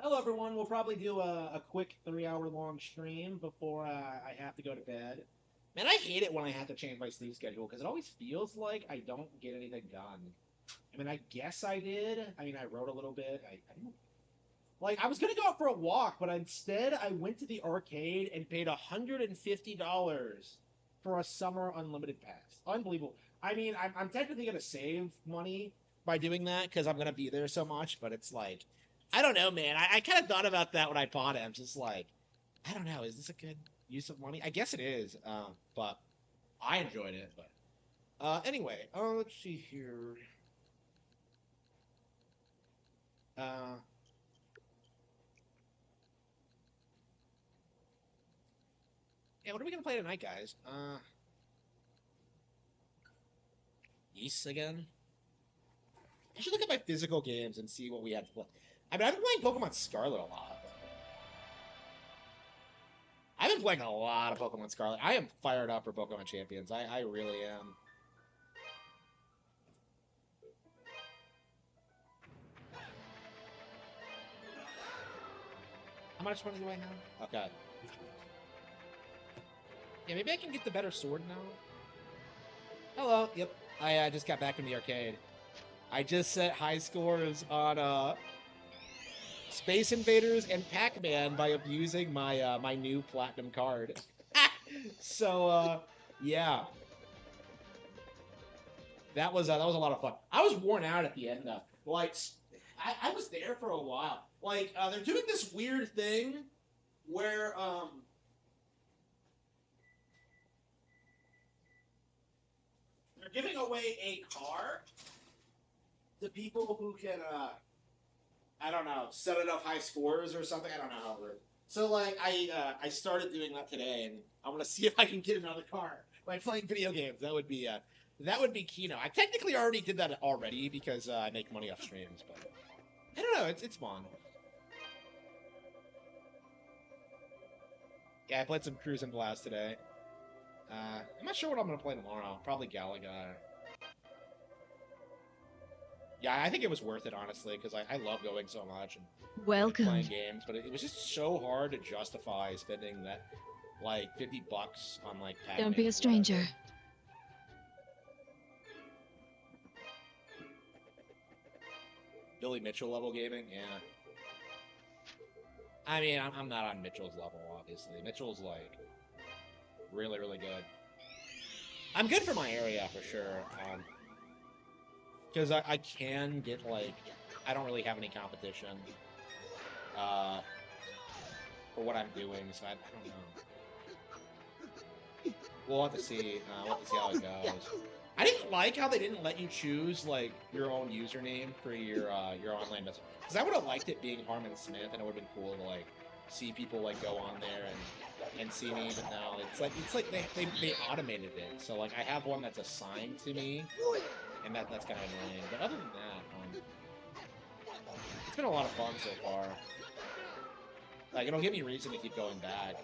Hello, everyone. We'll probably do a quick 3 hour long stream before I have to go to bed. Man, I hate it when I have to change my sleep schedule because it always feels like I don't get anything done. I mean, I guess I did. I mean, I wrote a little bit. I don't like. I was gonna go out for a walk, but instead I went to the arcade and paid $150 for a summer unlimited pass. Unbelievable. I mean, I'm technically gonna save money by doing that because I'm gonna be there so much, but it's like, I don't know, man. I kind of thought about that when I bought it. I'm just like, I don't know. Is this a good use of money? I guess it is. But I enjoyed it. But anyway, let's see here. Uh, yeah, what are we gonna play tonight, guys? Yeast again. I should look at my physical games and see what we have to play. I mean, I've been playing Pokemon Scarlet a lot. I've been playing a lot of Pokemon Scarlet. I am fired up for Pokemon Champions. I really am. How much money do I have? Okay. Yeah, maybe I can get the better sword now. Hello. Yep. I just got back from the arcade. I just set high scores on Space Invaders and Pac-Man by abusing my new platinum card. So yeah, that was a lot of fun. I was worn out at the end though. Like I was there for a while. Like they're doing this weird thing where they're giving away a car to people who can I don't know, set enough high scores or something. I don't know how it works. So like I started doing that today, and I'm gonna see if I can get another car by playing video games. That would be Kino. I technically already did that already because I make money off streams, but I don't know. It's fun. Yeah, I played some Cruise and Blast today. I'm not sure what I'm gonna play tomorrow. Probably Galaga. Yeah, I think it was worth it honestly because I love going so much and Welcome. playing games, but it was just so hard to justify spending that like $50 on like Don't Pac-Man be a or whatever. stranger. Billy Mitchell level gaming, yeah. I mean, I'm not on Mitchell's level, obviously. Mitchell's like really, really good. I'm good for my area for sure. Because I can get like, I don't really have any competition uh, for what I'm doing, so I don't know. We'll have to see. We'll have to see how it goes. I didn't like how they didn't let you choose like your own username for your online message because I would have liked it being Harman Smith and it would have been cool to like see people like go on there and see me. But now it's like they automated it. So like I have one that's assigned to me, and that's kind of annoying. But other than that, it's been a lot of fun so far. Like it'll give me reason to keep going back.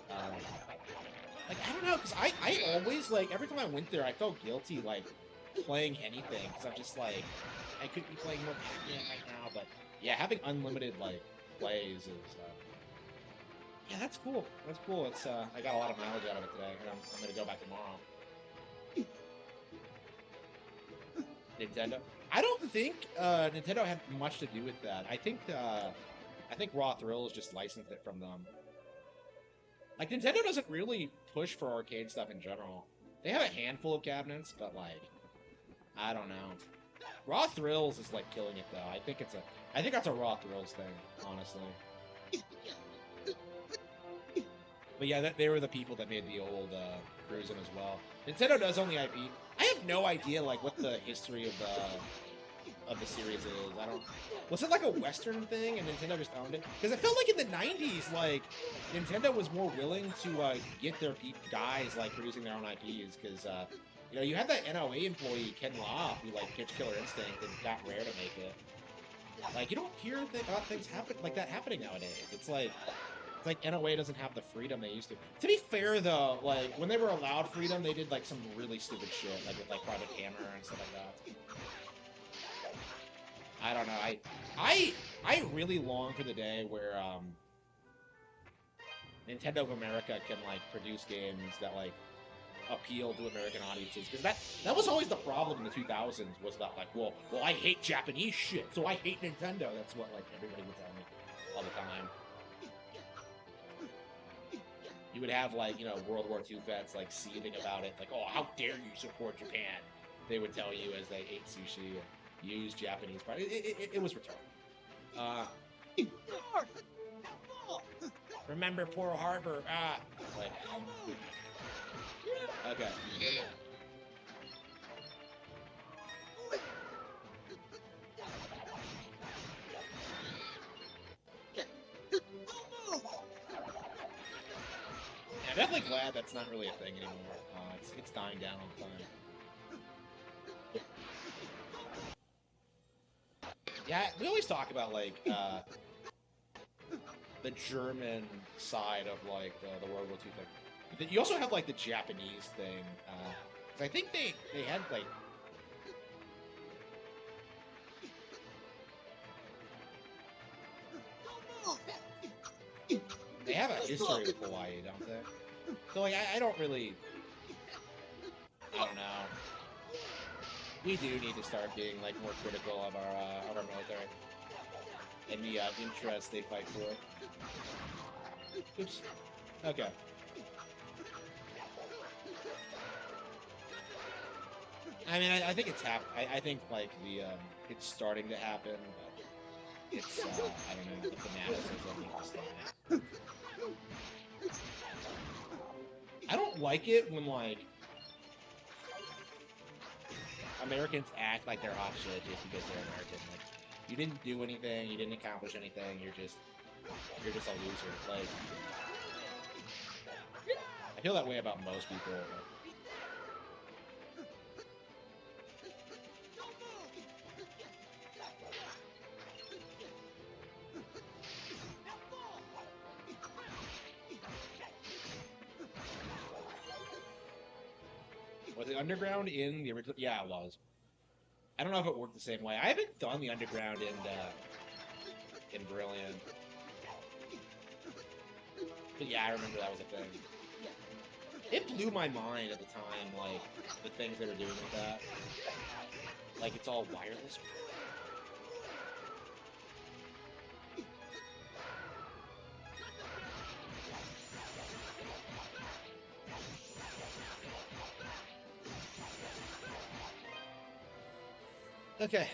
Like I don't know, because I always like every time I went there, I felt guilty like playing anything because I'm just like I could be playing more Pac-Man right now, but yeah, having unlimited like plays is yeah, that's cool. That's cool. It's I got a lot of mileage out of it today, and I'm gonna go back tomorrow. Nintendo. I don't think Nintendo had much to do with that. I think Raw Thrills just licensed it from them. Like Nintendo doesn't really push for arcade stuff in general. They have a handful of cabinets, but like I don't know. Raw Thrills is like killing it though. I think that's a Raw Thrills thing, honestly. But yeah, they were the people that made the old Cruisin' as well. Nintendo does own the IP. I have no idea like what the history of the series is. I don't. Was it like a Western thing and Nintendo just owned it? Because it felt like in the '90s, like Nintendo was more willing to get their guys like producing their own IPs. Because you had that NOA employee Ken Law who like pitched Killer Instinct and got Rare to make it. Like you don't hear about things happen like that happening nowadays. It's like NOA doesn't have the freedom they used to. To be fair though, like when they were allowed freedom, they did like some really stupid shit, like with like Private Hammer and stuff like that. I don't know. I really long for the day where Nintendo of America can like produce games that like appeal to American audiences, because that was always the problem in the 2000s, was that like, well I hate Japanese shit, so I hate Nintendo. That's what like everybody would tell me all the time. You would have like, World War II vets like seething about it, like, oh, how dare you support Japan? They would tell you as they ate sushi and used Japanese products. It was retarded. Uh, remember Pearl Harbor? Like, okay. Yeah, I'm definitely glad that's not really a thing anymore. It's dying down all the time. Yeah, we always talk about like the German side of like the World War II thing. You also have like the Japanese thing. 'Cause I think they had like they have a history with Hawaii, don't they? So like I don't really, I don't know. We do need to start being like more critical of our military and the interests they fight for. Oops. Okay. I mean, I think it's I think like it's starting to happen, but it's I don't know, the fanaticism needs to stop. I don't like it when like Americans act like they're hot shit just because they're American. Like, you didn't do anything, you didn't accomplish anything. You're just a loser. Like, I feel that way about most people. Was it Underground in the original? Yeah, it was. I don't know if it worked the same way. I haven't done the Underground in Brilliant, but yeah, I remember that was a thing. It blew my mind at the time, like the things they were doing with that. Like it's all wireless. Okay.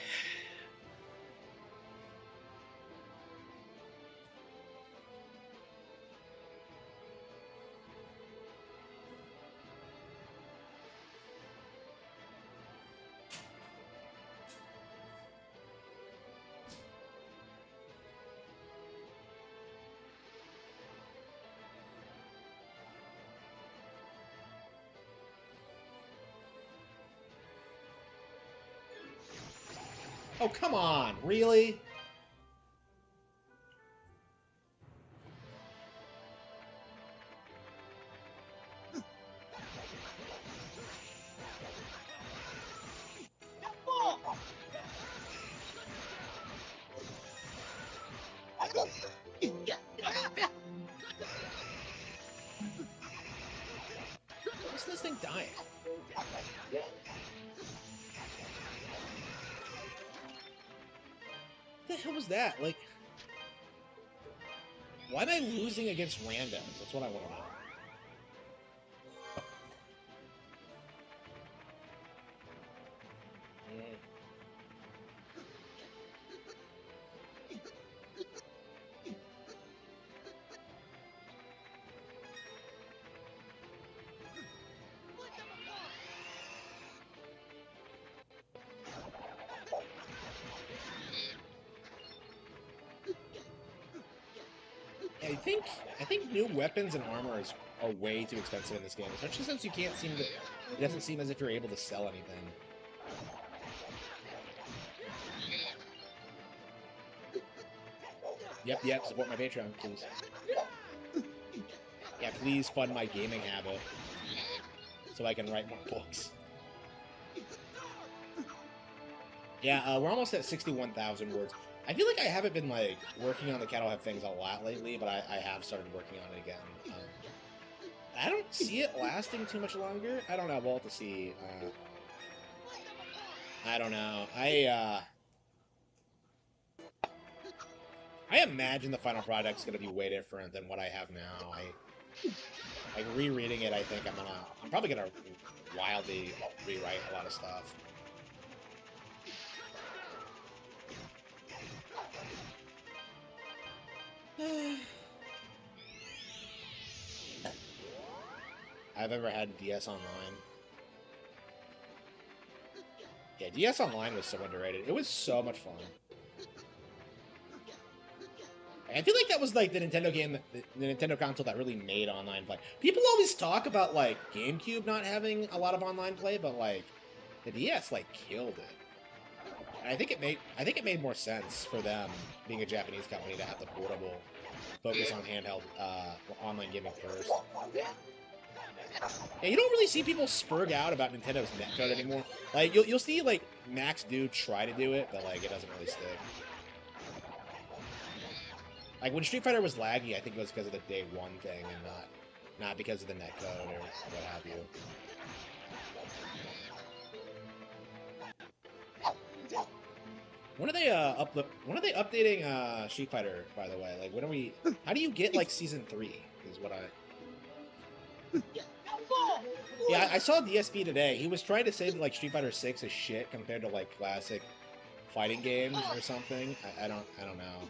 Oh, come on, really? What's this thing dying? What the hell was that? Like, why am I losing against randoms? That's what I want to know. Mm. I think I think new weapons and armor are way too expensive in this game, especially since you can't seem to. It doesn't seem as if you're able to sell anything. Yep. Support my Patreon, please. Yeah, please fund my gaming habit so I can write more books. Yeah, we're almost at 61,000 words. I feel like I haven't been like working on the Cattle Have things a lot lately, but I have started working on it again. I don't see it lasting too much longer. I don't know. We'll have to see. I don't know. I imagine the final product's gonna be way different than what I have now. Like rereading it, I think I'm probably gonna wildly rewrite a lot of stuff. I've ever had DS Online. Yeah, DS Online was so underrated. It was so much fun. I feel like that was like the Nintendo game, the Nintendo console that really made online play. People always talk about like GameCube not having a lot of online play, but like the DS like killed it. And I think it made more sense for them being a Japanese company to have the portable focus on handheld online gaming first. Yeah, you don't really see people spurg out about Nintendo's netcode anymore. Like you'll see like Max do try to do it, but like it doesn't really stick. Like when Street Fighter was laggy, I think it was because of the day one thing and not because of the netcode or what have you. When are they when are they updating Street Fighter, by the way? Like when are we how do you get like season 3 is what I Yeah, I saw DSP today. He was trying to say that like Street Fighter 6 is shit compared to like classic fighting games or something. I don't know.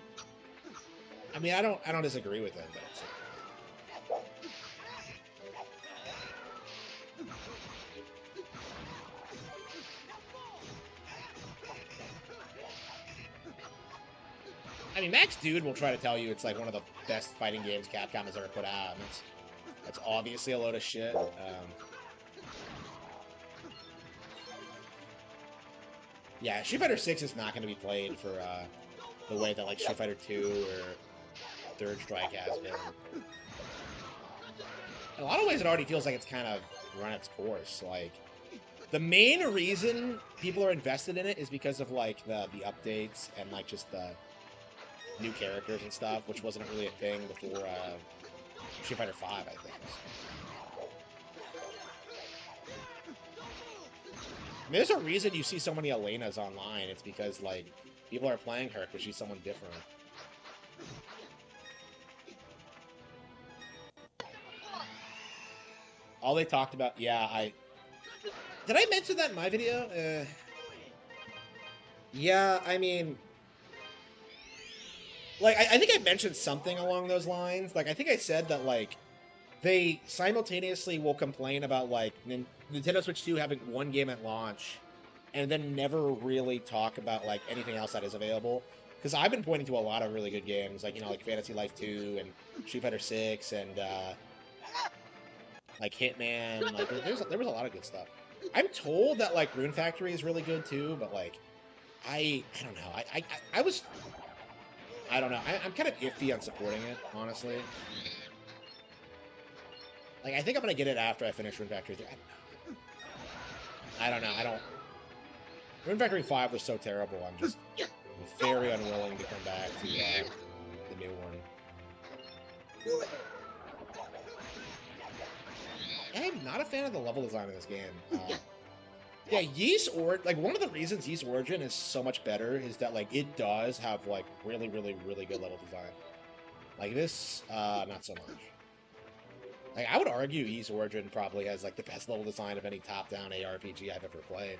I mean, I don't disagree with him, but it's I mean, Max Dude will try to tell you it's like one of the best fighting games Capcom has ever put out, and that's obviously a load of shit. Yeah, Street Fighter 6 is not going to be played for the way that like Street Fighter 2 or Third Strike has been. In a lot of ways, it already feels like it's kind of run its course. Like the main reason people are invested in it is because of like the updates and like just the new characters and stuff, which wasn't really a thing before Street Fighter 5, I think. I mean, there's a reason you see so many Elenas online. It's because like people are playing her because she's someone different. All they talked about, yeah, did I mention that in my video? Yeah, I mean, like I think I mentioned something along those lines. Like I think I said that like they simultaneously will complain about like Nintendo Switch 2 having one game at launch and then never really talk about like anything else that is available. Because I've been pointing to a lot of really good games, like like Fantasy Life 2 and Street Fighter 6 and like Hitman. Like there was a lot of good stuff. I'm told that like Rune Factory is really good too, but like I don't know. I was I don't know. I'm kind of iffy on supporting it, honestly. Like I think I'm gonna get it after I finish Rune Factory 3. I don't know. I don't. Rune Factory 5 was so terrible. I'm just very unwilling to come back to the new one. I'm not a fan of the level design in this game. Yeah, like one of the reasons Ys Origin is so much better is that like it does have like really good level design. Like this, not so much. Like I would argue Ys Origin probably has like the best level design of any top-down ARPG I've ever played.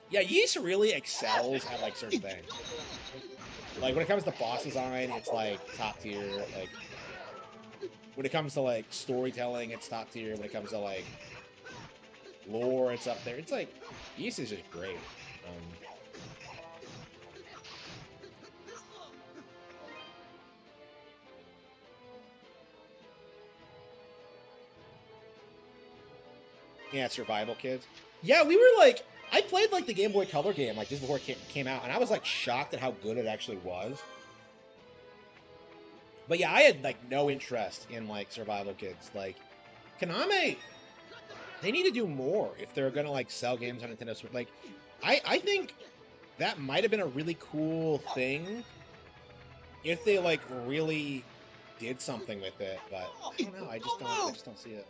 Yeah, Ys really excels at like certain things. Like when it comes to boss design, it's like top tier. Like when it comes to like storytelling, it's top tier. When it comes to like lore, it's up there. It's like Ys is just great. Yeah, Survival Kids. Yeah, we were like, I played like the Game Boy Color game like just before it came out, and I was like shocked at how good it actually was. But yeah, I had like no interest in like Survival Kids. Like Konami, they need to do more if they're gonna like sell games on Nintendo Switch. Like, I think that might have been a really cool thing if they like really did something with it. But I don't know. I just don't see it.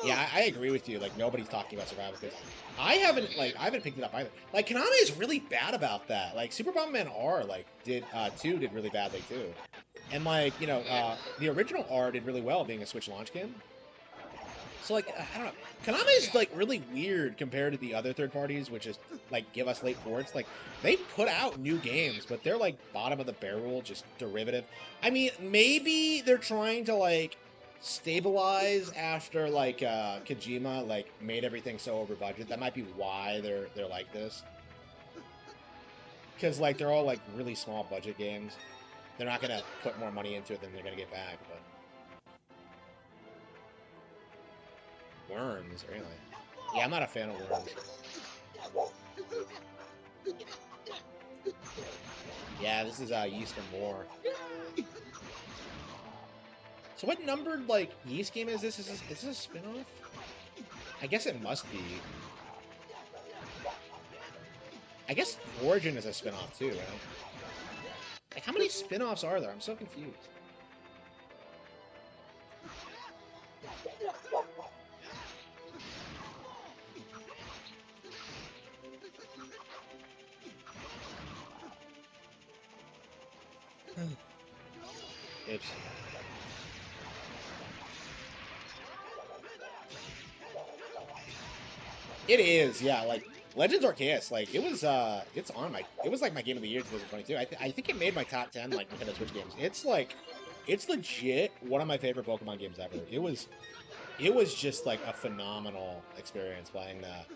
Yeah, I agree with you. Like nobody's talking about survival because I haven't picked it up either. Like Konami is really bad about that. Like Super Bomberman R like did 2 did really badly too. And like, the original R did really well being a Switch launch game. So like I don't know. Konami is like really weird compared to the other third parties, which is like give us late ports. Like they put out new games, but they're like bottom of the barrel, just derivative. I mean, maybe they're trying to like stabilize after like Kojima like made everything so over budget. That might be why they're like this. Because like they're all like really small budget games. They're not gonna put more money into it than they're gonna get back. But Worms, really? Yeah, I'm not a fan of Worms. Yeah, this is Yeast and More. So what numbered like Yeast game is this? Is this a spin-off? I guess it must be. I guess Origin is a spin-off too, right? Like how many spin-offs are there? I'm so confused. It's It is, yeah. Like Legends Arceus, like it was like my game of the year 2022. I think it made my top 10 like Nintendo Switch games. It's legit one of my favorite Pokemon games ever. It was just like a phenomenal experience playing that.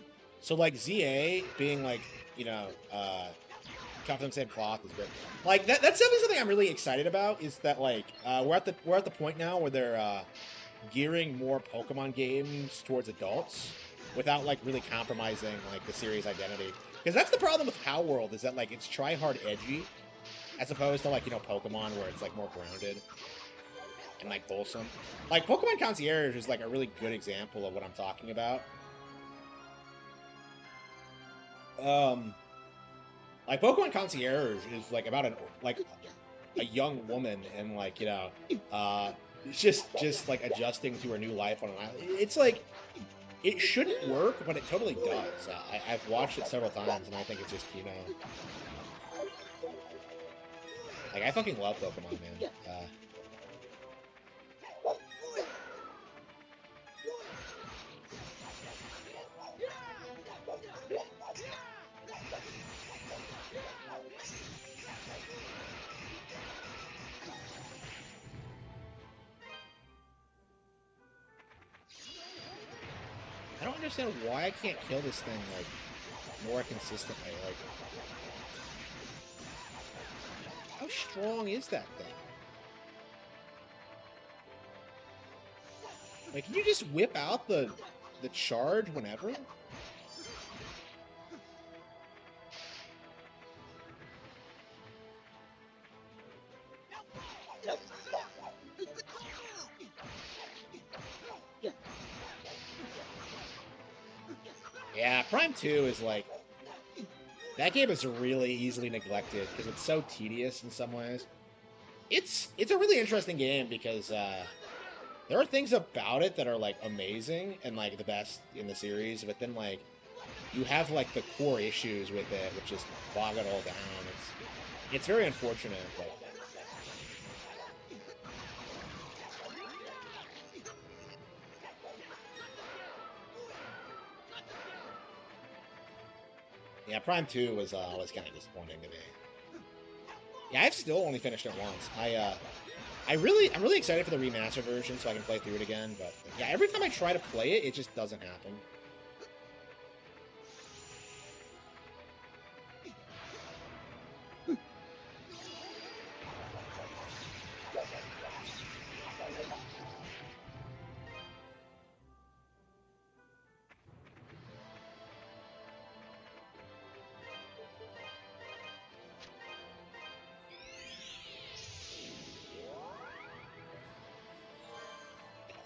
So like ZA being like you know cut from the same cloth is great. Like that's definitely something I'm really excited about. Is that like we're at the point now where they're gearing more Pokemon games towards adults without like really compromising like the series identity. Because that's the problem with Power World is that like it's try hard edgy as opposed to like Pokemon where it's like more grounded and like wholesome. Like Pokemon Concierge is like a really good example of what I'm talking about. Um, like Pokemon Concierge is like about a young woman and like uh, just like adjusting to her new life on an island. It's like it shouldn't work, but it totally does. I've watched it several times, and I think it's just like I fucking love Pokemon, man. I don't understand why I can't kill this thing like more consistently. Like, how strong is that thing? Like, can you just whip out the charge whenever? Yeah, Prime 2 is like that game is really easily neglected because it's so tedious in some ways. It's a really interesting game because there are things about it that are like amazing and like the best in the series, but then like you have like the core issues with it, which just bog it all down. It's very unfortunate. But yeah, Prime 2 was kind of disappointing to me. Yeah, I've still only finished it once. I'm really excited for the remaster version so I can play through it again. But yeah, every time I try to play it, it just doesn't happen.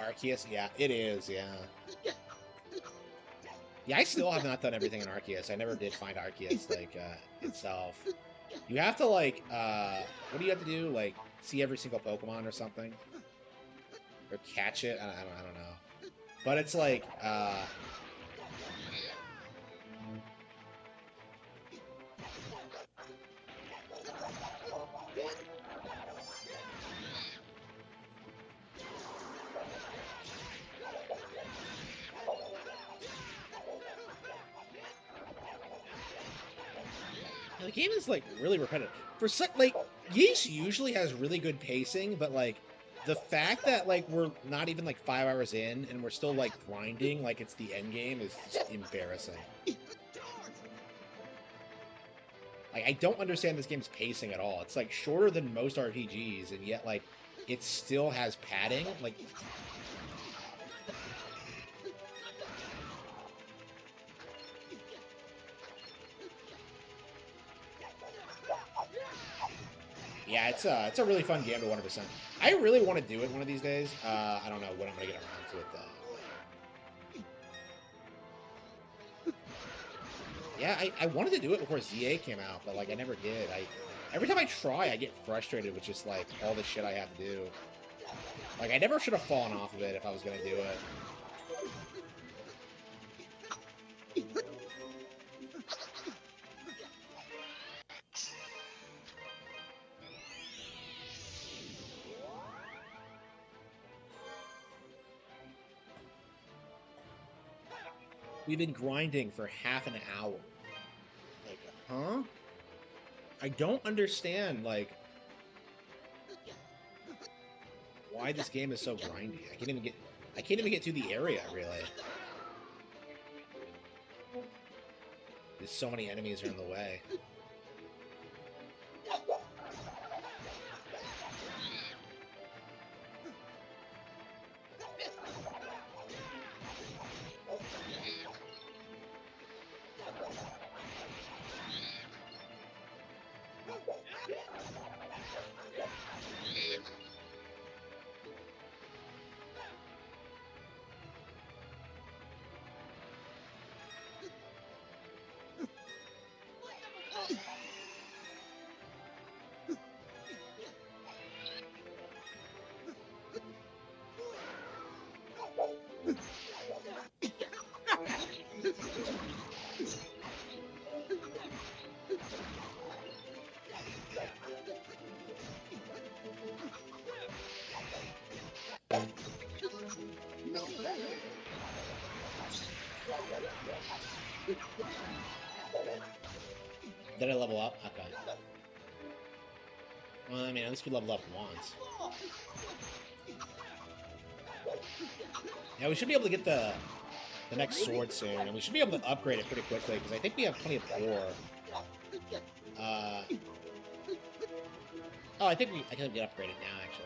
Arceus, yeah, it is, yeah. Yeah, I still have not done everything in Arceus. I never did find Arceus, like, itself. You have to, like, what do you have to do? Like, see every single Pokemon or something? Or catch it? I don't know. But it's like, the game is, like, really repetitive. For such, like, Yeesh usually has really good pacing, but, like, the fact that, like, we're not even, like, 5 hours in, and we're still, like, grinding like it's the end game is just embarrassing. Like, I don't understand this game's pacing at all. It's, like, shorter than most RPGs, and yet, like, it still has padding. Like, yeah, it's a really fun game to 100%. I really want to do it one of these days. I don't know when I'm gonna get around to it though. Yeah, I wanted to do it before ZA came out, but like I never did. Every time I try, I get frustrated with just like all the shit I have to do. Like I never should have fallen off of it if I was gonna do it. We've been grinding for half an hour. Like, huh? I don't understand like why this game is so grindy. I can't even get to the area really. There's so many enemies are in the way. Did I level up? Okay. Well, I mean, at least we leveled up once. Yeah, we should be able to get the next sword soon, and we should be able to upgrade it pretty quickly, because I think we have plenty of ore. Oh, I think I can get upgraded now, actually.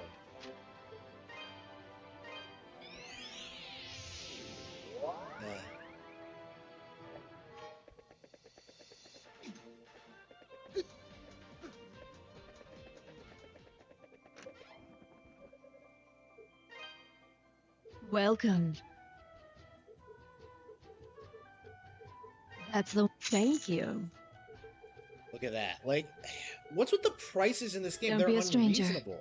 Welcome. That's the thank you. Look at that. Like, what's with the prices in this game? Don't They're be a stranger. unreasonable.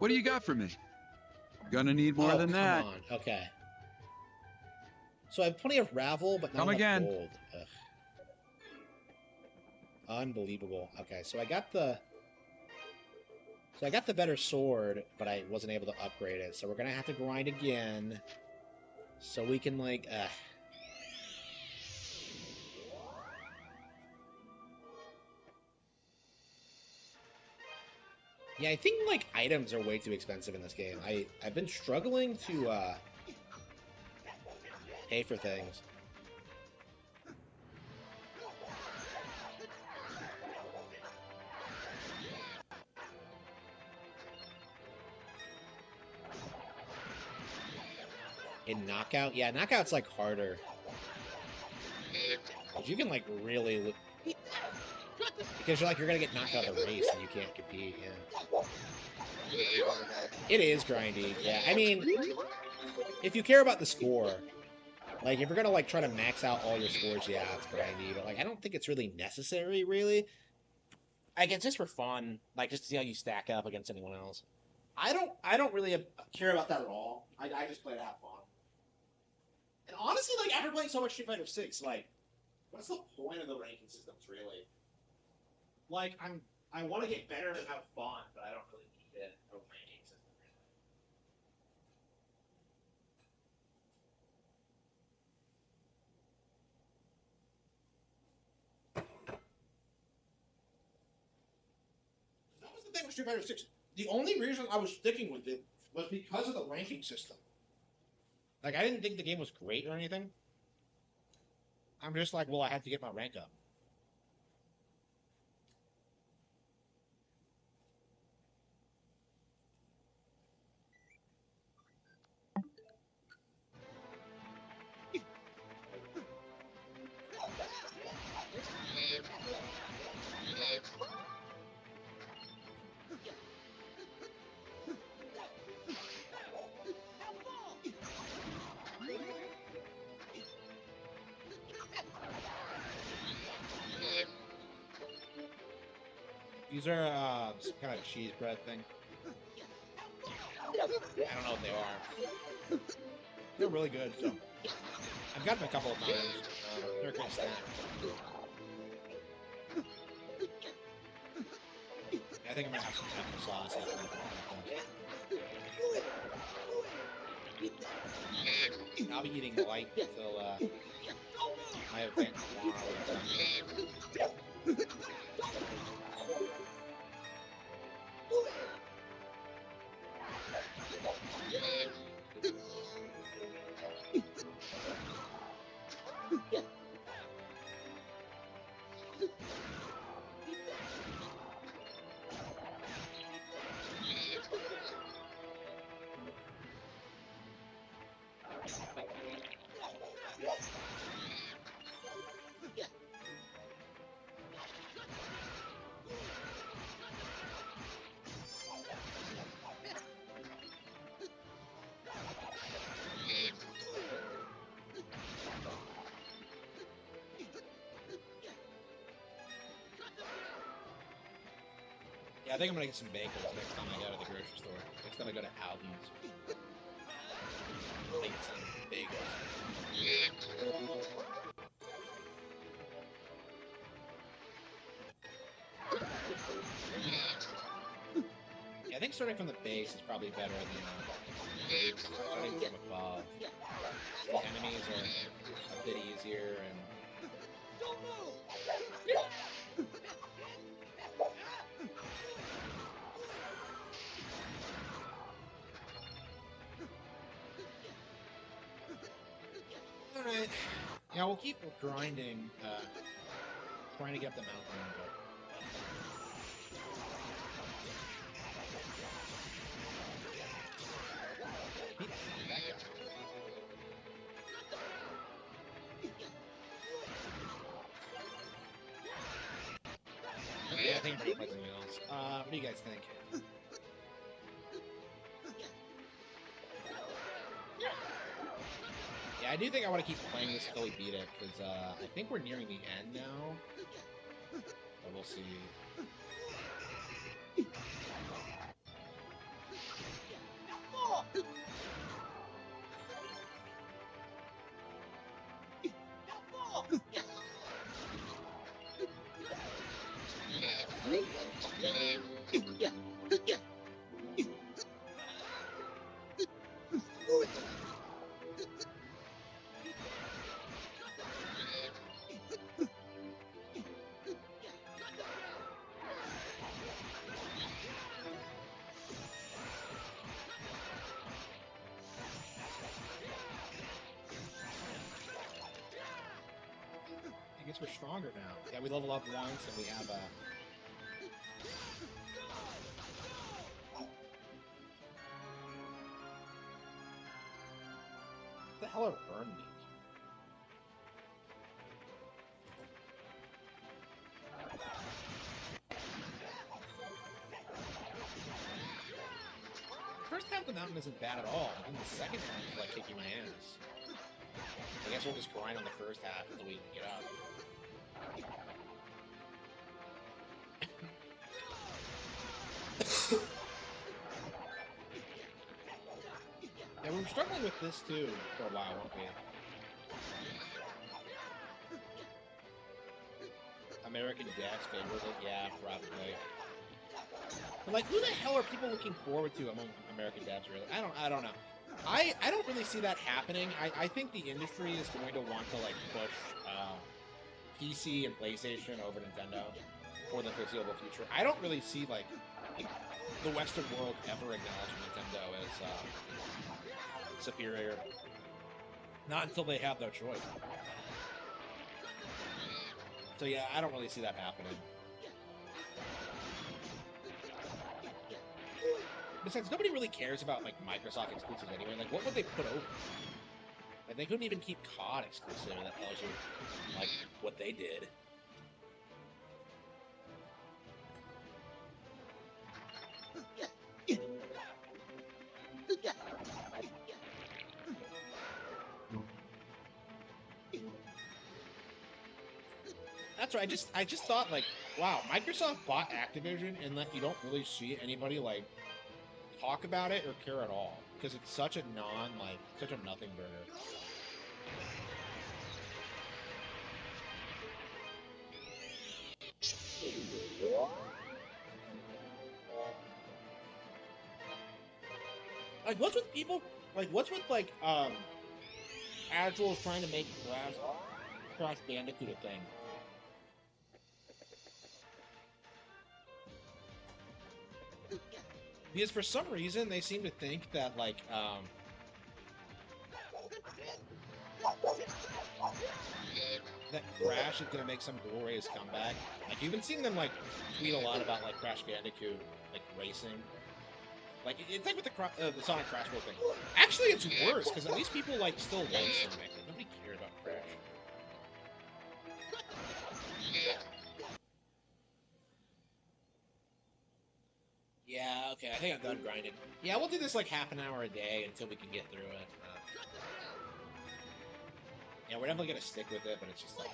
What do you got for me? Gonna need more than that. Come on. Okay. So I have plenty of Ravel, but not Come enough again. gold. Ugh. Unbelievable. Okay, so I got the better sword, but I wasn't able to upgrade it. So we're gonna have to grind again, so we can like. Yeah, I think like items are way too expensive in this game. I've been struggling to pay for things. In knockout, yeah, knockout's like harder. Cause you can like really because you're gonna get knocked out of the race and you can't compete. Yeah, it is grindy. Yeah, I mean, if you care about the score, like if you're gonna like try to max out all your scores, yeah, it's grindy. But like, I don't think it's really necessary. Really, like it's just for fun, like just to see how you stack up against anyone else. I don't really care about that at all. I just play to have fun. And honestly, like after playing so much Street Fighter 6, like what's the point of the ranking systems really? Like I want to get better and have fun, but I don't really need a ranking system. That was the thing with Street Fighter 6. The only reason I was sticking with it was because of the ranking system. Like I didn't think the game was great or anything. I'm just like, well, I had to get my rank up. These are some kind of cheese bread thing. I don't know what they are. They're really good. So I've got them a couple of times. They're a good snack. I think I'm gonna have some applesauce after that. I'll be eating light until my event tomorrow. Yeah, I think I'm gonna get some bagels next time I go to the grocery store. Next time I go to Aldi's. I get some bagels. Yeah, I think starting from the base is probably better than starting from above. The enemies are a bit easier and alright. Yeah, we'll keep grinding, trying to get up the mountain, but beat that guy. Yeah, I think I'm ready to play something else. What do you guys think? Yeah, I do think I want to keep playing this until we beat it, because I think we're nearing the end now. But we'll see. guess we're stronger now. Yeah, we level up once, and we have what the hell are burn meat? The first half of the mountain isn't bad at all, and then the second half is like kicking my ass. I guess we'll just grind on the first half until we get up. Yeah, we were struggling with this too for a while, weren't we? American Dads favors it, yeah, probably. But like, who the hell are people looking forward to among American Dads? Really, I don't know. I don't really see that happening. I think the industry is going to want to like push PC and PlayStation over Nintendo for the foreseeable future. I don't really see like the Western world ever acknowledging Nintendo as superior. Not until they have no choice. So yeah, I don't really see that happening. Besides, nobody really cares about like Microsoft exclusives anyway. Like, what would they put over? Like, they couldn't even keep COD exclusive. That tells you like what they did. That's right. I just thought like, wow, Microsoft bought Activision, and like you don't really see anybody like talk about it or care at all because it's such a such a nothing burger. Like, what's with people? Like, what's with like Agile trying to make Crash Bandicoot a thing? Because for some reason they seem to think that like that Crash is gonna make some glorious comeback. Like you've been seeing them like tweet a lot about like Crash Bandicoot like racing. Like it's like with the Sonic Crash World thing. Actually, it's worse because at least people like still love Sonic. Like, nobody cares about Crash. Yeah, okay, I think I'm done grinding. Yeah, we'll do this like half an hour a day until we can get through it. Yeah, we're definitely gonna stick with it, but it's just like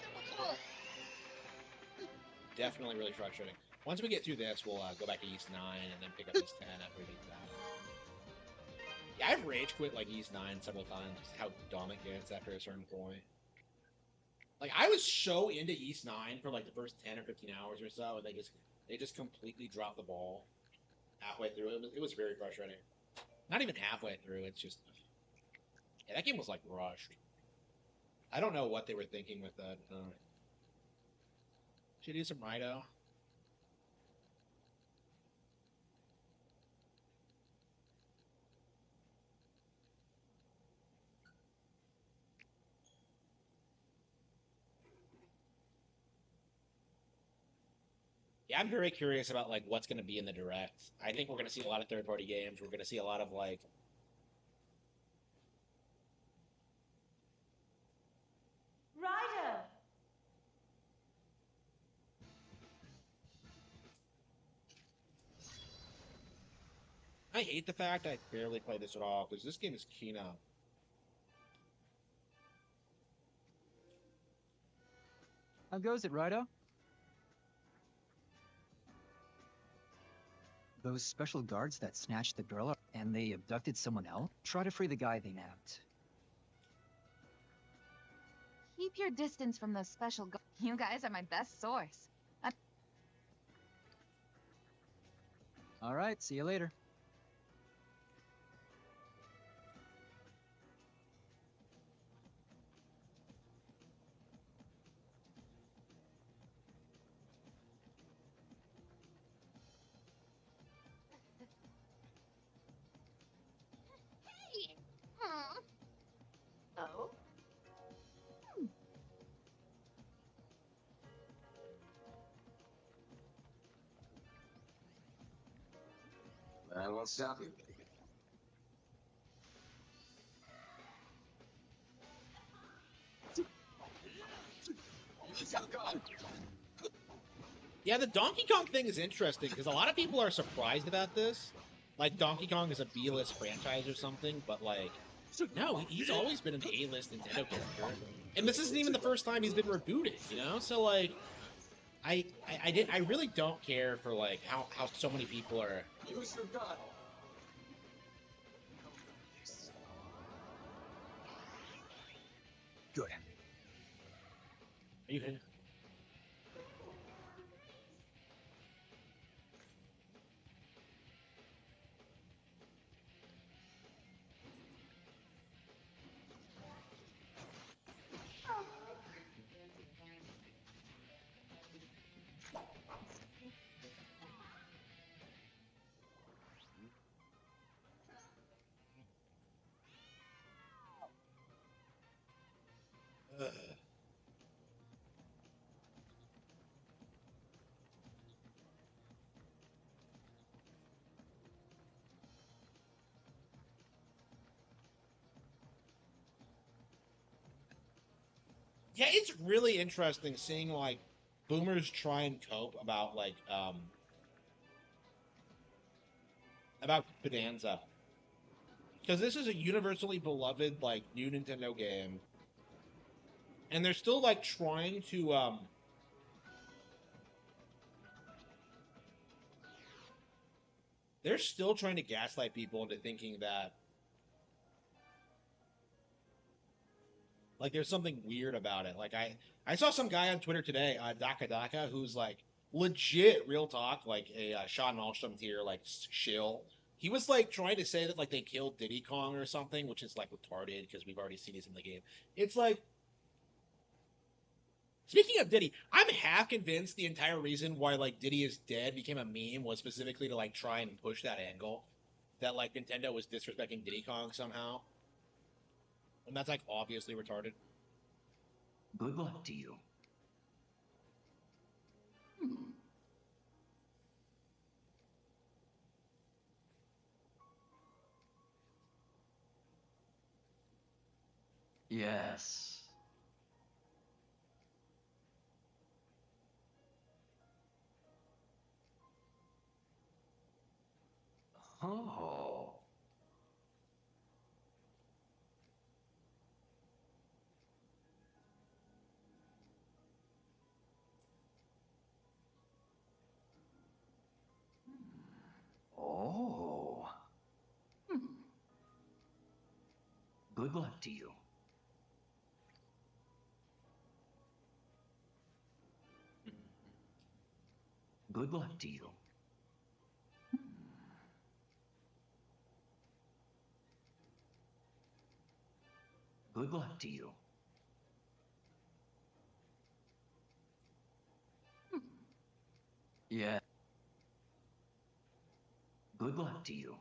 definitely really frustrating. Once we get through this, we'll go back to East 9 and then pick up East 10 after we beat that. Yeah, I've rage quit like East 9 several times, just how dumb it gets after a certain point. Like I was so into East 9 for like the first 10 or 15 hours or so, and they just completely dropped the ball halfway through. It was very frustrating. Not even halfway through. It's just yeah, that game was like rushed. I don't know what they were thinking with that. Should do some Rido. Yeah, I'm very curious about like what's going to be in the direct. I think we're going to see a lot of third-party games. We're going to see a lot of like Righto. I hate the fact I barely play this at all because this game is Kino. How goes it, Rido? Those special guards that snatched the girl and they abducted someone else? Try to free the guy they nabbed. Keep your distance from those special You guys are my best source. All right, see you later. Hey! Oh? won't stop you. Yeah, the Donkey Kong thing is interesting because a lot of people are surprised about this. Like Donkey Kong is a B-list franchise or something, but like, no, he's always been an A-list Nintendo character, and this isn't even the first time he's been rebooted. You know, so like, I really don't care for like how so many people are. Use your gun. Good. Are you? Ugh. Yeah, it's really interesting seeing like boomers try and cope about Bonanza because this is a universally beloved like new Nintendo game, and they're still like trying to they're still trying to gaslight people into thinking that like there's something weird about it. Like I saw some guy on Twitter today, Daka Daka, who's like legit real talk, like a Sean Malmstrom tier like shill. He was like trying to say that like they killed Diddy Kong or something, which is like retarded because we've already seen this in the game. It's like speaking of Diddy, I'm half convinced the entire reason why like Diddy is dead became a meme was specifically to like try and push that angle that like Nintendo was disrespecting Diddy Kong somehow, and that's like obviously retarded. Good luck to you. Yes. Oh. Oh. Good luck to you. Good luck to you. Good luck to you. Yeah. Good luck to you.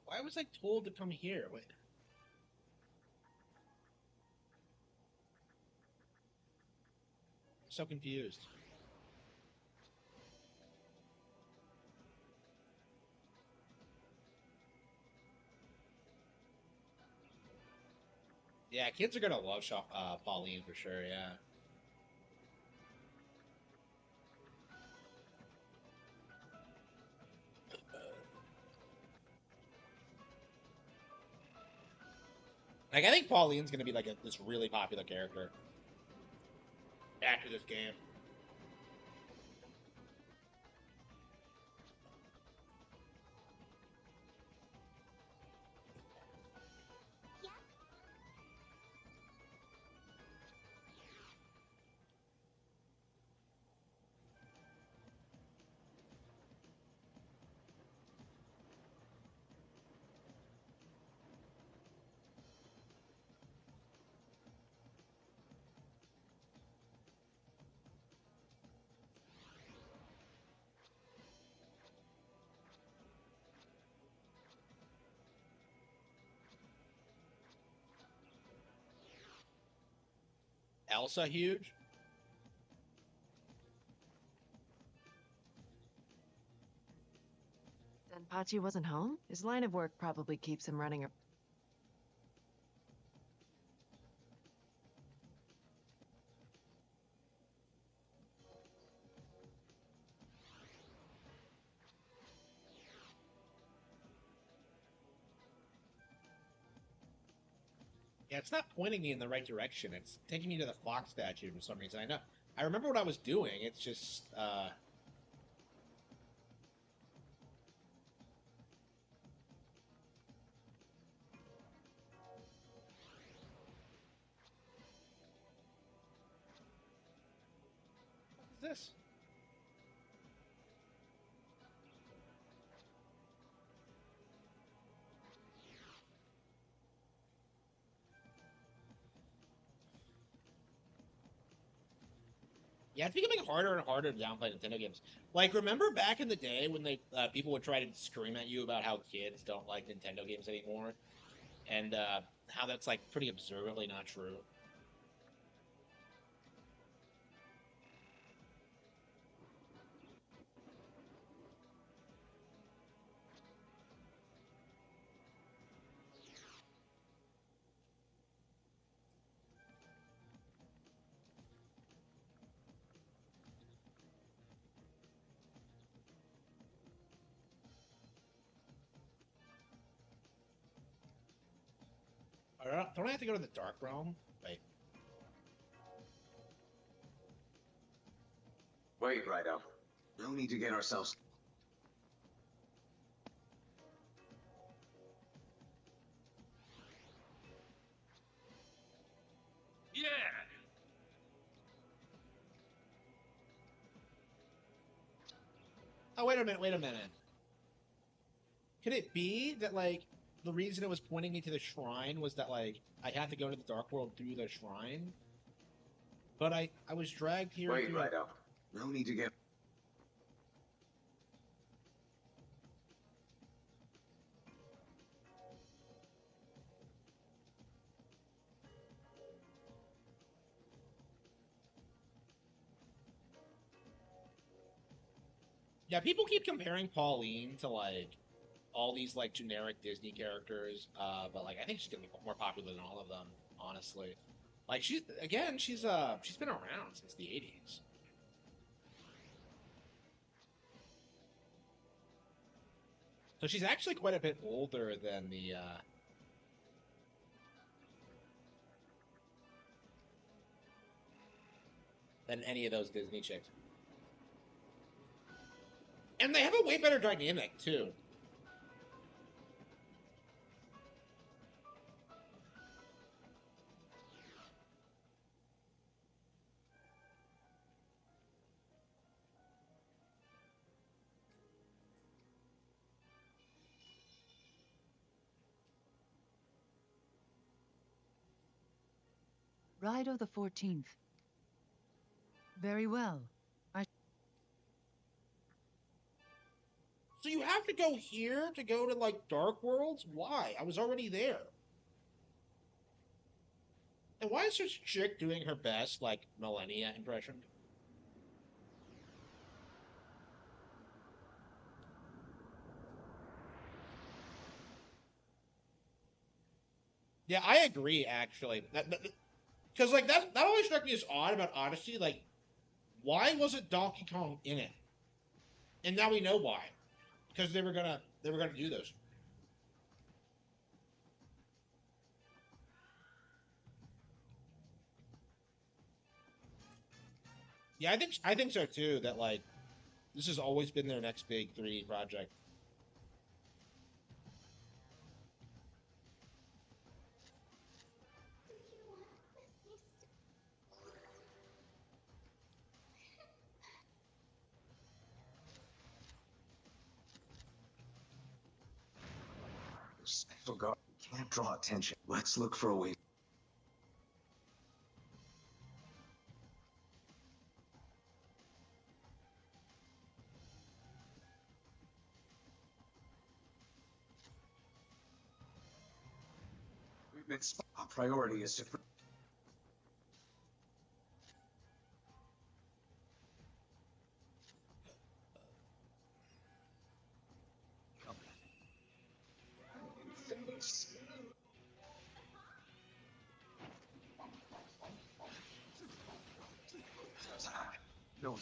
Why was I told to come here? Wait. I'm so confused. Yeah, kids are gonna love Pauline for sure. Yeah. Like I think Pauline's gonna be like this really popular character after this game. Elsa huge. Then Pachi wasn't home? His line of work probably keeps him running a... Yeah, it's not pointing me in the right direction. It's taking me to the fox statue for some reason. I know. I remember what I was doing. It's just what is this? Yeah, it's becoming harder and harder to downplay Nintendo games. Like, remember back in the day when they people would try to scream at you about how kids don't like Nintendo games anymore, and how that's like pretty observably not true. Don't I have to go to the Dark Realm? Wait. Wait, Rido. No need to get ourselves... Yeah! Oh, wait a minute, wait a minute. Could it be that, like, the reason it was pointing me to the shrine was that, like, I had to go to the Dark World through the shrine? But I was dragged here Wait, through Rido. No need to get... Yeah, people keep comparing Pauline to, like, all these, like, generic Disney characters, but, like, I think she's gonna be more popular than all of them, honestly. Like, she's been around since the 80s. So she's actually quite a bit older than than any of those Disney chicks. And they have a way better dynamic, too. Rido the 14th. Very well. So you have to go here to go to, like, Dark Worlds? Why? I was already there. And why is this chick doing her best, like, Millennia impression? Yeah, I agree, actually. Because, like, that always struck me as odd about Odyssey. Like, why wasn't Donkey Kong in it? And now we know why. Because they were gonna do those. Yeah, I think so too. That, like, this has always been their next big 3D project. Special guard. We can't draw attention. Let's look for a way... We've been... Our priority is to... No.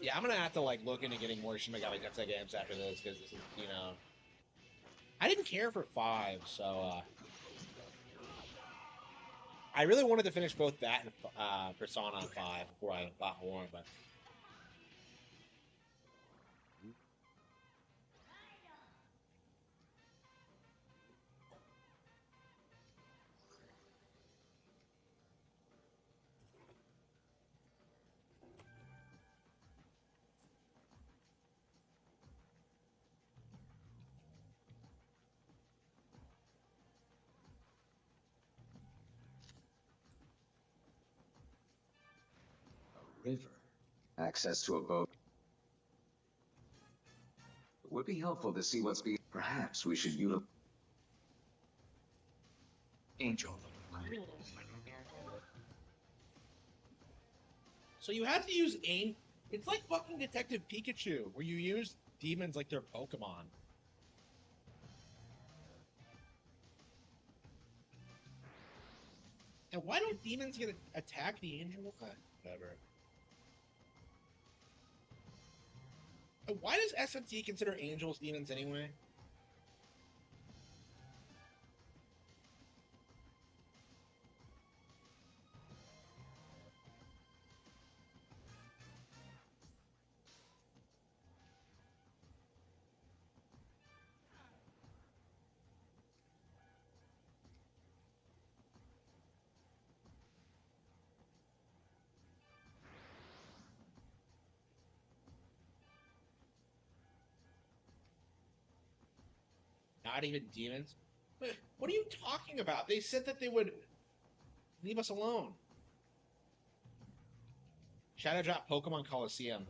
Yeah, I'm gonna have to like look into getting more Shin Megami Tensei games after this because this is, you know, I didn't care for 5, so I really wanted to finish both that and Persona 5 before I bought more, but River. Access to a boat. It would be helpful to see what's being. Perhaps we should utilize. Angel. so you have to use aim. It's like fucking Detective Pikachu, where you use demons like they're Pokemon. And why don't demons get attack the angel? Whatever. And why does SMT consider angels demons anyway? Not even demons? What are you talking about? They said that they would leave us alone. Shadow Drop Pokemon Coliseum.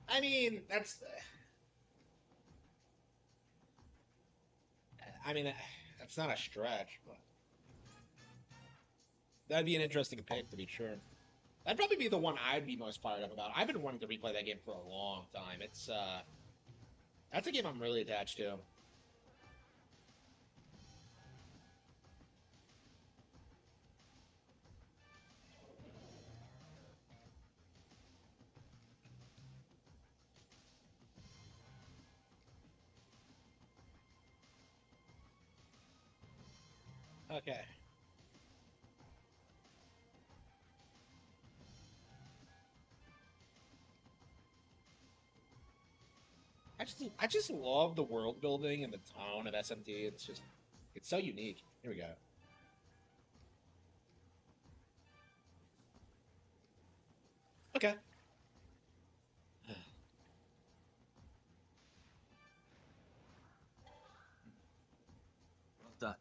I mean, that's not a stretch, but that'd be an interesting pick to be sure. That'd probably be the one I'd be most fired up about. I've been wanting to replay that game for a long time. It's that's a game I'm really attached to. Okay. I just love the world building and the tone of SMT. It's so unique. Here we go. Okay. Well done.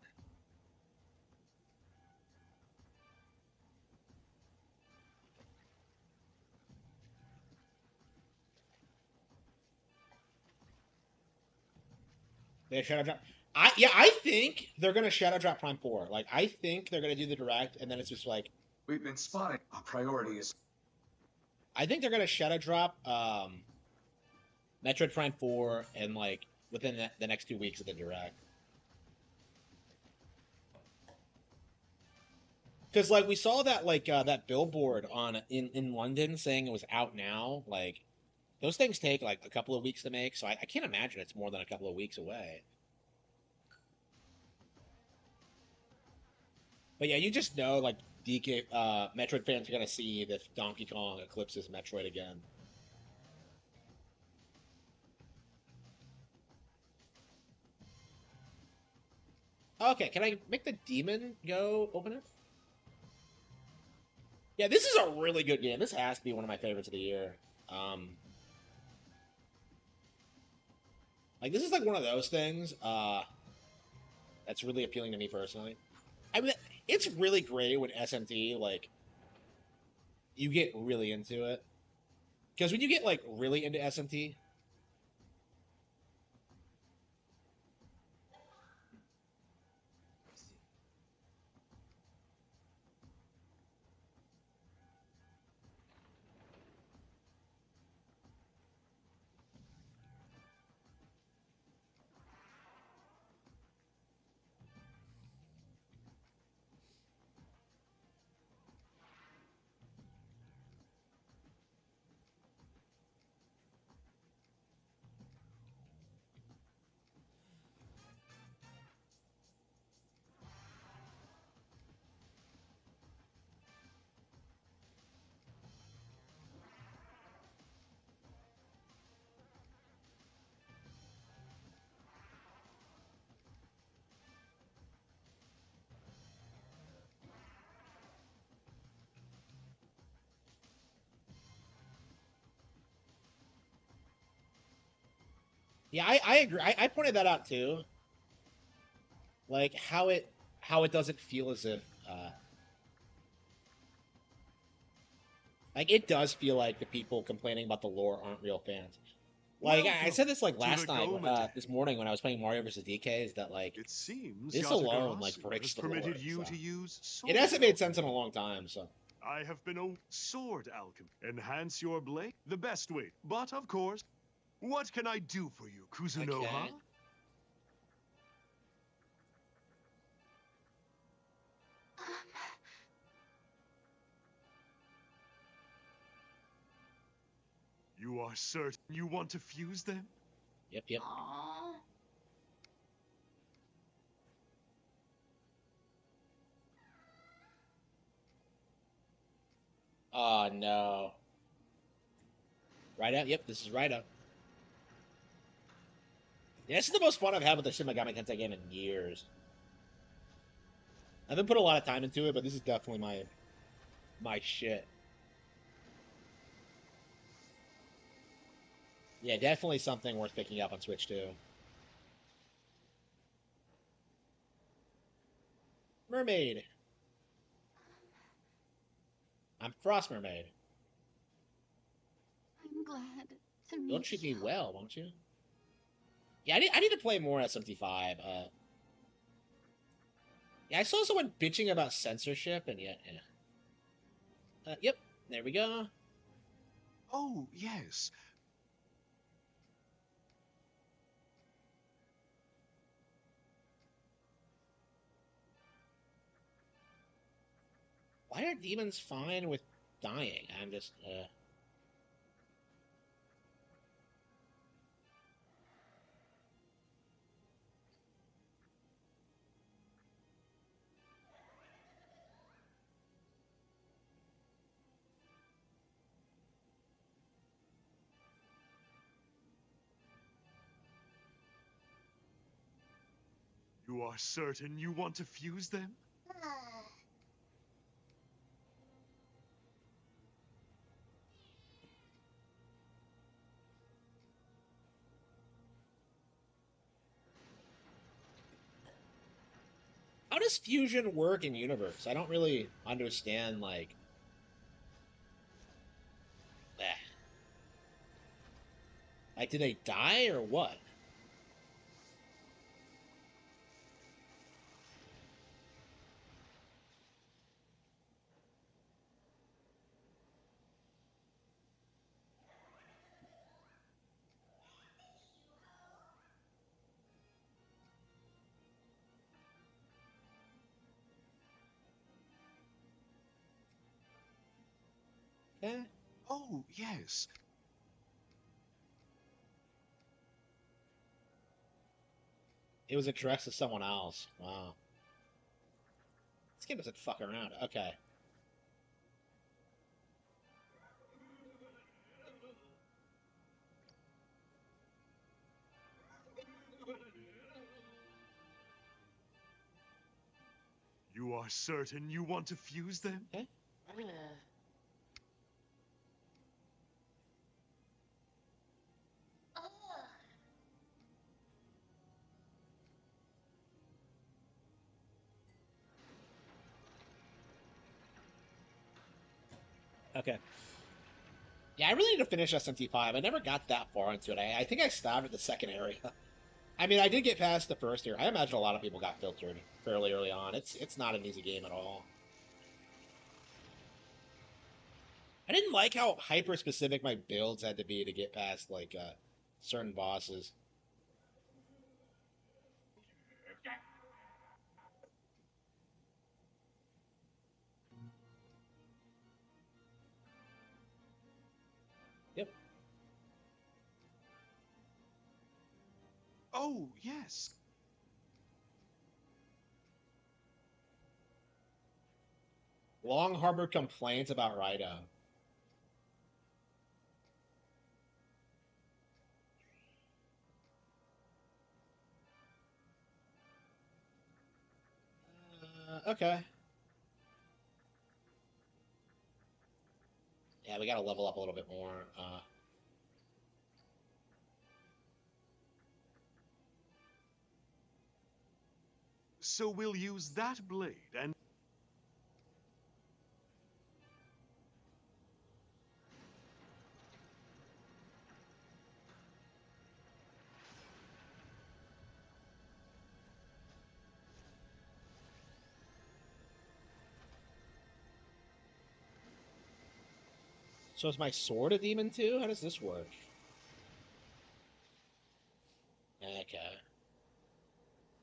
They Shadow Drop. I think they're gonna Shadow Drop Prime 4. Like I think they're gonna do the direct, and then it's just like We've been spotted. Our priority is. I think they're gonna Shadow Drop Metroid Prime 4 and like within the next 2 weeks of the direct. Because like we saw that like that billboard on in London saying it was out now. Like those things take like a couple of weeks to make, so I can't imagine it's more than a couple of weeks away. But yeah, you just know like DK Metroid fans are gonna see if Donkey Kong eclipses Metroid again. Okay, can I make the demon go open it? Yeah, this is a really good game. This has to be one of my favorites of the year. Um, like this is like one of those things that's really appealing to me personally. I mean, it's really great when SMT like you get really into it because when you get like really into SMT, Yeah, I agree. I pointed that out too. Like how it doesn't feel as if like it does feel like the people complaining about the lore aren't real fans. Like I said this like last night, this morning when I was playing Mario vs. DK, is that like It seems this alone like Yatagarasu breaks has the lore. permitted you So. to use It sword hasn't made alchemy. sense in a long time. So I have been a sword alchemy. Enhance your blade the best way. But of course, what can I do for you, Kuzunoha? okay. You are certain you want to fuse them? Yep, yep. Aww. Oh no. Right up. Yep, this is right up. Yeah, this is the most fun I've had with the Shin Megami Tensei game in years. I haven't put a lot of time into it, but this is definitely my shit. Yeah, definitely something worth picking up on Switch too. Mermaid. I'm Frost Mermaid. I'm glad to meet You'll treat me you. well, won't you? Yeah, I need to play more SMT5. Yeah, I saw someone bitching about censorship, and yet, yep, there we go. Oh, yes. Why are demons fine with dying? I'm just, You are certain you want to fuse them? how does fusion work in universe? I don't really understand, eh. Like, do they die or what? Eh? Oh, yes. It was addressed to someone else. Wow. This game doesn't fuck around. Okay. You are certain you want to fuse them? Eh? Okay. Yeah, I really need to finish SMT5. I never got that far into it. I think I stopped at the second area. I mean, I did get past the first area. I imagine a lot of people got filtered fairly early on. It's not an easy game at all. I didn't like how hyper specific my builds had to be to get past certain bosses. Yep. Oh, yes. Long harbored complaints about Raido. Okay. Yeah, we gotta level up a little bit more. So we'll use that blade and... So is my sword a demon too? How does this work? Okay.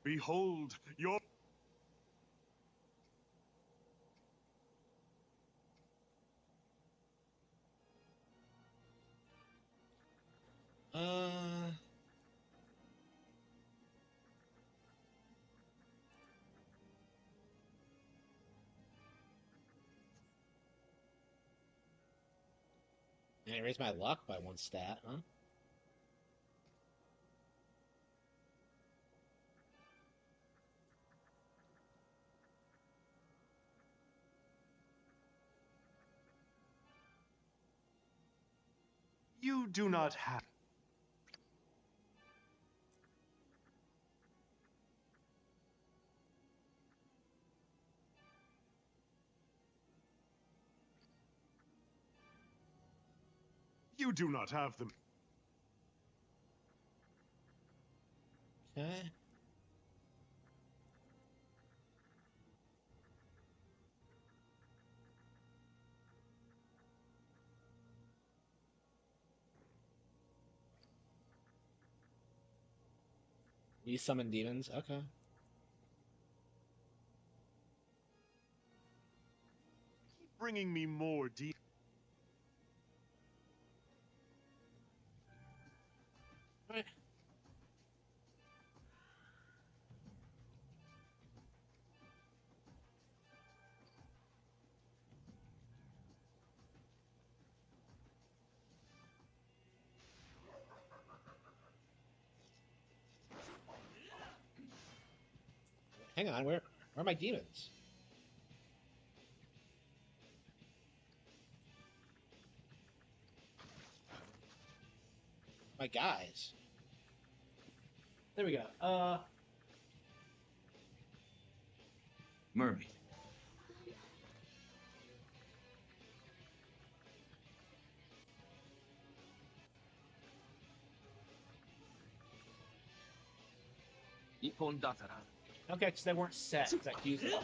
Behold, your... Uh. And I raised my luck by 1 stat, huh? You do not have... You do not have them. Okay. You summon demons? Okay. Bringing me more deep... Alright. Hang on, where are my demons? My guys. There we go. Mermaid. Ippon datara. Okay, because they weren't set. Because I used it.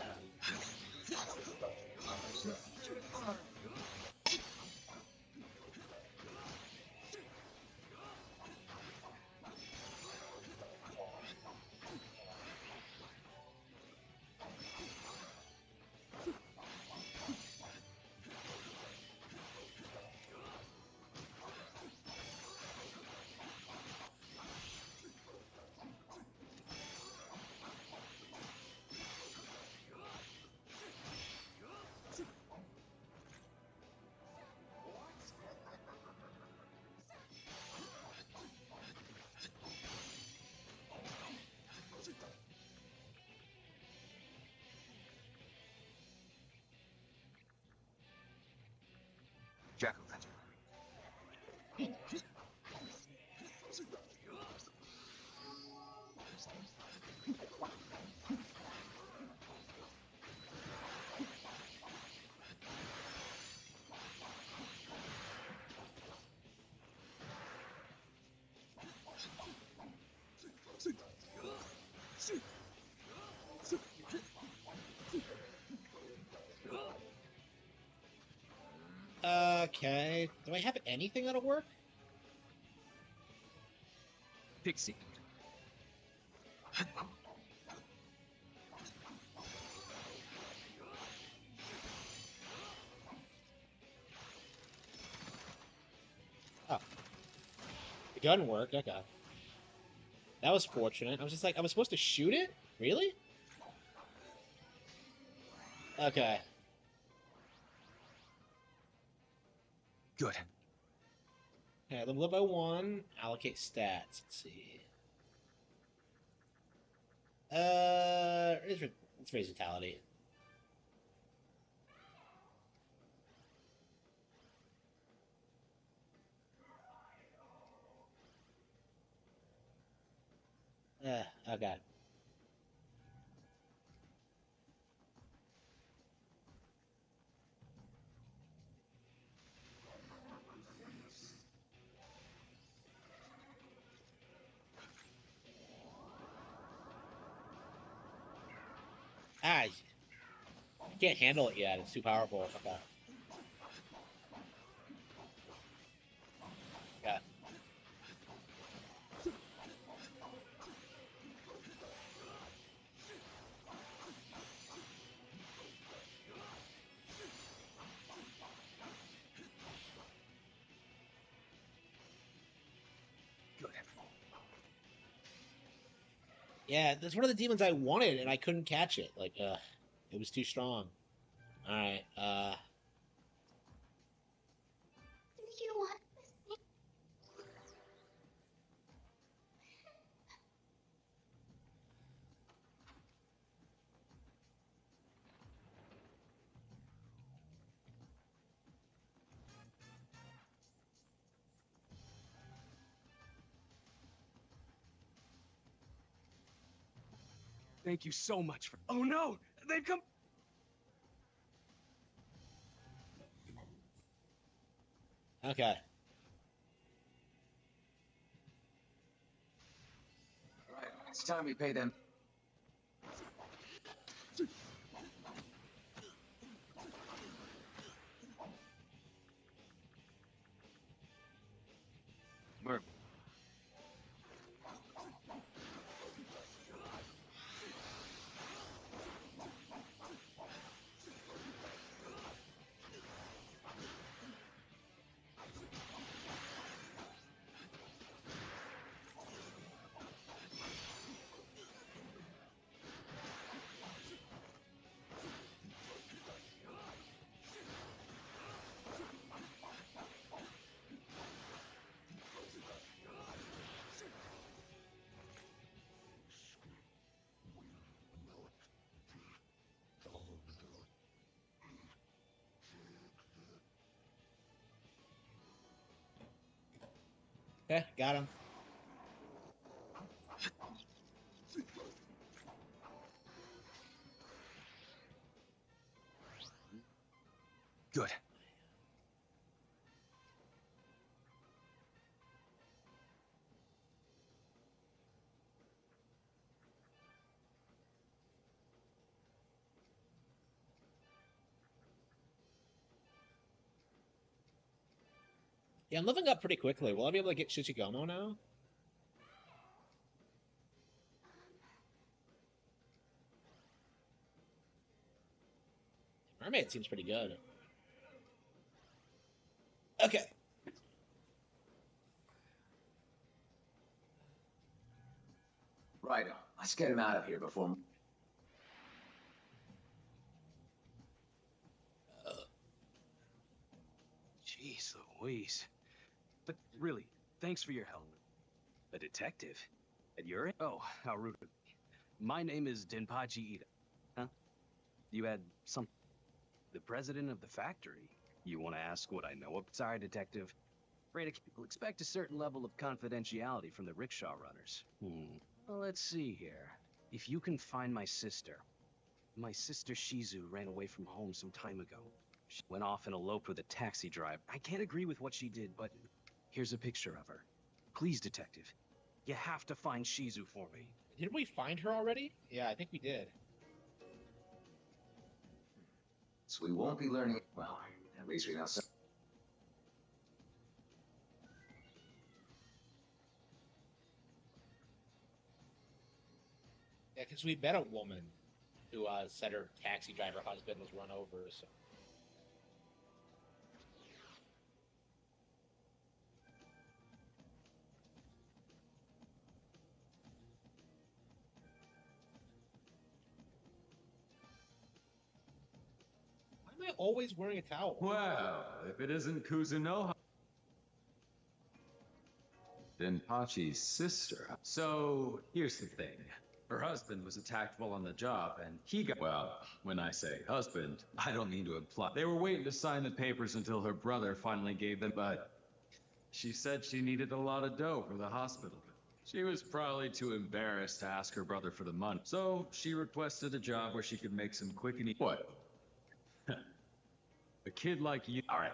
Jack-o'-lantern. Okay. Do I have anything that'll work? Pixie. Oh. The gun worked, okay. That was fortunate. I was just like, I was supposed to shoot it? Really? Okay. Good. Okay, level 1, allocate stats. Let's see. Let's raise vitality. Okay. I can't handle it yet. It's too powerful. Okay. Yeah. Good. Yeah, that's one of the demons I wanted, and I couldn't catch it. Like, it was too strong. All right. You want Thank you so much for. Oh no! They've come. Okay. All right, it's time we pay them. Merv. Okay, got him. Good. Yeah, I'm living up pretty quickly. Will I be able to get Shichigomo now? Mermaid seems pretty good. Okay. Right, let's get him out of here before. Jeez Louise. But really, thanks for your help. A detective? And you're it? Oh, how rude. My name is Denpachi Ida. Huh? You had some... The president of the factory. You want to ask what I know of? Sorry, detective. Afraid people expect a certain level of confidentiality from the rickshaw runners. Well, let's see here. If you can find my sister. My sister Shizu ran away from home some time ago. She went off and eloped with a taxi driver. I can't agree with what she did, but here's a picture of her. Please, detective. You have to find Shizu for me. Didn't we find her already? Yeah, I think we did. So we won't be learning. Well, at least we know some. Yeah, because we met a woman who said her taxi driver husband was run over. So. Why am I always wearing a towel? Well, if it isn't Kuzunoha, Denpachi's sister. So, here's the thing. Her husband was attacked while on the job, and he got... Well, when I say husband, I don't mean to imply... They were waiting to sign the papers until her brother finally gave them, but... She said she needed a lot of dough for the hospital. She was probably too embarrassed to ask her brother for the money, so she requested a job where she could make some quick and easy... What? A kid like you... Alright.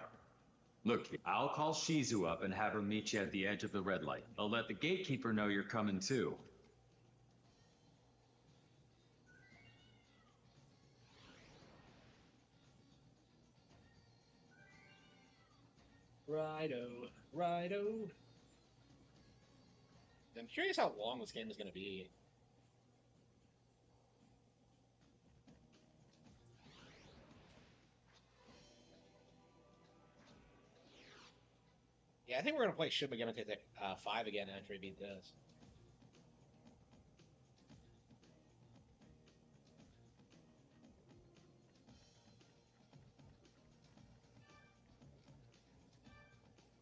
Look, I'll call Shizu up and have her meet you at the edge of the red light. I'll let the gatekeeper know you're coming too. Righto, righto. I'm curious how long this game is going to be. Yeah, I think we're going to play Shin Megami Tensei 5 again after we beat this.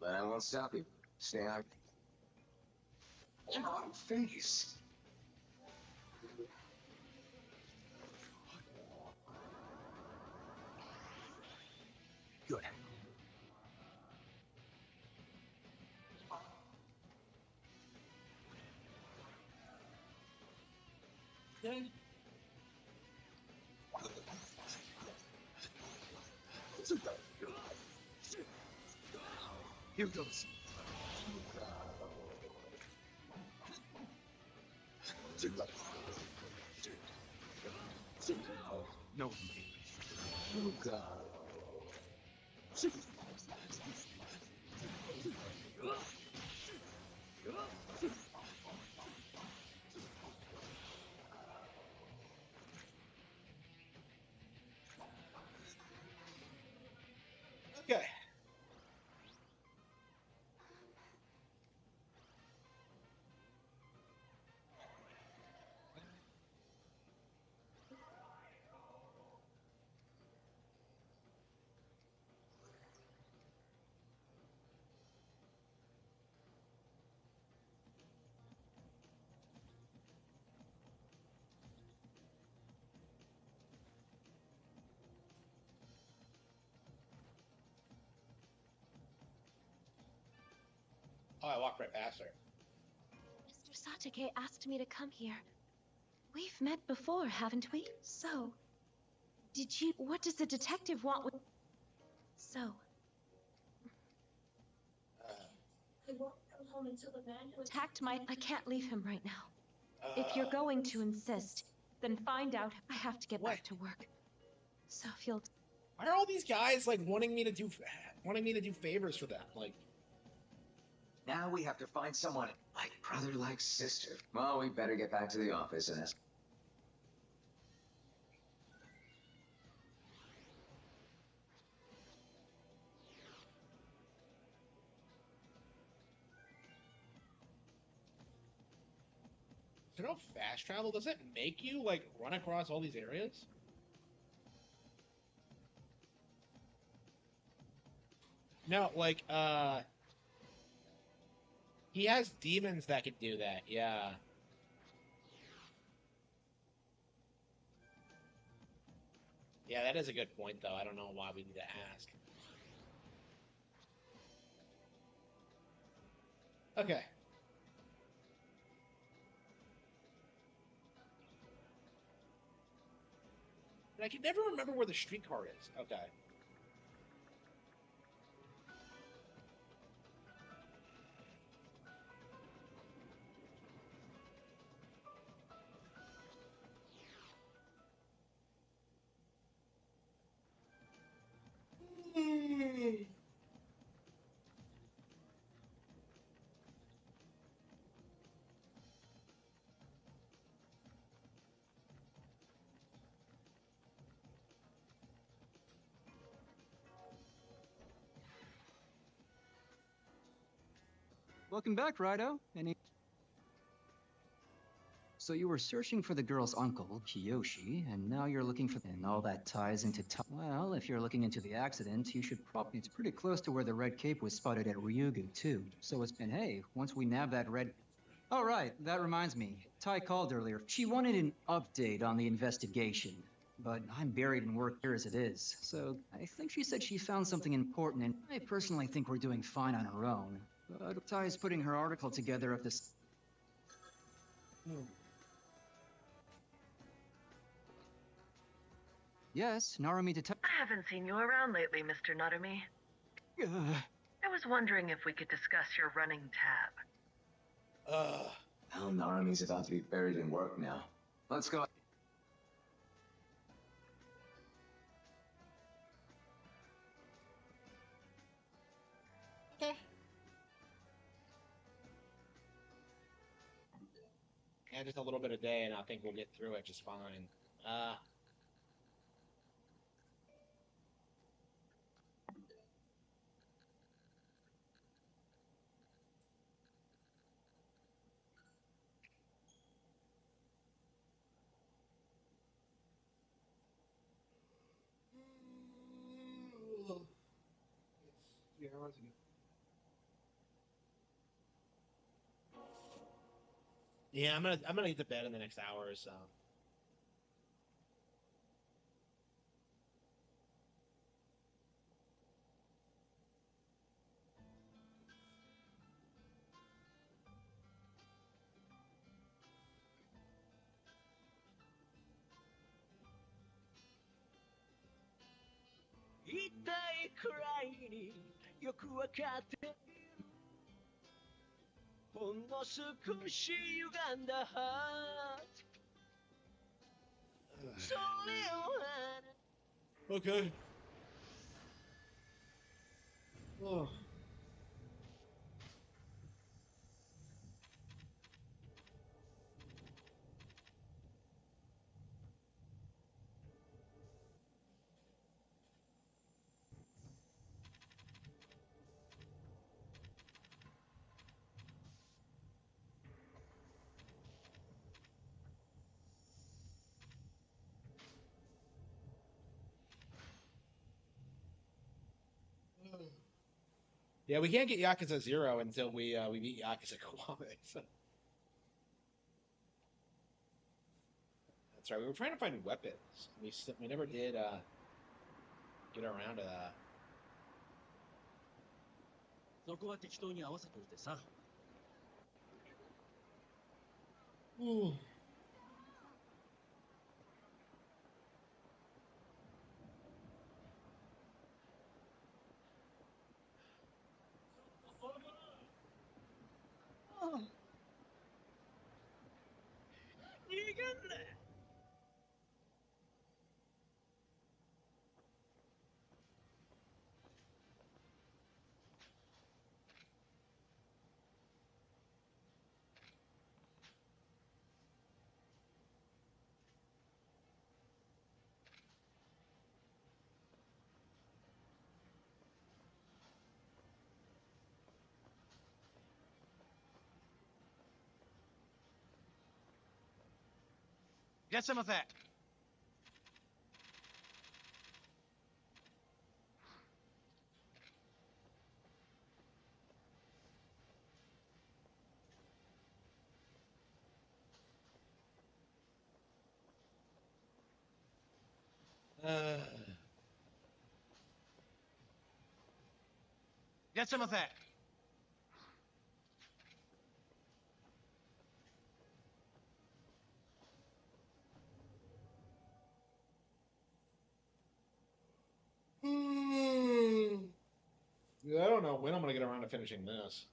But I won't stop you. Stay out. On face. Good. Here goes. No. Okay. Oh, I walked right past her. Mr. Satake asked me to come here. We've met before, haven't we? So, what does the detective want with... So... I won't come home until the man who attacked my... I can't leave him right now. If you're going to insist, then find out I have to get back to work. So if you'll... Why are all these guys like wanting me to do favors for them? Like, Now we have to find someone like brother, like sister. Well, we better get back to the office and ask. is there no fast travel? Does it make you like run across all these areas? No, like he has demons that can do that. Yeah. Yeah, that is a good point though. I don't know why we need to ask. Okay. And I can never remember where the streetcar is. Okay. Welcome back, Rido. So you were searching for the girl's uncle, Kiyoshi, and now you're looking for... And all that ties into... Well, if you're looking into the accident, you should probably... It's pretty close to where the red cape was spotted at Ryugu, too. So it's... And hey, once we nab that red... Oh, right, that reminds me. Tai called earlier. She wanted an update on the investigation. But I'm buried in work here as it is. So I think she said she found something important, and I personally think we're doing fine on our own. But Tai's putting her article together of this... Yes, Narumi I haven't seen you around lately, Mr. Narumi. I was wondering if we could discuss your running tab. Well, Narumi's about to be buried in work now. Let's go. and just a little bit a day, and I think we'll get through it just fine. Uh, it's 3 hours ago. Yeah, I'm gonna get to bed in the next hour or so. Okay. Oh. Yeah, we can't get Yakuza 0 until we beat Yakuza Kiwami. So. That's right. We were trying to find weapons. We never did get around to that. そこは適当に合わせといてさ。Ooh. Get some of that. Get some of that. Yeah, I don't know when I'm gonna get around to finishing this.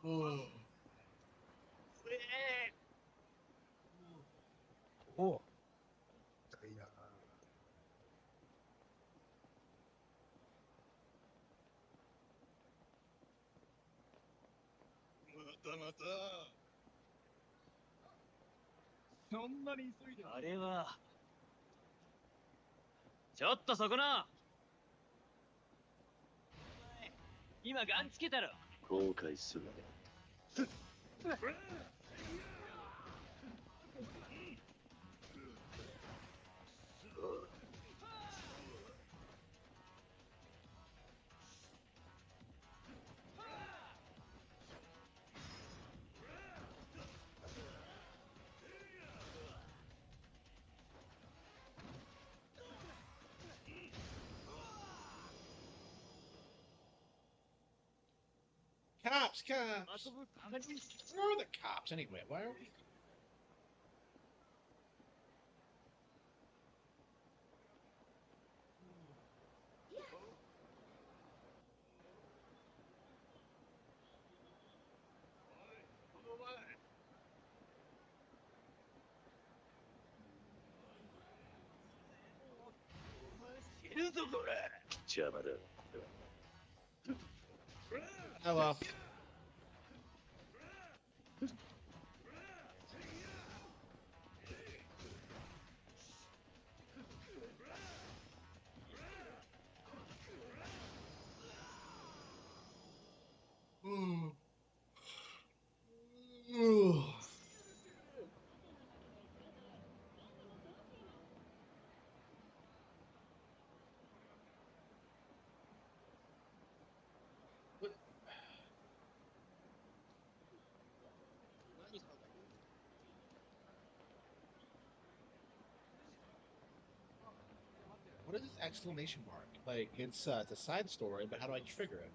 Oh. Oh. So many あれはちょっとそこな今ガンつけたろ後悔するね Cops, cops! Where are the cops anyway? Why are we? Hello. What is this exclamation mark? Like it's a side story, but how do I trigger it?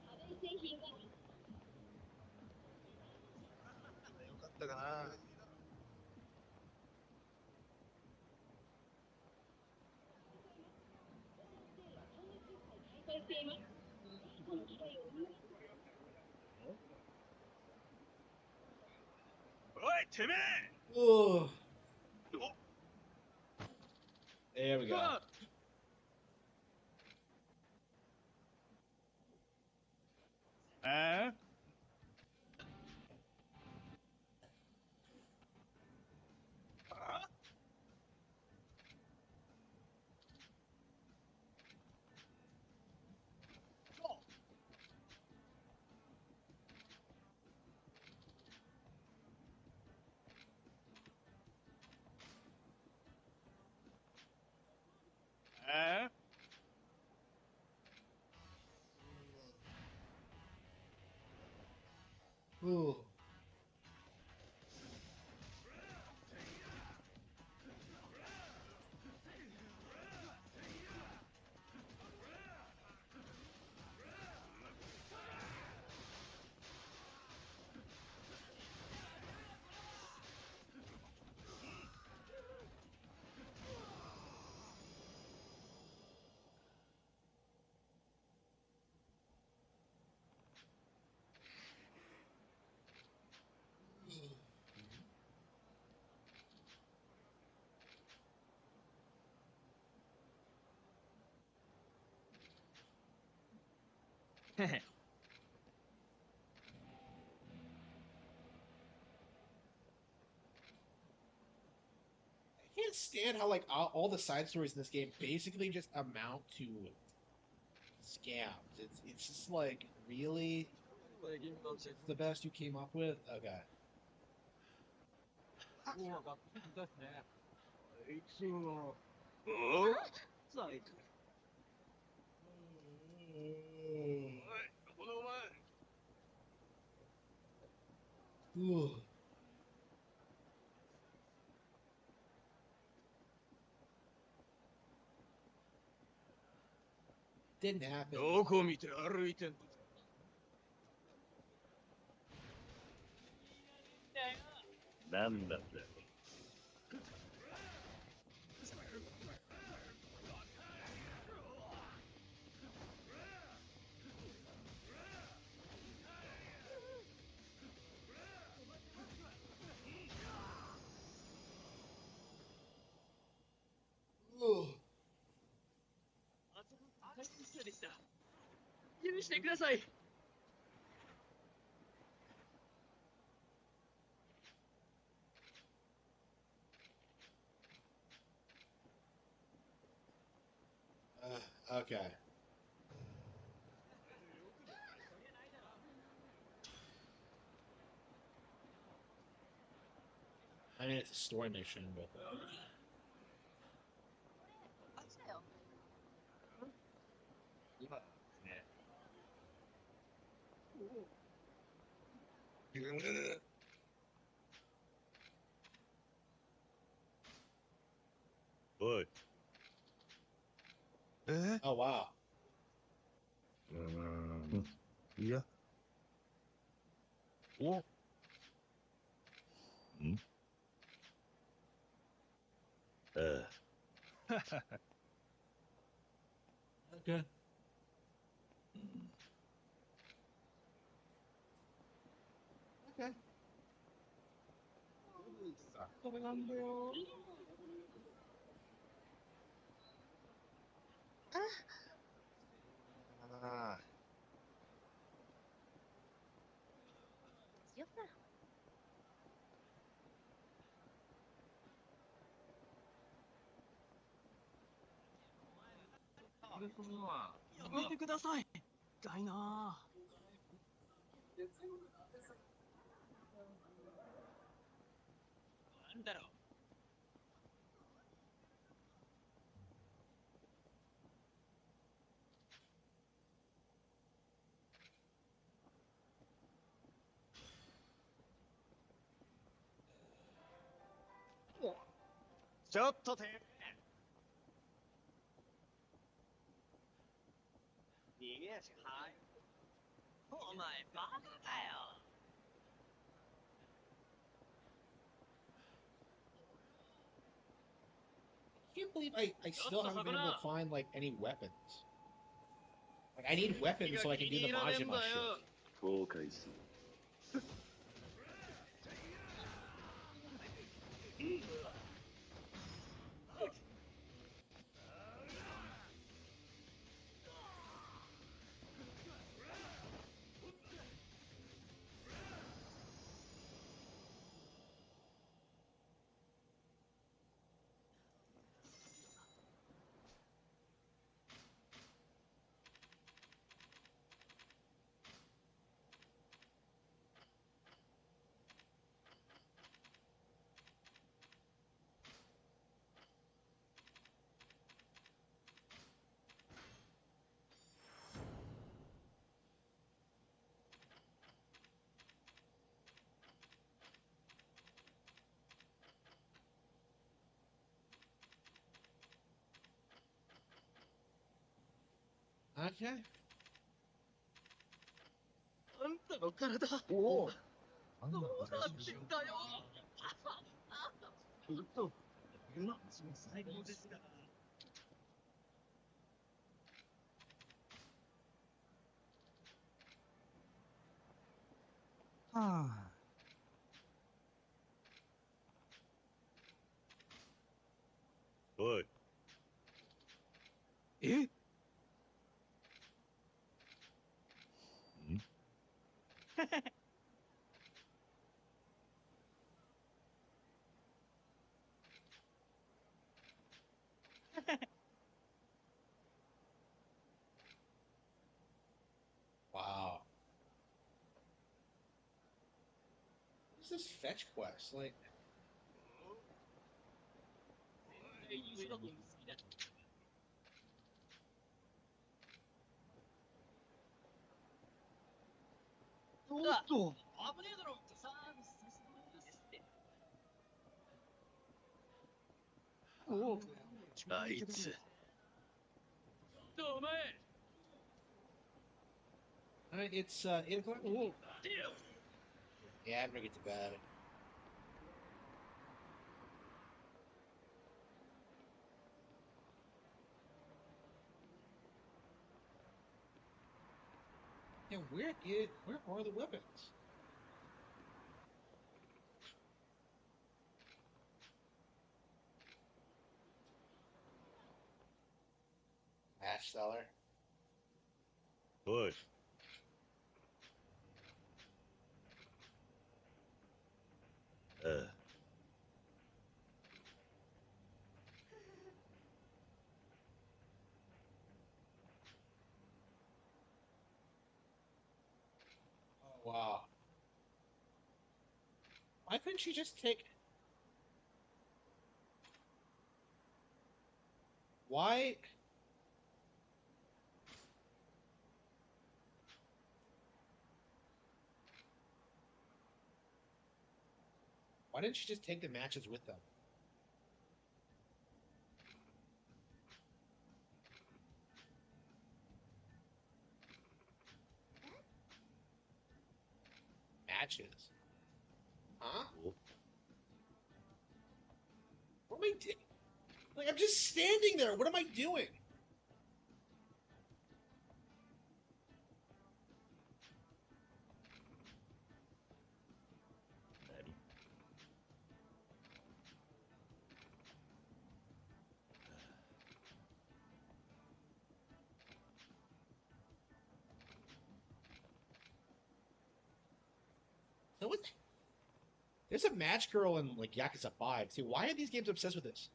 Oh, there we go. Ooh. I can't stand how like all the side stories in this game basically just amount to scams. It's just like really it's the best you came up with. Okay. Ooh. Didn't happen. どこ見て歩いてんのなんだって。Ooh. あそこ大失礼でした。許してください。Okay. I mean, it's a story mission, but. Boy. Oh wow. Yeah. What? Hmm? Okay. Okay. Ah. 行吧。やめてください。痛いなぁ。なんだろう。ちょっとて逃げ足早い。お前バカかよ。I can't believe I still haven't been able to find like any weapons. Like I need weapons so I can do the Majima shit. 後悔する。Okay. あんたの体、おお。どうなってんだよ。今、最高ですから。はあ。おい。え？Wow. What's this fetch quest? Like ちょっと危ねえだろ。サービスさせてもらいますって。おお。あいつ。お前。alright, it's 8 o'clock. Oh. Yeah, I'm gonna get to bed. Yeah, where are the weapons? Match seller. おい。Oh wow. Why couldn't she just take? Why? Why didn't she just take the matches with them? matches. Huh? What am I doing? Like, I'm just standing there. What am I doing? So what? There's a match girl in like Yakuza 5 too. Why are these games obsessed with this?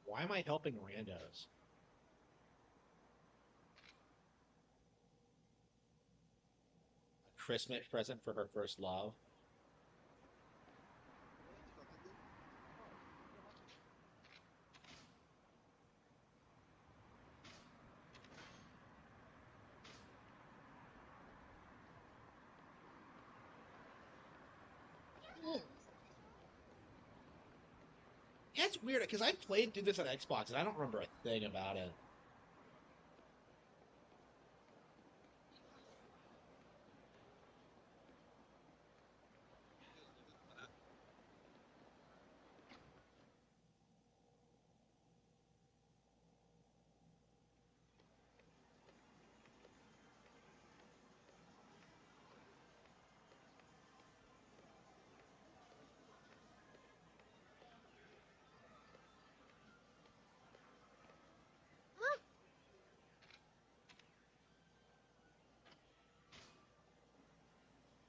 Why am I helping randos? A Christmas present for her first love. Yeah, it's weird because I played through this on Xbox and I don't remember a thing about it.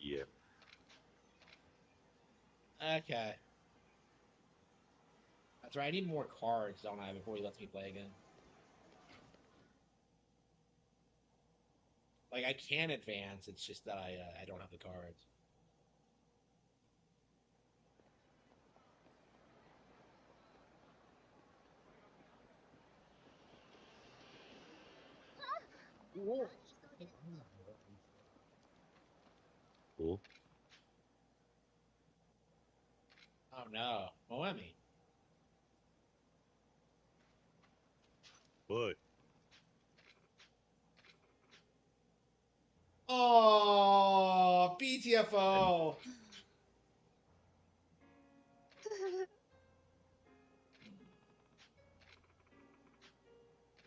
Yeah. Okay. That's right. I need more cards, don't I, before he lets me play again. Like I can advance. It's just that I don't have the cards. Cool. Oh no, Moemi. What? Oh, BTFO.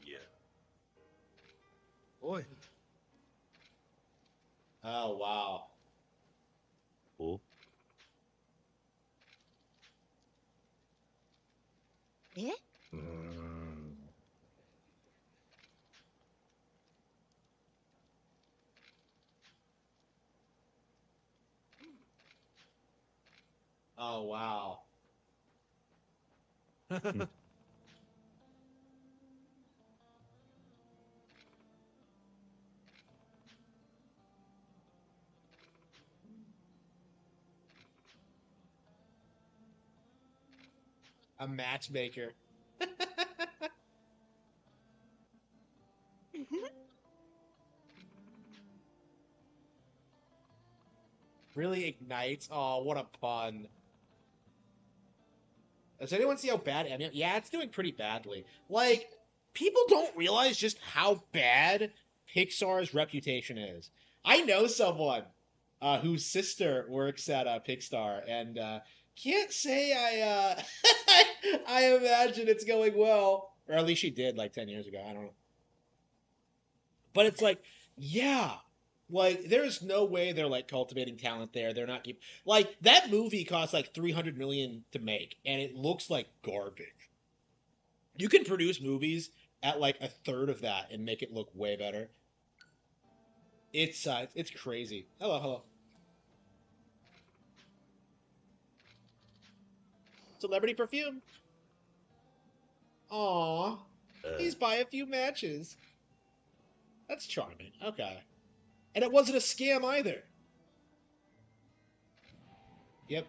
Yeah. Boy. Oh wow. Cool. Eh? Oh wow. A matchmaker. Really ignites. Oh, what a pun. Does anyone see how bad Emmy? Yeah, it's doing pretty badly. Like, people don't realize just how bad Pixar's reputation is. I know someone whose sister works at Pixar, and can't say I imagine it's going well, or at least she did like 10 years ago. I don't know, but it's like, yeah, like there's no way they're like cultivating talent there. They're not keep like that movie cost like 300 million to make, and it looks like garbage. You can produce movies at like a third of that and make it look way better. It's crazy. Hello, hello. Celebrity perfume. Aw, please buy a few matches. That's charming. Okay, and it wasn't a scam either. Yep.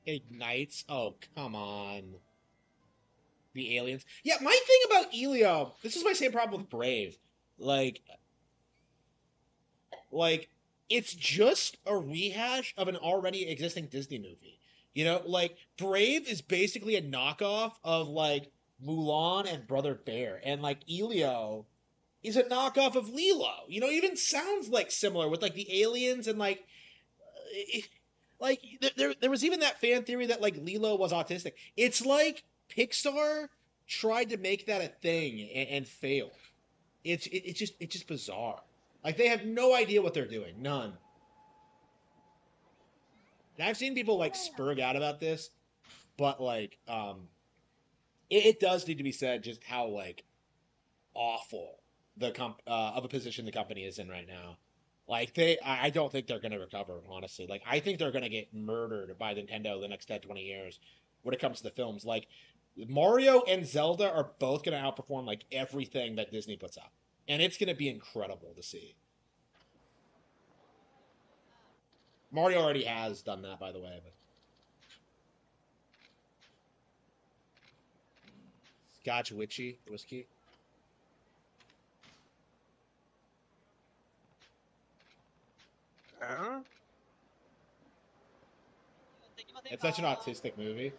Ignites. Oh, come on. The aliens. Yeah, my thing about Elio, this is my same problem with Brave. Like, like it's just a rehash of an already existing Disney movie. You know, like Brave is basically a knockoff of like Mulan and Brother Bear, and like Elio is a knockoff of Lilo. You know, it even sounds like similar with like the aliens and like there was even that fan theory that like Lilo was autistic. It's like Pixar tried to make that a thing and failed. It's just bizarre. Like they have no idea what they're doing. None. And I've seen people like spurg out about this, but like it does need to be said just how like awful of a position the company is in right now. Like I don't think they're going to recover, honestly. Like I think they're going to get murdered by Nintendo the next 10, 20 years when it comes to the films. Like Mario and Zelda are both going to outperform like everything that Disney puts out, and it's going to be incredible to see. Mario already has done that, by the way. But Scotch Witchy whiskey. It's such an autistic movie.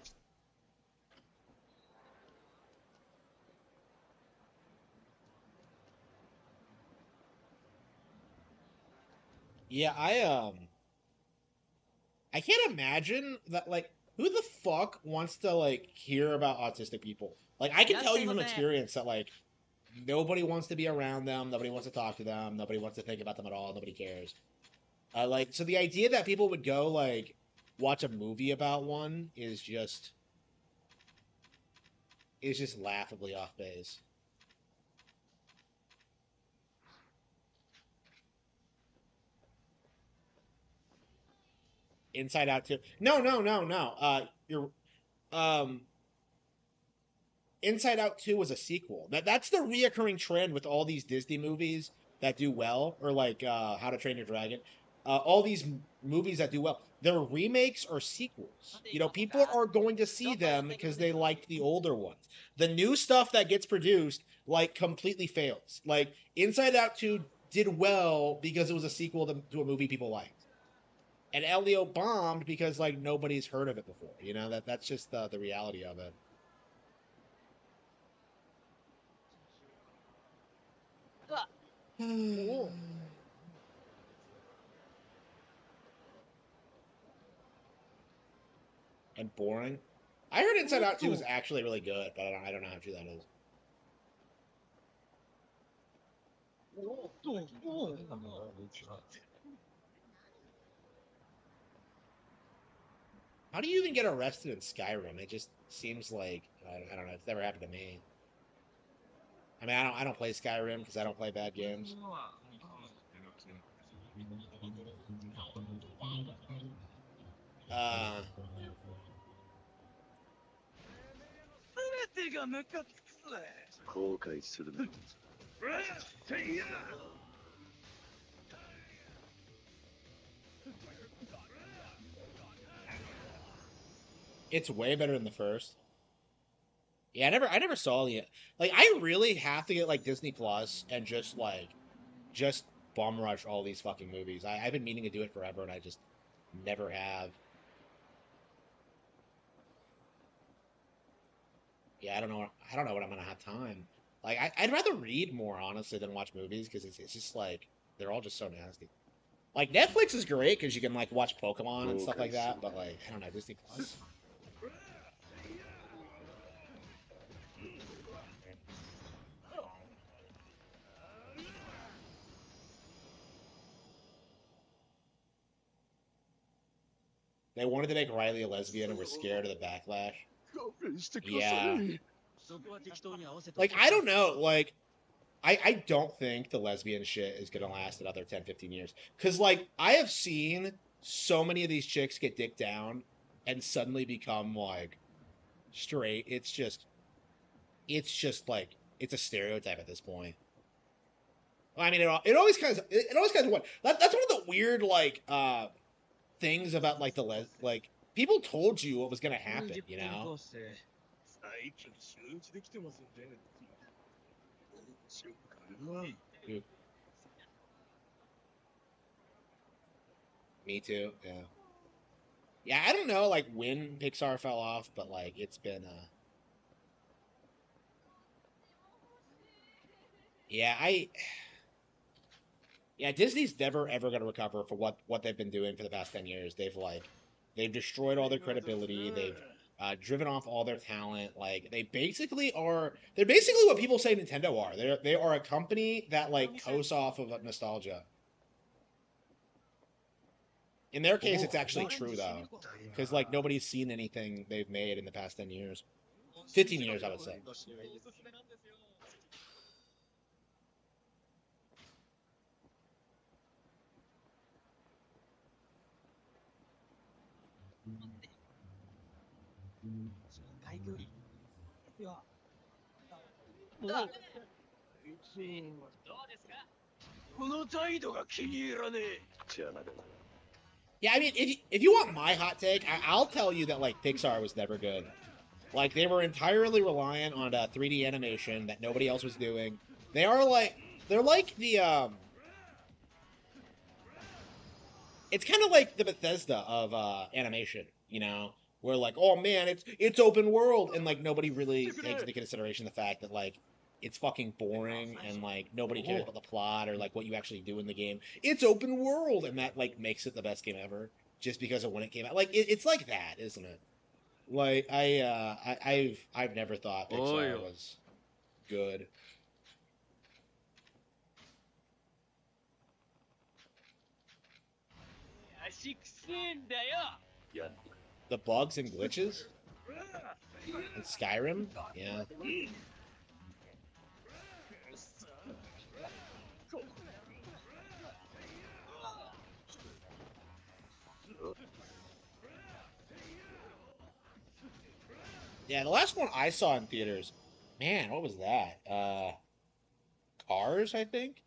Yeah, I can't imagine that like who the fuck wants to like hear about autistic people? Like I can tell you from experience that like nobody wants to be around them, nobody wants to talk to them, nobody wants to think about them at all, nobody cares. Like so the idea that people would go like watch a movie about one is just laughably off base. Inside Out 2. No. You're um Inside Out 2 was a sequel. That's the reoccurring trend with all these Disney movies that do well, or like How to Train Your Dragon. All these movies that do well, they're remakes or sequels. You know, people are going to see them because they liked the older ones. The new stuff that gets produced, like, completely fails. Like, Inside Out 2 did well because it was a sequel to a movie people liked. And Elio bombed because, like, nobody's heard of it before. You know, that's just the reality of it. And boring. I heard Inside Out 2 was actually really good, but I don't know how true that is. How do you even get arrested in Skyrim? It just seems like I don't know. It's never happened to me. I mean, I don't play Skyrim because I don't play bad games. Uh, it's way better than the first. Yeah, I never saw the like. I really have to get like Disney Plus and just bum rush all these fucking movies. I've been meaning to do it forever, and I just never have. Yeah, I don't know when I'm gonna have time. Like, I'd rather read more honestly than watch movies because it's just like they're all just so nasty. Like Netflix is great because you can like watch Pokemon and stuff like that, but like I don't know Disney Plus. They wanted to make Riley a lesbian and were scared of the backlash. Yeah. Like I don't know. Like I don't think the lesbian shit is gonna last another 10, 15 years. Cause like I have seen so many of these chicks get dicked down and suddenly become like straight. It's just like it's a stereotype at this point. I mean, it always kind of what that's one of the weird like things about like like people told you what was gonna happen, you know? Me too. Yeah. Yeah, I don't know like when Pixar fell off, but like it's been yeah, yeah, Disney's never ever going to recover for what they've been doing for the past 10 years. They've destroyed all their credibility. They've driven off all their talent. Like they're basically what people say Nintendo are. They are a company that like coasts off of nostalgia. In their case, it's actually true though, because like nobody's seen anything they've made in the past 10 years, 15 years, I would say. Yeah, I mean, if you want my hot take, I'll tell you that like Pixar was never good. Like they were entirely reliant on 3D animation that nobody else was doing. They're like it's kind of like the Bethesda of animation, you know, where like, oh man, it's open world, and like nobody really takes into consideration the fact that like it's fucking boring and like nobody cares about the plot or like what you actually do in the game. It's open world, and that like makes it the best game ever just because of when it came out. Like it's like that, isn't it? Like I've never thought Pixar was good. The bugs and glitches and Skyrim, yeah. Yeah, the last one I saw in theaters, man, what was that? Cars, I think.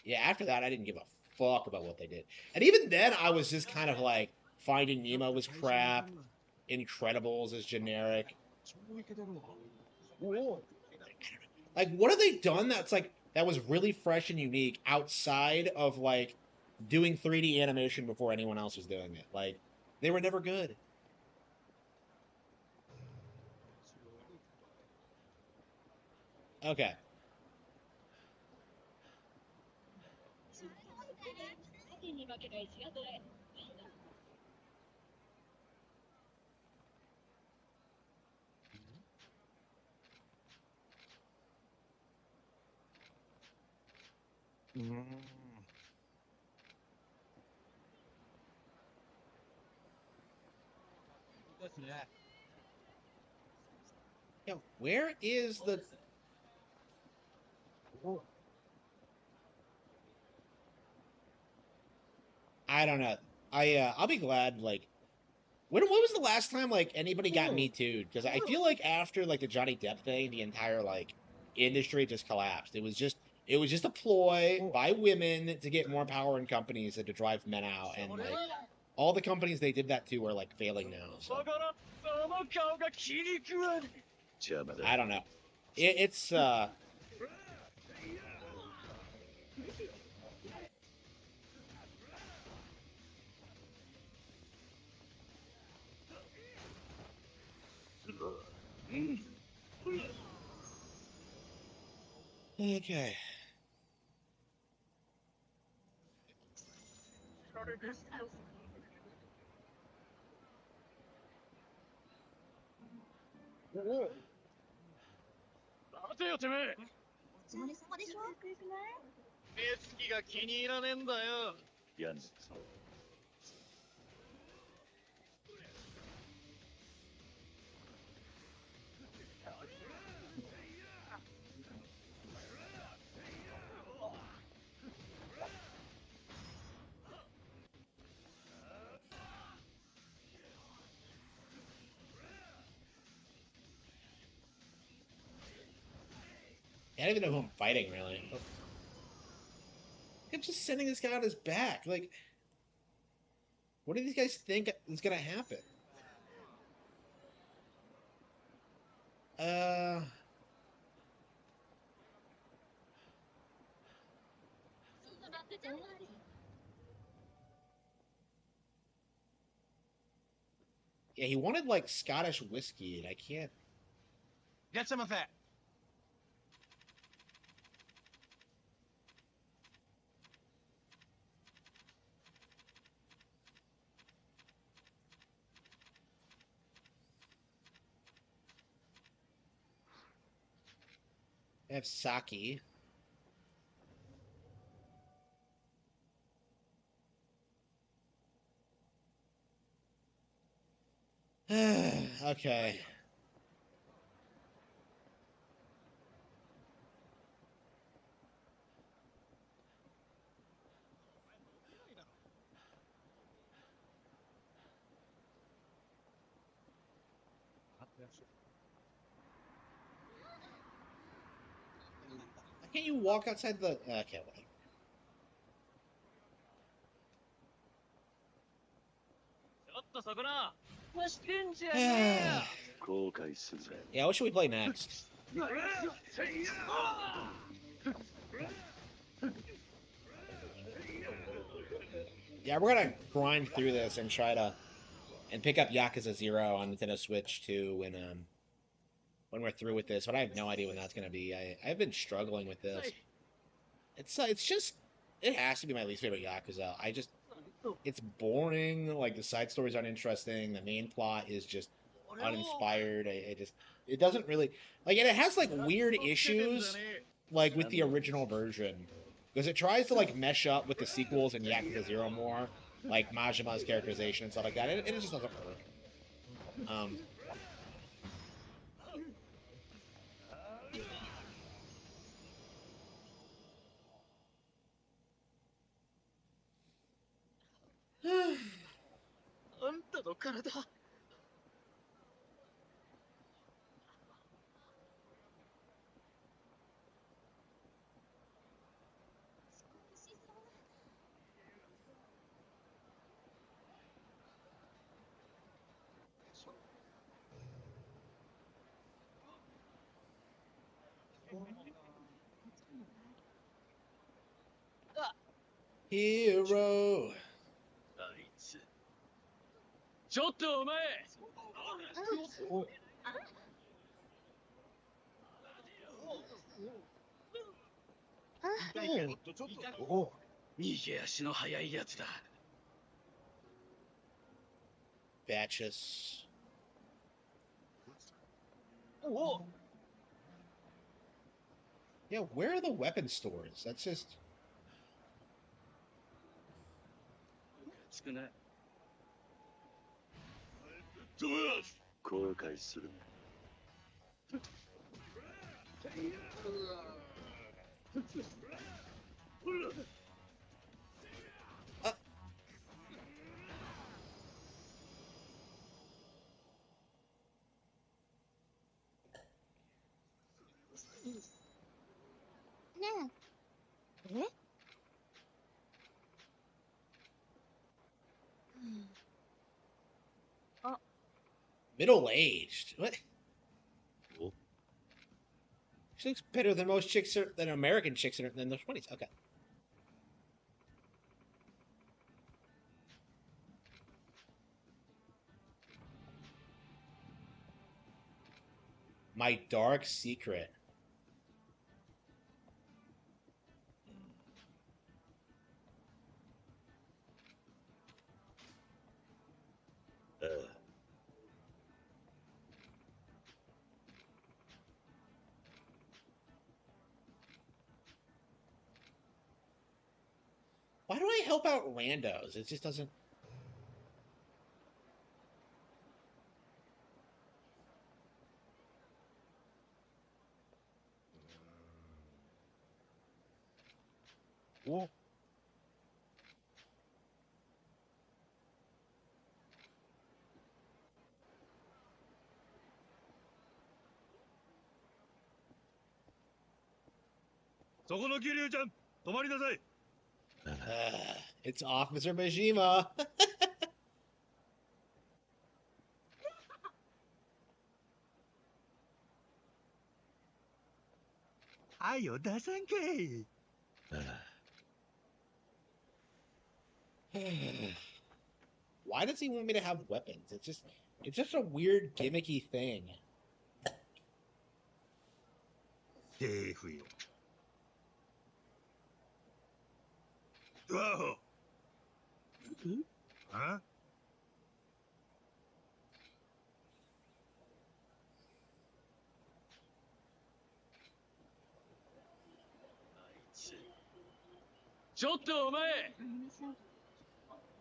Yeah, after that, I didn't give a fuck about what they did, and even then, I was just kind of like Finding Nemo was crap, Incredibles is generic. Like, what have they done that's like that was really fresh and unique outside of like doing 3D animation before anyone else was doing it? Like, they were never good. Okay. Yeah, where is the? I don't know. I'll be glad. Like, when was the last time like anybody got Me Too? Because I feel like after like the Johnny Depp thing, the entire like industry just collapsed. It was just a ploy by women to get more power in companies and to drive men out, and like all the companies they did that to are like failing now. So I don't know. It's okay. I don't even know who I'm fighting really. I'm just sending this guy on his back. Like, what do these guys think is gonna happen? Uh, Yeah, he wanted like Scottish whiskey, and I can't. Get some of that. I have sake. Okay. Why can't you walk outside the? Okay, whatever. Yeah, what should we play next? Yeah, we're gonna grind through this and try to pick up Yakuza 0 on Nintendo Switch too when we're through with this. But I have no idea when that's gonna be. I've been struggling with this. It's just it has to be my least favorite Yakuza. It's boring. Like the side stories aren't interesting. The main plot is just uninspired. It doesn't really like, and it has like weird issues like with the original version because it tries to like mesh up with the sequels and Yakuza 0 more, like Majima's characterization and stuff like that. And it just doesn't work. Hero. ちょっとお前。逃げ足の速いやつだ。Batches. Yeah, where are the weapon stores? That's just. 少ない。後悔する。Middle-aged. What? She looks better than most chicks than American chicks in their 20s. Okay. My dark secret. Why do I help out randos? It just doesn't. Oh. そこの桐生ちゃん、止まりなさい。It's Officer Majima. 愛を出さんかい。Why why does he want me to have weapons? It's just a weird gimmicky thing. Whoa. Huh?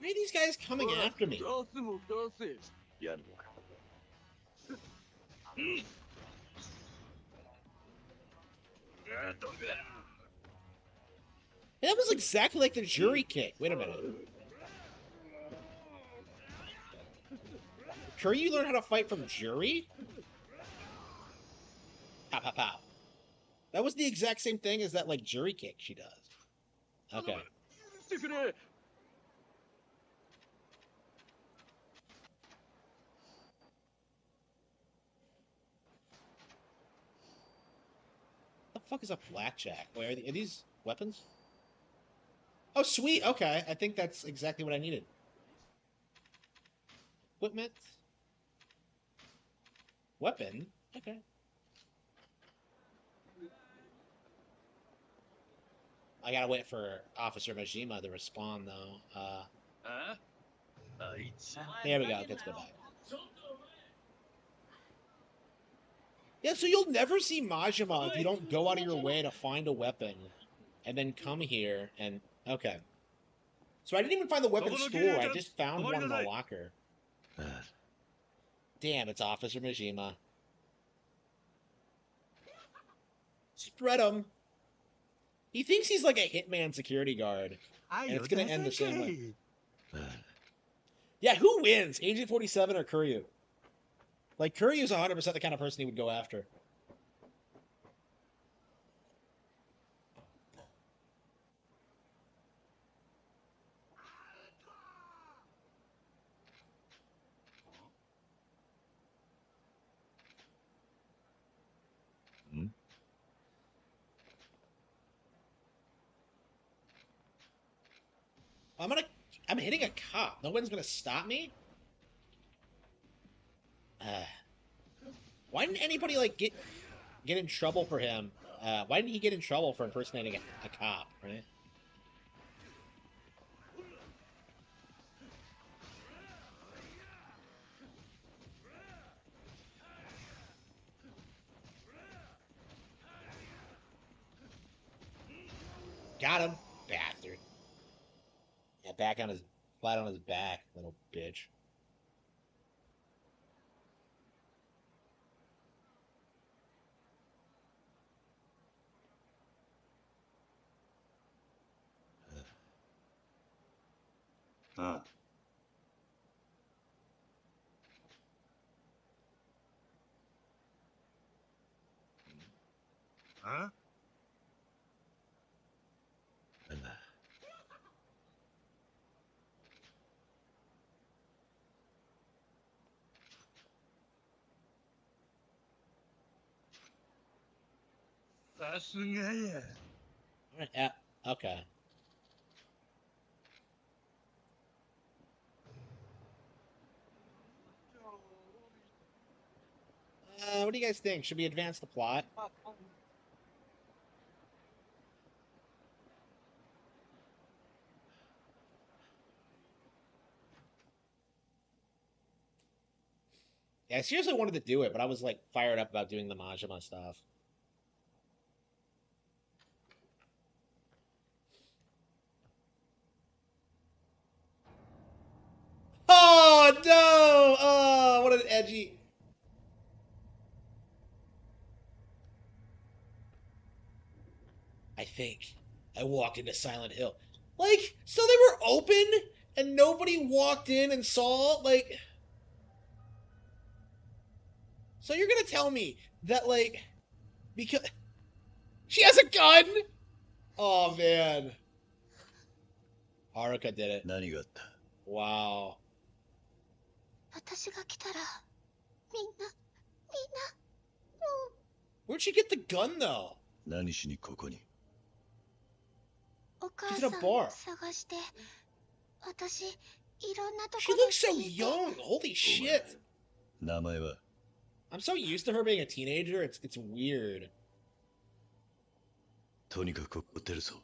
Why are these guys coming after me? That was exactly like the jury kick. Wait a minute. Kiryu learned how to fight from jury? Pow, pow, pow. That was the exact same thing as that, like, jury kick she does. Okay. What the fuck is a blackjack? Wait, are these weapons? Oh, sweet. Okay. I think that's exactly what I needed. Equipment. Weapon. Okay. I gotta wait for Officer Majima to respond, though. There we go. Let's go back. Yeah, so you'll never see Majima if you don't go out of your way to find a weapon and then come here and... Okay. So I didn't even find the weapon store. I just found one in the locker. Damn, it's Officer Majima. Spread him. He thinks he's like a hitman security guard. And it's going to end the same way. Yeah, who wins? Agent 47 or Kiryu? Like, Kuryu's 100% the kind of person he would go after. I'm hitting a cop. No one's gonna stop me? Why didn't anybody, like, get in trouble for him? Why didn't he get in trouble for impersonating a cop, right? Got him, bastard. Yeah, flat on his back, little bitch. Huh? Yeah, okay. What do you guys think? Should we advance the plot? Yeah, I seriously wanted to do it, but I was, like, fired up about doing the Majima stuff. Oh, no! Oh, what an edgy... I think I walked into Silent Hill. Like, so they were open, and nobody walked in and saw, like... So you're gonna tell me that, like... Because... She has a gun?! Oh, man. Haruka did it. Wow. Where'd she get the gun, though? She's in a bar. She looks so young. Holy shit. 名前は I'm so used to her being a teenager. It's weird. とにかく怒ってるぞ。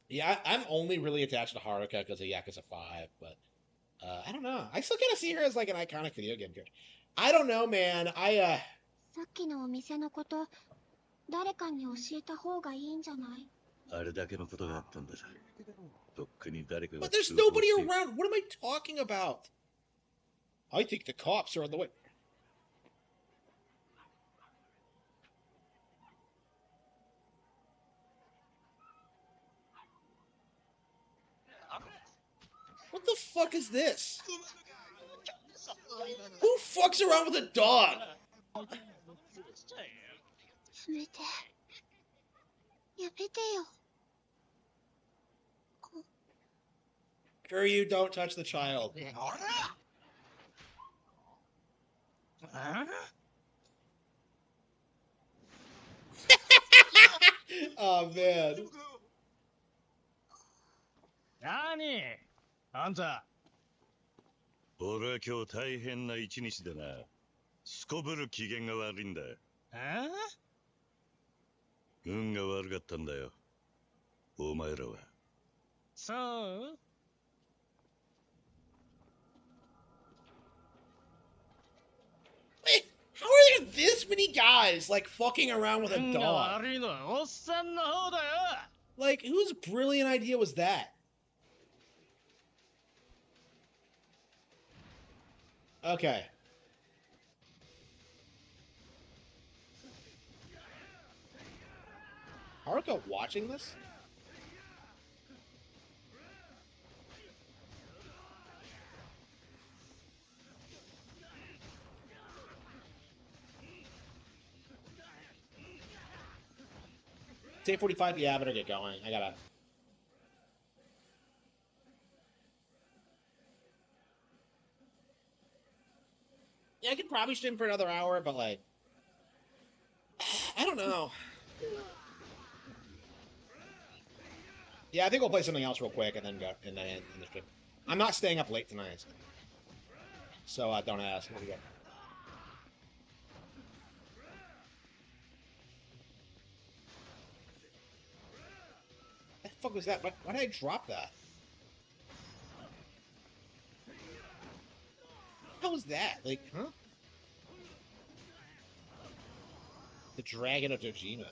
Yeah, I'm only really attached to Haruka because of Yakuza 5, but I don't know. I still kind of see her as like an iconic video game character. I don't know, man. さっきのお店のこと、誰かに教えた方がいいんじゃない？あれだけのことがあったんだ。とっくに誰かが But there's nobody around. What am I talking about? I think the cops are on the way. What the fuck is this? Who fucks around with a dog? やめて。やめてよ。 Kiryu, don't touch the child. Oh, man. 何あんた。俺は今日大変な一日でな。すこぶる機嫌が悪いんだ。運が悪かったんだよ。お前らは。そう Wait, how are there this many guys, like, fucking around with a dog? 悪いのはおっさんの方だよ。 Like, whose brilliant idea was that? Okay. Haruka watching this? It's 8:45. Yeah, I better get going. I gotta. Yeah, I could probably stream for another hour, but like, I don't know. Yeah, I think we'll play something else real quick and then go and then end the stream. I'm not staying up late tonight, so don't ask. What do you got? What the fuck was that? Why did I drop that? How was that? Like, huh? The Dragon of Dojima.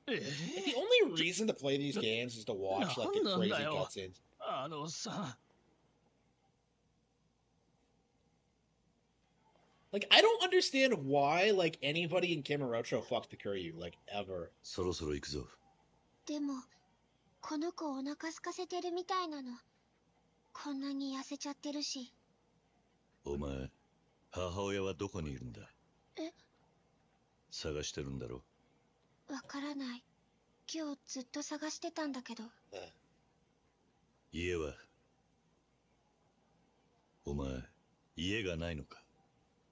Like, the only reason to play these games is to watch like the crazy cutscenes. あのさ。 Like, I don't understand why, like, anybody in Kamurocho fucked the Kiryu, like, ever. そろそろ行くぞ。でも、この子お腹空かせてるみたいなの。こんなに痩せちゃってるし。お前、母親はどこにいるんだ？え？探してるんだろ？わからない。今日ずっと探してたんだけど。家は？お前、家がないのか？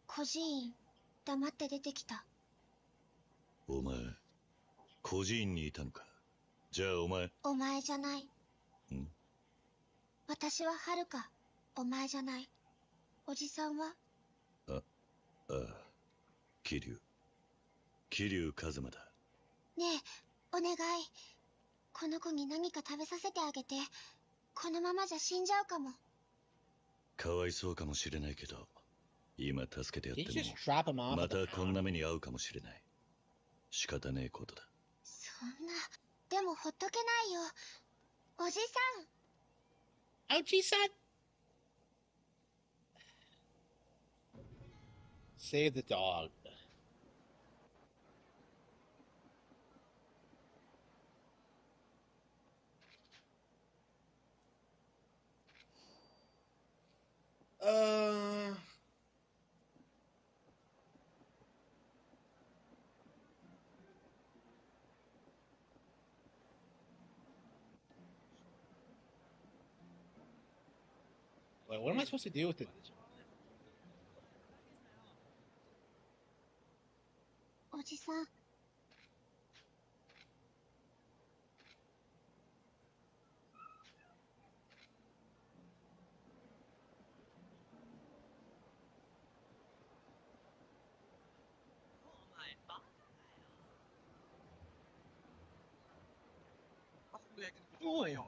孤児院、黙って出てきた。お前、孤児院にいたのか？じゃあお前。お前じゃない。ん？私は遥か。お前じゃない。おじさんは？ああ、桐生。桐生一馬だ。ねえ、お願い。この子に何か食べさせてあげて。このままじゃ死んじゃうかも。かわいそうかもしれないけど、今助けてやって Did you just drop him も、 off ま at the たこんな目に遭うかもしれない。仕方ねえことだ。そんな、でもほっとけないよ。おじさん。おじさん Save the dog. Wait, what am I supposed to do with it? おじさん。そうよ。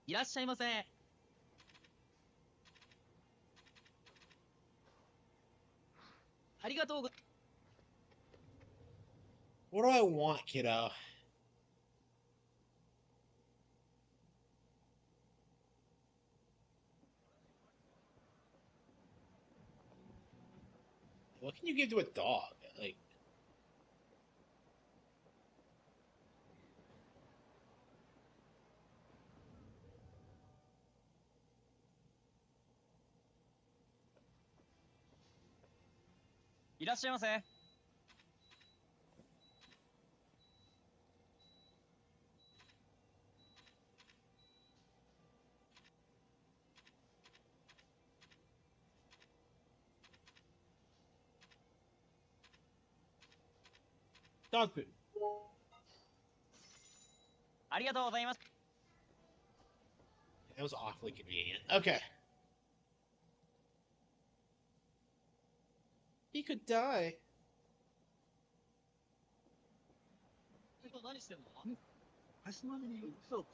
いらっしゃいませ。ありがとうご。What do I want, kiddo? What can you give to a dog? Like,いらっしゃいませ。dog food. ありがとうございます。 That was awfully convenient. Okay. He could die. 何してんの？足のにそう。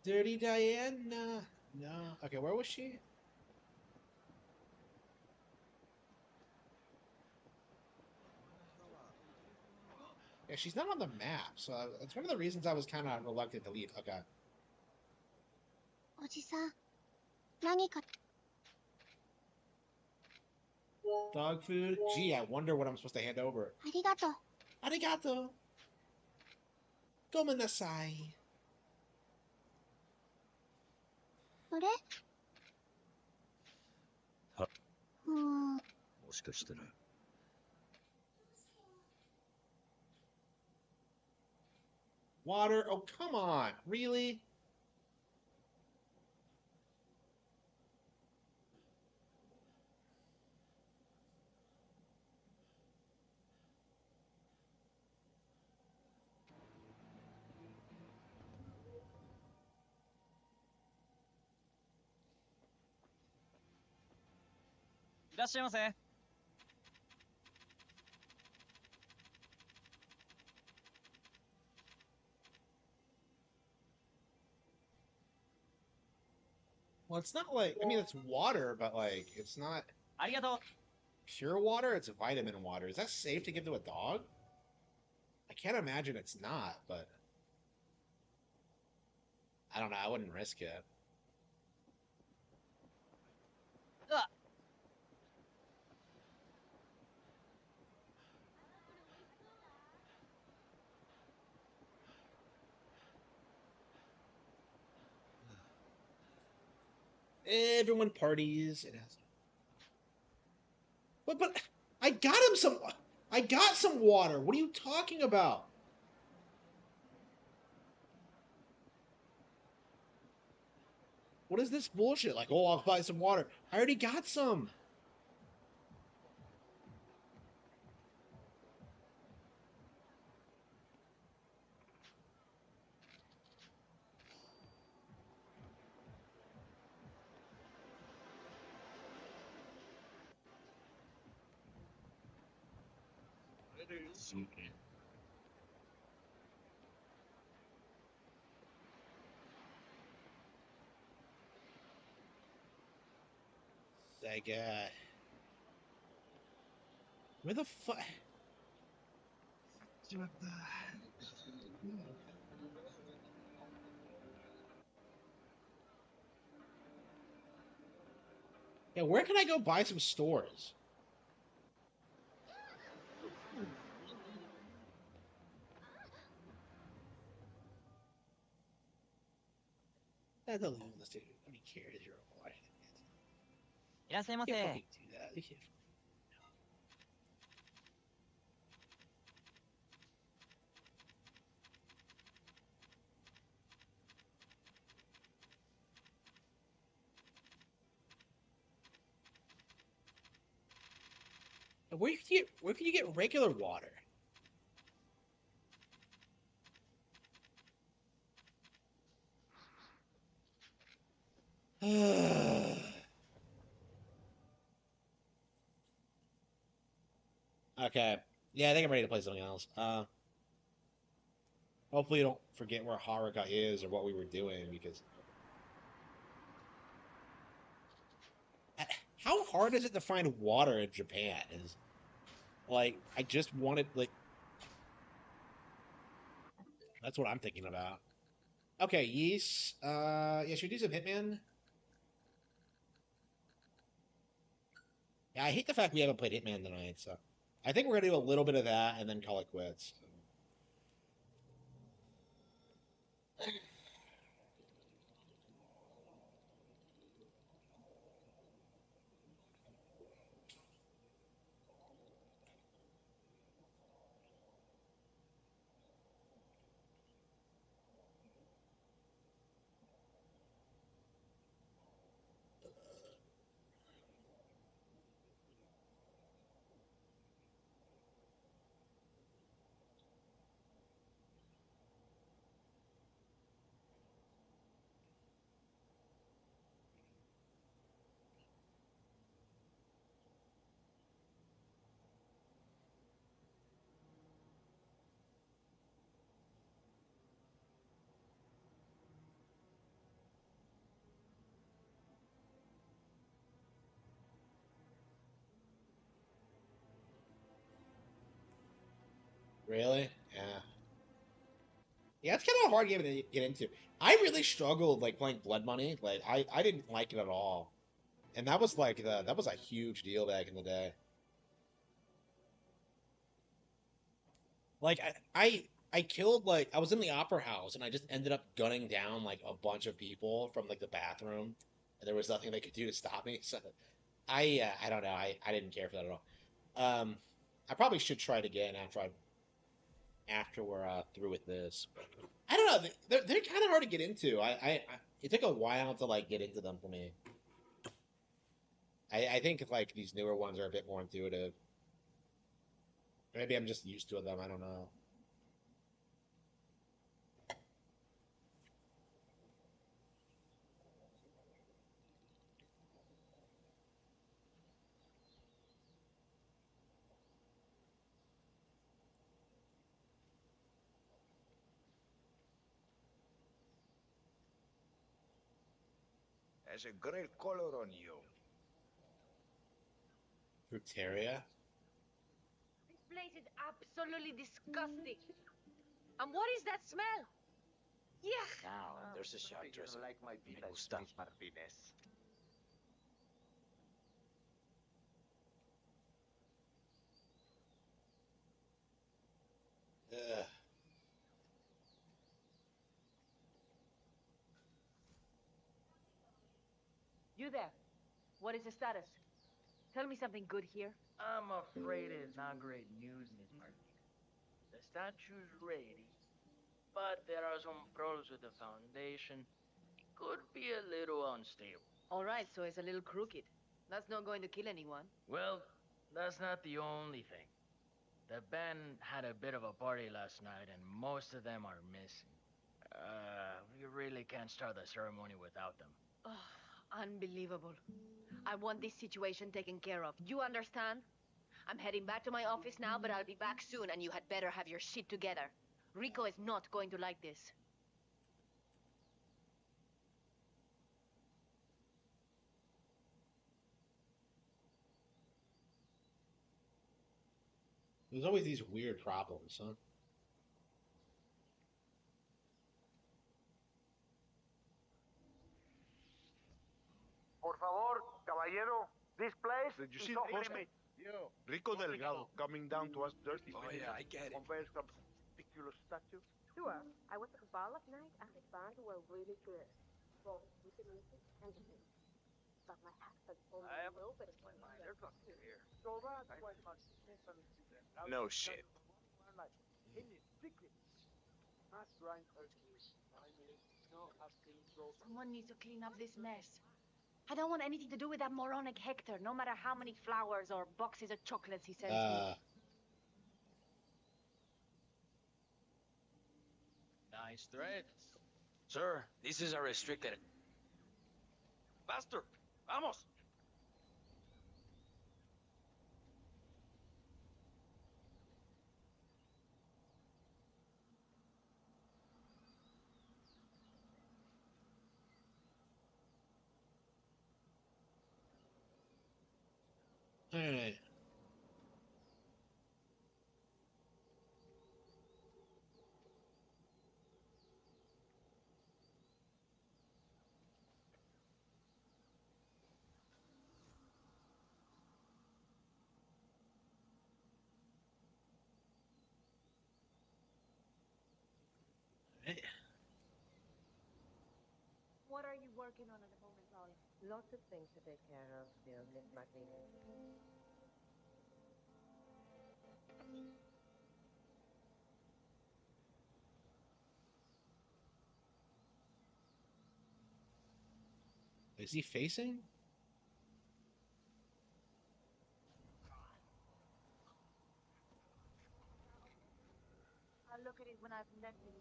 Dirty Diana. No. Okay, where was she? Yeah, she's not on the map, so that's one of the reasons I was kind of reluctant to leave. Okay. おじさん、何か。 Dog food? Gee, I wonder what I'm supposed to hand over. ありがとう。 Arigato. Gomenasai. あれ？は、もしかしたら。Water? Oh, come on. Really? Well, it's not like, I mean, it's water, but like, it's not ありがとう。 pure water. It's vitamin water. Is that safe to give to a dog? I can't imagine it's not, but I don't know. I wouldn't risk it. Everyone parties. It has. But I got him some. I got some water. What are you talking about? What is this bullshit? Like, oh, I'll buy some water. I already got some. Sega. Where the fuck? Yeah, where can I go buy some stores? That's a little mistake. Nobody cares. You're a wife. いらっしゃいま You せ。 can't fucking do that. You can't. Where can you get regular water? Okay. Yeah, I think I'm ready to play something else. Hopefully you don't forget where Haruka is or what we were doing, because how hard is it to find water in Japan? Is like I just wanted like that's what I'm thinking about. Okay, Yeast. Yeah, should we do some Hitman? Yeah, I hate the fact we haven't played Hitman tonight, so I think we're gonna do a little bit of that and then call it quits. Really? Yeah. Yeah, it's kind of a hard game to get into. I really struggled like playing Blood Money. Like I didn't like it at all, and that was like that was a huge deal back in the day. Like I killed like I was in the opera house and I just ended up gunning down like a bunch of people from like the bathroom, and there was nothing they could do to stop me. So I don't know. I didn't care for that at all. I probably should try it again after we're through with this. I don't know. They're kind of hard to get into. It took a while to like get into them for me. I think like these newer ones are a bit more intuitive. Maybe I'm just used to them. I don't know. Has a great color on you. Fruteria? This place is absolutely disgusting. And what is that smell? Yeah. Now, there's a shot dressing. Like my Me gusta. Martinez. Ugh. You there. What is the status? Tell me something good here. I'm afraid it's not great news, Miss Martinez. The statue's ready, but there are some problems with the foundation. It could be a little unstable. All right, so it's a little crooked. That's not going to kill anyone. Well, that's not the only thing. The band had a bit of a party last night, and most of them are missing. We really can't start the ceremony without them. Oh, unbelievable. I want this situation taken care of. You understand? I'm heading back to my office now, but I'll be back soon, and you had better have your shit together. Rico is not going to like this. There's always these weird problems, huh? Por favor, caballero, this place Did you is see off the poster? limits. Rico Delgado coming down to us dirty. Oh yeah, I get it. Compare some ridiculous statue. Sure. I went to the ball last night and the band were really good. Well, music, entertainment. But my husband told me nobody can do that. There's nothing here. So that's quite much. No shit. Like, hidden secrets. That's right, Hercules. I mean, no, have to go. Someone needs to clean up this mess. I don't want anything to do with that moronic Hector, no matter how many flowers or boxes of chocolates he sends me. Nice thread. Sir, this is a restricted. Faster! Vamos! All right. What are you working on at the moment, Ollie? Lots of things to take care of still, Miss Martinez. Is he facing? I'll look at it when I've left it.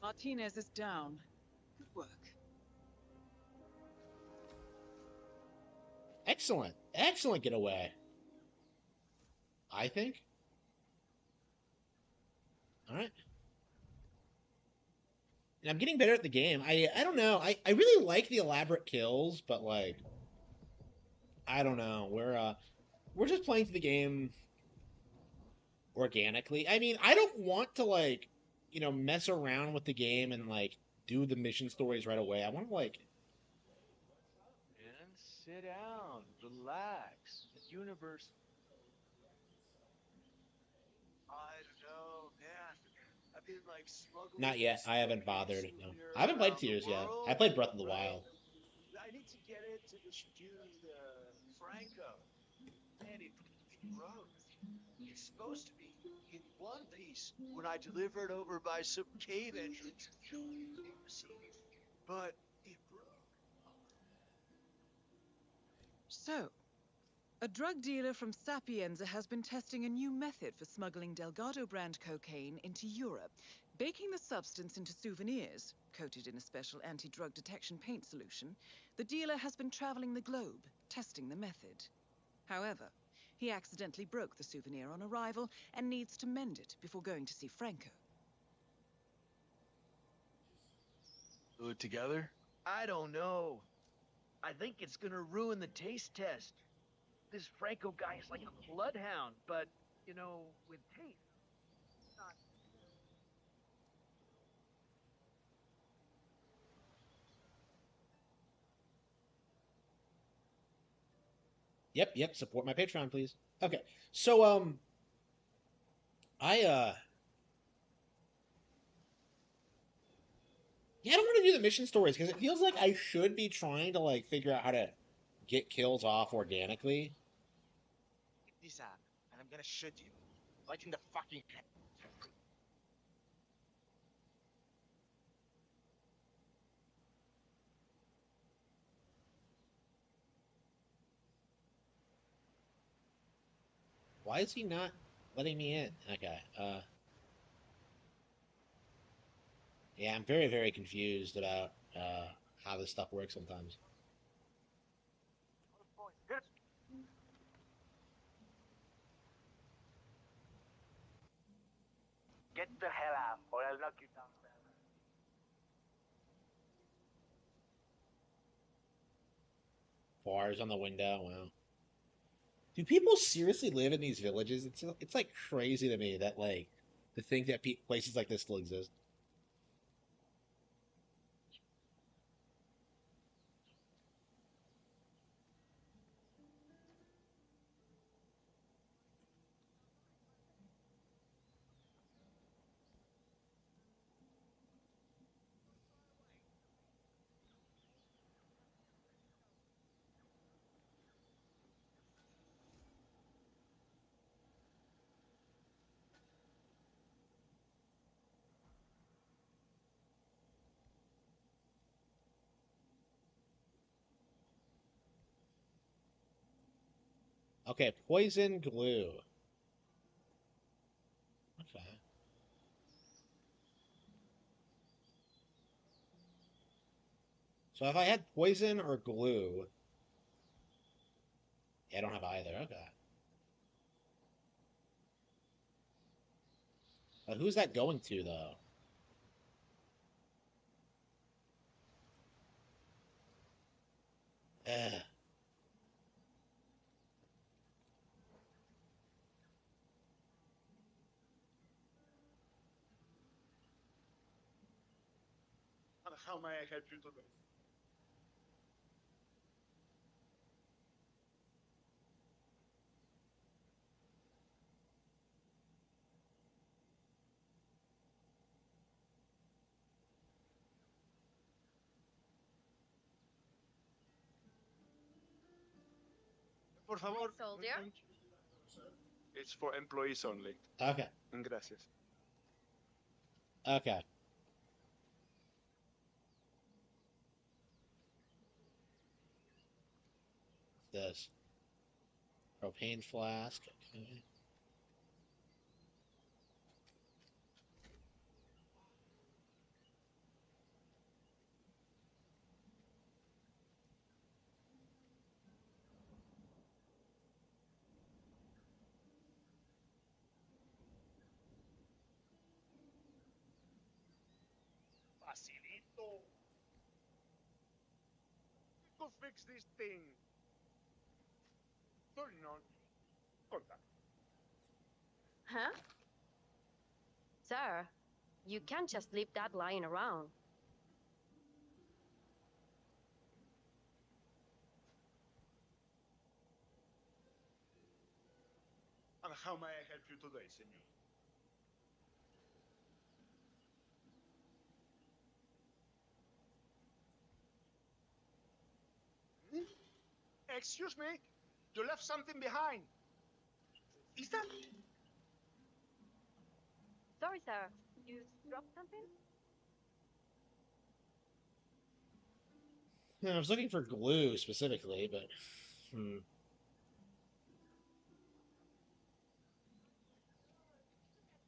Martinez is down. Good work. Excellent. Excellent getaway. I think. All right. And I'm getting better at the game. I don't know. I really like the elaborate kills, but like I don't know. We're just playing through the game organically. I mean, I don't want to like, mess around with the game and like do the mission stories right away. I want to like And sit down, relax. The universe. I don't know, man. I've been like smuggling not yet. this I haven't cocaine bothered. No. I souvenir haven't played around the Tears yet. I world, played Breath of the right? Wild. I need to get it to this dude, Franco. Man, it broke. It's supposed to be in one piece when I delivered over by some cave entrance. But it broke. So, a drug dealer from Sapienza has been testing a new method for smuggling Delgado brand cocaine into Europe, baking the substance into souvenirs, coated in a special anti-drug detection paint solution. The dealer has been traveling the globe, testing the method. However, he accidentally broke the souvenir on arrival and needs to mend it before going to see Franco. Do it together? I don't know. I think it's gonna ruin the taste test. This Franco guy is like a bloodhound, but, with taste. Not... Yep. Support my Patreon, please. Okay. So I yeah, I don't want to do the mission stories because it feels like I should be trying to like figure out how to get kills off organically. Keep this up, and I'm gonna shoot you. Right in the fucking head. Why is he not letting me in? Okay. Yeah, I'm very, very confused about how this stuff works sometimes. Get the hell out, or I'll knock you down. Bars on the window. Wow. Do people seriously live in these villages? It's like crazy to me that like to think that places like this still exist. Okay, poison glue. Okay. So if I had poison or glue, yeah, I don't have either. Okay. Who's that going to though? Eh. And how may I help you today? Por favor. Soldier. It's for employees only. Okay. Gracias. Okay. This propane flask. Okay. Facilito. We could fix this thing. Turn on. Contact. Huh? Sir, you can't just leave that lying around. And how may I help you today, senor? Excuse me? You left something behind. Is that? Sorry, sir. You dropped something? Yeah, I was looking for glue specifically, but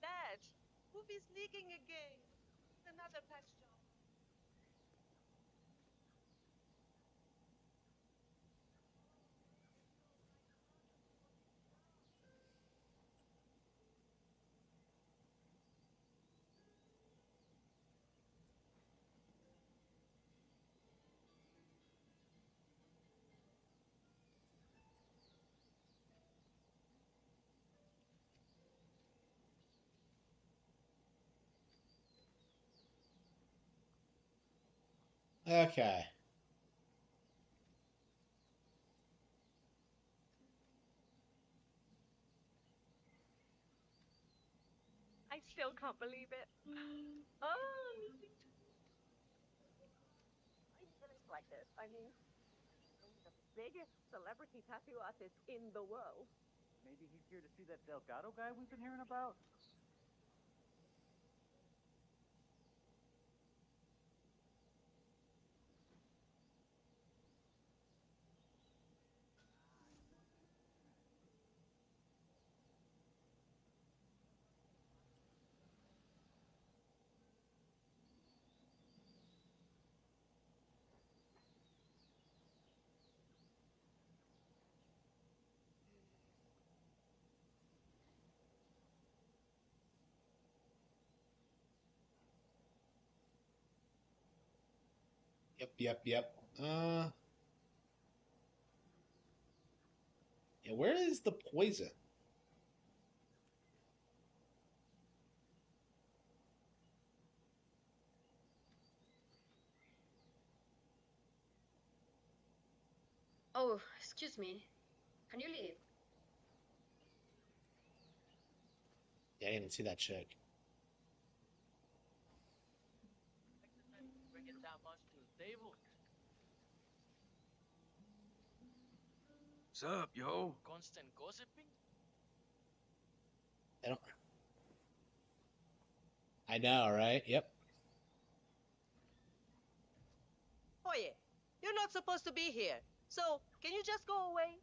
Badge, movie's leaking again. Another patch job. okay. I still can't believe it. Oh, I finished like this. I mean, I'm the biggest celebrity tattoo artist in the world. Maybe he's here to see that Delgado guy we've been hearing about? Yep. Yeah, where is the poison? Oh, excuse me. Can you leave? Yeah, I didn't see that chick. Bringing that much to the table. What's up, yo? Constant gossiping? I don't. I know, right? Yep. Oye, you're not supposed to be here. So, can you just go away?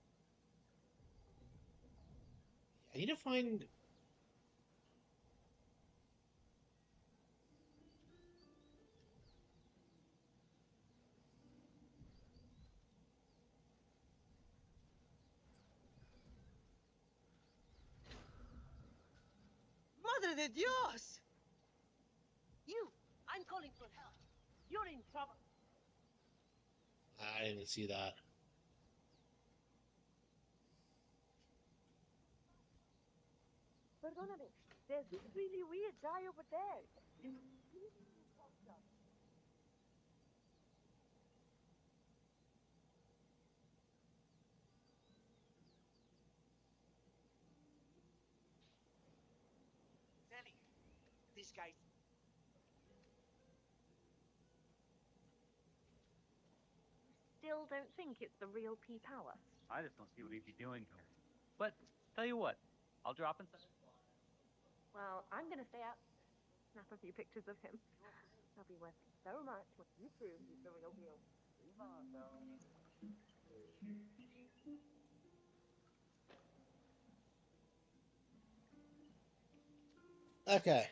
I need to find. Madre de Dios! You! I'm calling for help. You're in trouble. I didn't see that. Perdóname. There's this really weird guy over there. Nelly, these guys. Still don't think it's the real P Power. I just don't see what he'd be doing here. But tell you what, I'll drop inside. Well, I'm gonna stay out. Snap a few pictures of him. That'll be worth so much when you prove he's the real deal. Move on, though. Okay.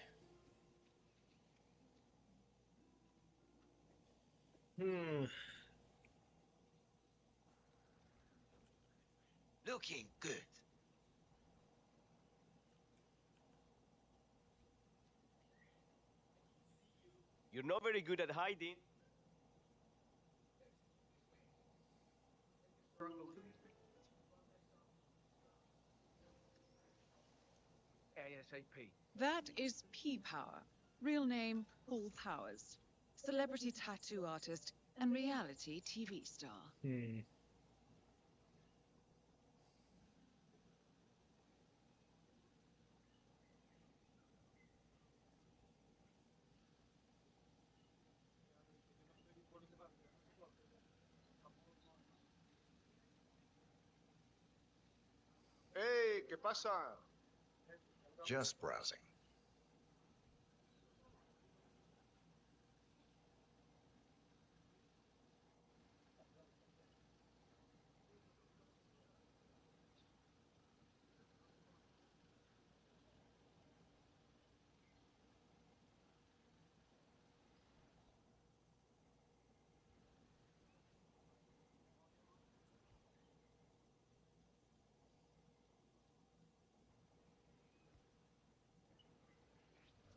Looking good. You're not very good at hiding. ASAP. That is P Power. Real name, Paul Powers. Celebrity tattoo artist and reality TV star. Hey, ¿qué pasa? Just browsing.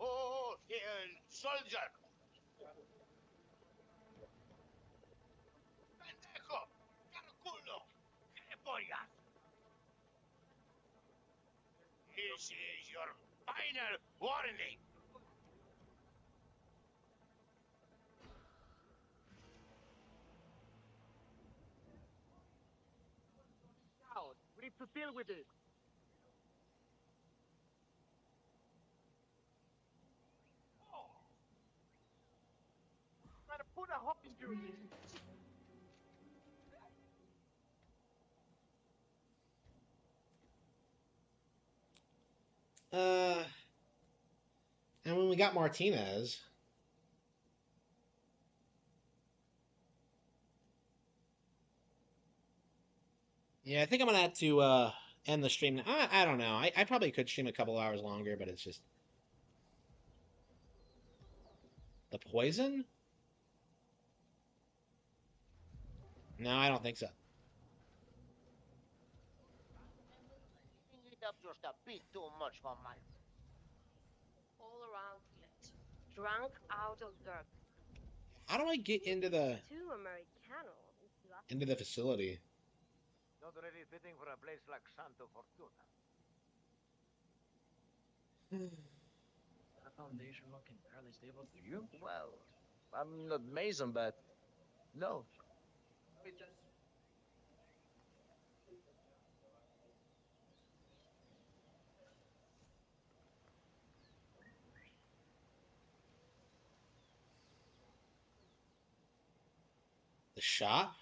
Oh, soldier! ¡Pendejo! ¡Caraculo! ¡Qué pollas! This is your final warning! Out. We need to deal with it. Trying to put a hole in you. And when we got Martinez. Yeah, I think I'm gonna have to end the stream. I don't know. I probably could stream a couple hours longer, but it's just the poison. No, I don't think so. Giving it up just a bit too much for my... All around it. Drunk out of dirt. How do I get into the Too Americano. facility? Not really fitting for a place like Santo Fortuna. That foundation looking fairly stable to you? Well, I'm not Mason, but no. The shop?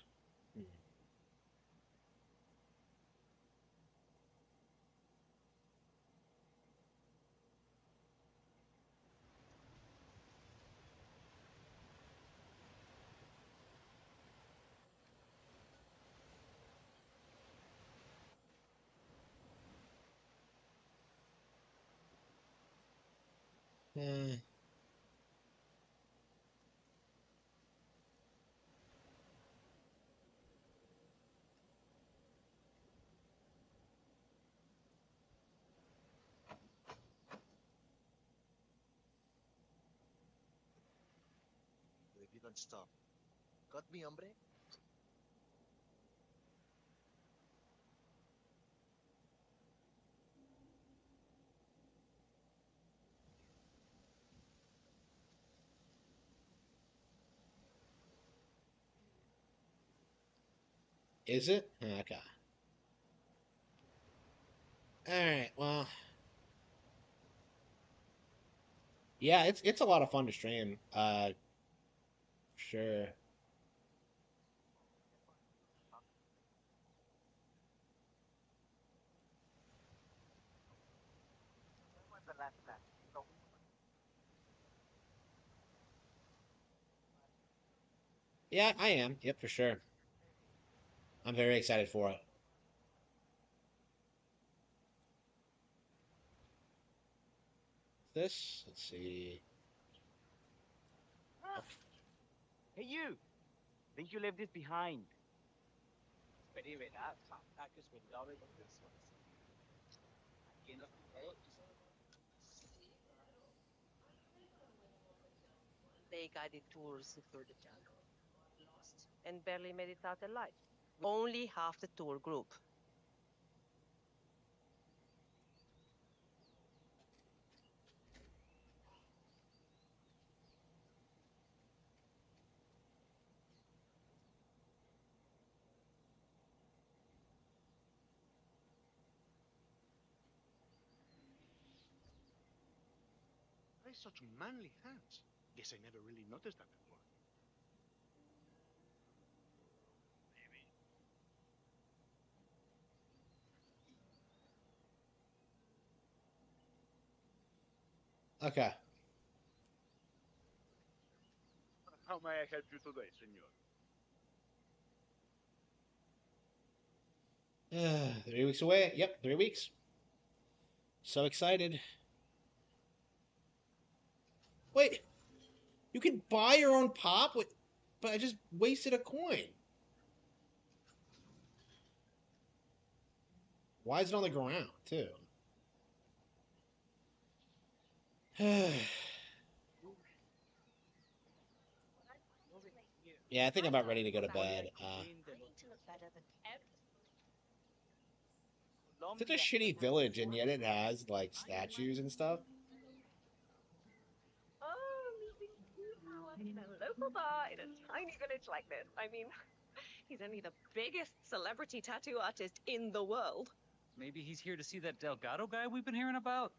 Eh. If you don't stop. Got me, hombre? Is it? Okay. All right. Well, yeah, it's a lot of fun to stream. Sure. Yeah, I am. Yep, for sure. I'm very excited for it. This, let's see. Hey, you! Think you left this behind? They guided tours through the jungle. Lost and barely made it out alive. Only half the tour group. Why such manly hands? Guess I never really noticed that before. Okay. How may I help you today, senor? 3 weeks away. Yep, 3 weeks. So excited. Wait, you can buy your own pop with, but I just wasted a coin. Why is it on the ground too? Yeah, I think I'm about ready to go to bed. Such a shitty village, and yet it has like statues and stuff. Oh, meet Power in a local bar in a tiny village like this. I mean, he's only the biggest celebrity tattoo artist in the world. Maybe he's here to see that Delgado guy we've been hearing about?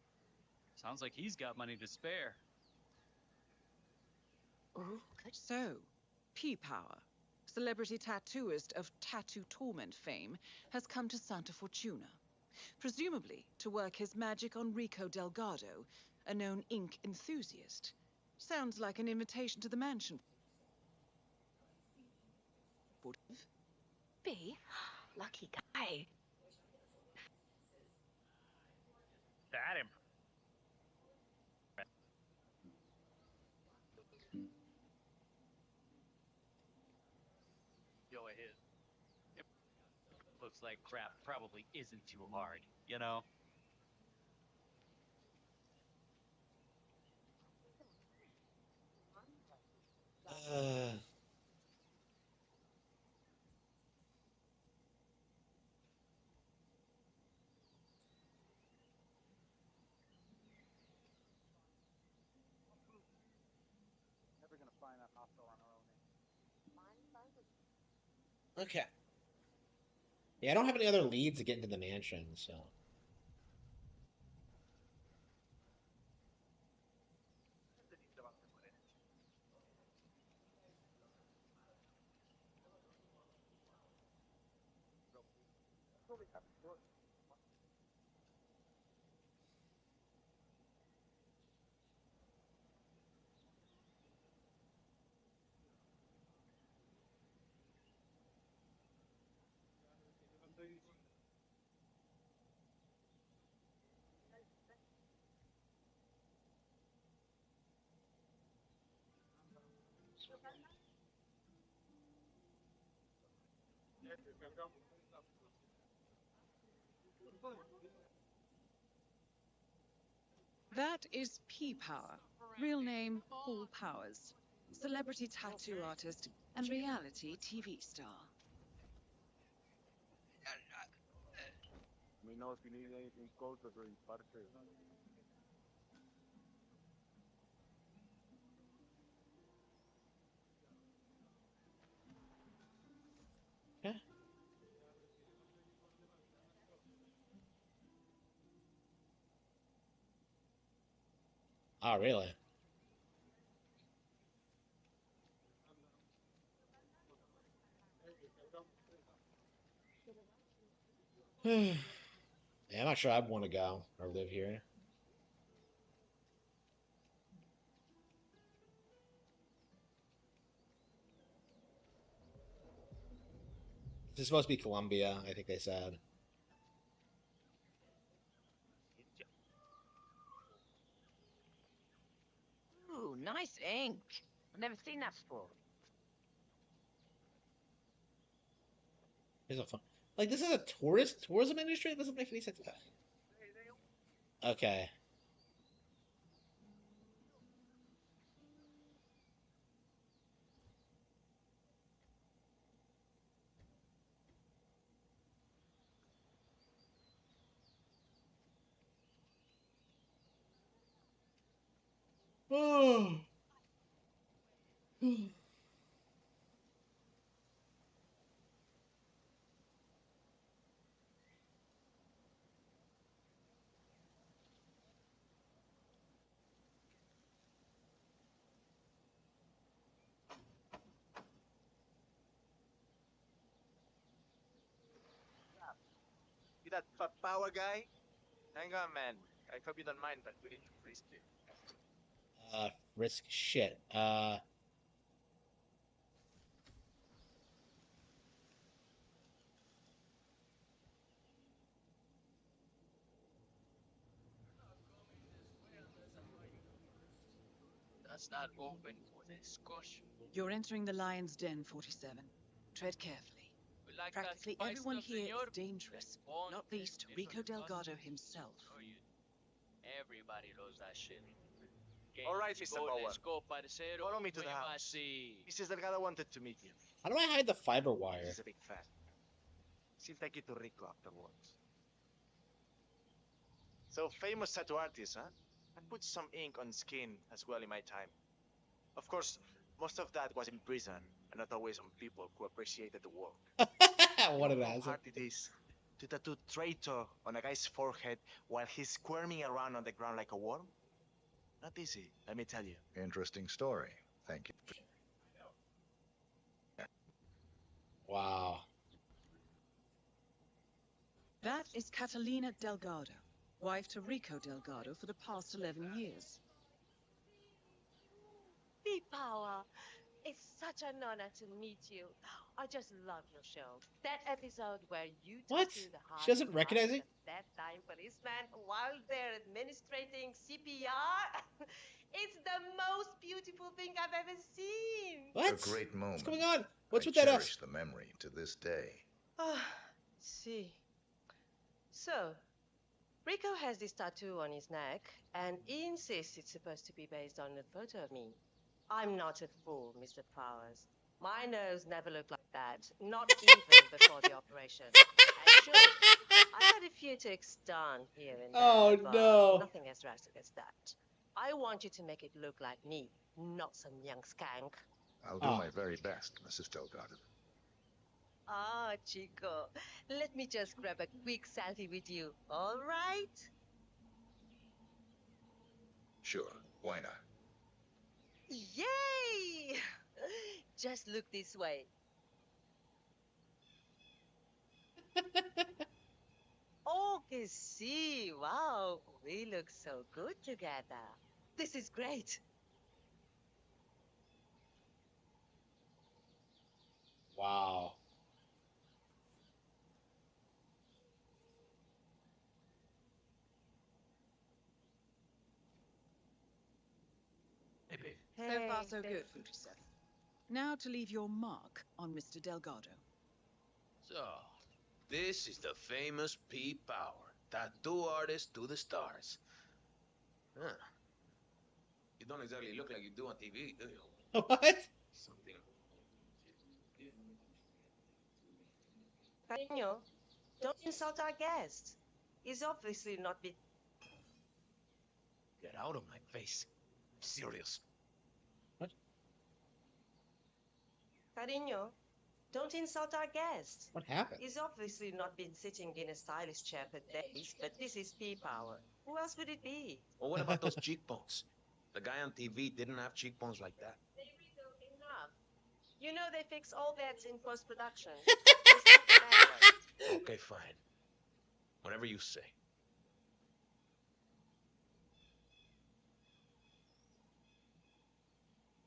Sounds like he's got money to spare. So, P-Power, celebrity tattooist of Tattoo Torment fame, has come to Santa Fortuna, presumably to work his magic on Rico Delgado, a known ink enthusiast. Sounds like an invitation to the mansion. B, lucky guy. That him. Go ahead. It looks like crap probably isn't too hard, you know? Uh, Never gonna find that hospital on our own. okay. Yeah, I don't have any other leads to get into the mansion, so. That is P-Power, real name Paul Powers, celebrity tattoo artist and reality TV star. Let me know if you need anything closer for you, parte. Oh, really? Yeah, I'm not sure I'd want to go or live here. This is supposed to be Colombia, I think they said. Ooh, nice ink. I've never seen that before. Here's a fun. Like, this is a tourism industry? It doesn't make any sense. Okay. Oh. You that fat power guy? Hang on, man. I hope you don't mind, but we need to freeze it. Risk shit. That's not open for discussion. You're entering the Lion's Den, 47. Tread carefully. We like that Practically spice everyone stuff, here senor. is dangerous, One not least Rico Delgado himself. Everybody knows that shit. All right, Mr. Power. Follow me to the house. Mrs. Delgado wanted to meet you. How do I hide the fiber wire? She's a big fan. She'll take you to Rico afterwards. So, famous tattoo artist, huh? I put some ink on skin as well in my time. Of course, most of that was in prison, and not always on people who appreciated the work. What an How asshole. hard it is to tattoo traitor on a guy's forehead while he's squirming around on the ground like a worm? Not easy, let me tell you. Interesting story. Thank you. Wow. That is Catalina Delgado, wife to Rico Delgado for the past 11 years. P-Power, it's such an honor to meet you. I just love your show. That episode where you What? tattoo the She heart doesn't of the recognize it? bedtime policeman while they're administrating CPR. It's the most beautiful thing I've ever seen. What? A great moment. What's going on? What's I with that? cherish the memory to this day. Ah, see. So, Rico has this tattoo on his neck, and he insists it's supposed to be based on a photo of me. I'm not a fool, Mr. Powers. My nose never looked like that, not even before the operation. And sure, I had a few ticks done here and there, Oh, but no. nothing as drastic as that. I want you to make it look like me, not some young skank. I'll do my very best, Mrs. Delgado. Ah, Chico, let me just grab a quick selfie with you, all right? Sure, why not? Yay! Just look this way. Okay, see, wow, we look so good together. This is great. Wow. So far, so babe. good, 47. Now to leave your mark on Mr. Delgado. So, this is the famous P Power, tattoo artist to the stars. Huh. You don't exactly look like you do on TV, do you? What? Something. Carino, don't insult our guest. He's obviously not been. Get out of my face. I'm serious. Carino, don't insult our guest. What happened? He's obviously not been sitting in a stylish chair for days, but this is P-Power. Who else would it be? Well, what about those cheekbones? The guy on TV didn't have cheekbones like that. Enough. You know they fix all that in post-production. Just like the bad ones. Okay, fine. Whatever you say.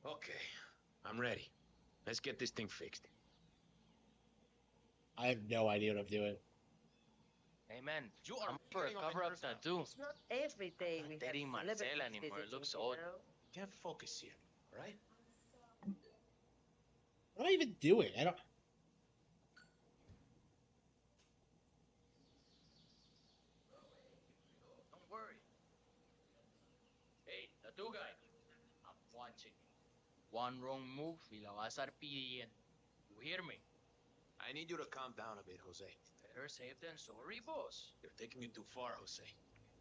Okay, I'm ready. Let's get this thing fixed. I have no idea what I'm doing. Hey man, I'm for a cover-up tattoo. It's not every day we have Dating Marcel celebrities anymore. It visiting, looks you old. know? Can't focus here, alright? What am I even doing? I don't. Don't worry. Hey, tattoo guy. I'm watching. One wrong move y la vas a estar pidiendo. You hear me? I need you to calm down a bit, Jose. Better safe than sorry, boss. You're taking it too far, Jose.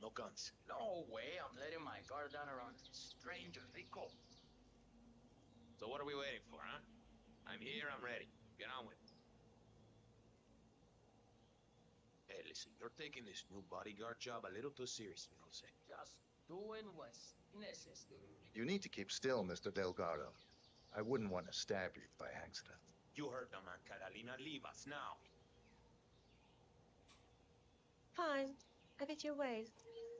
No guns. No way, I'm letting my guard down around stranger Rico. So what are we waiting for, huh? I'm here, I'm ready. Get on with it. Hey, listen, you're taking this new bodyguard job a little too seriously, Jose. Just doing what's necessary. You need to keep still, Mr. Delgado. I wouldn't want to stab you by accident. You heard the man, Catalina. Leave us now. Fine. I bet your ways.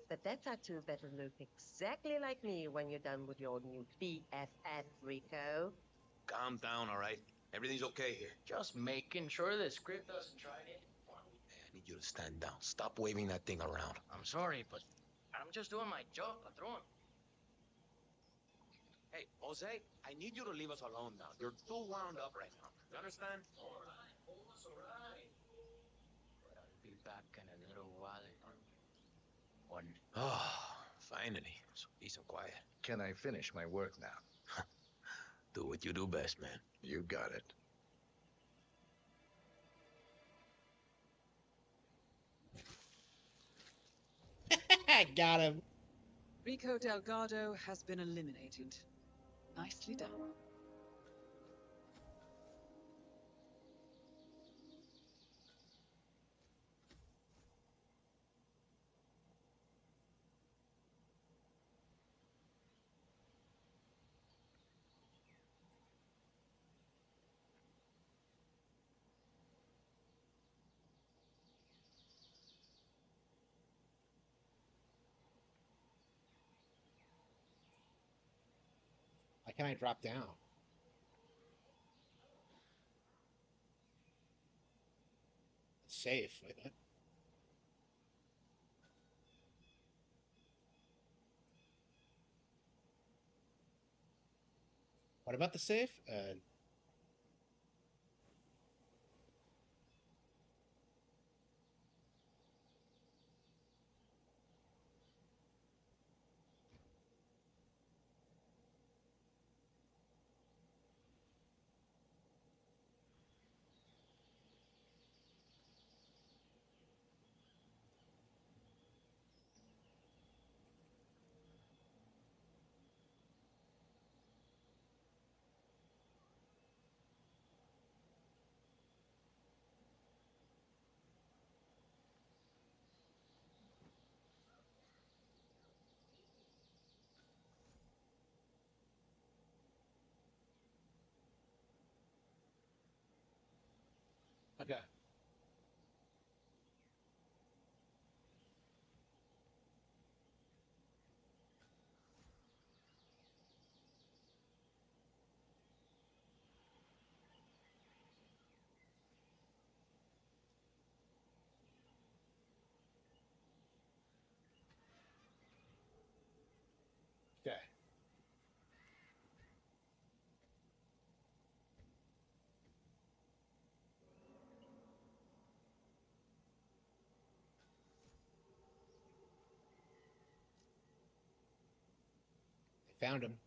But that tattoo better look exactly like me when you're done with your new BFF, Rico. Calm down, all right? Everything's okay here. Just making sure the script doesn't try it. Hey, I need you to stand down. Stop waving that thing around. I'm sorry, but I'm just doing my job, patron. Hey, Jose, I need you to leave us alone now. You're too wound up right now. You understand? All right, boss, all right. But I'll be back in a little while. One. Oh, finally. So peace and quiet. Can I finish my work now? Do what you do best, man. You got it. Got him. Rico Delgado has been eliminated. Nicely done. Why can't I drop down? It's safe. Wait, what? What about the safe? Okay. Okay. Found him.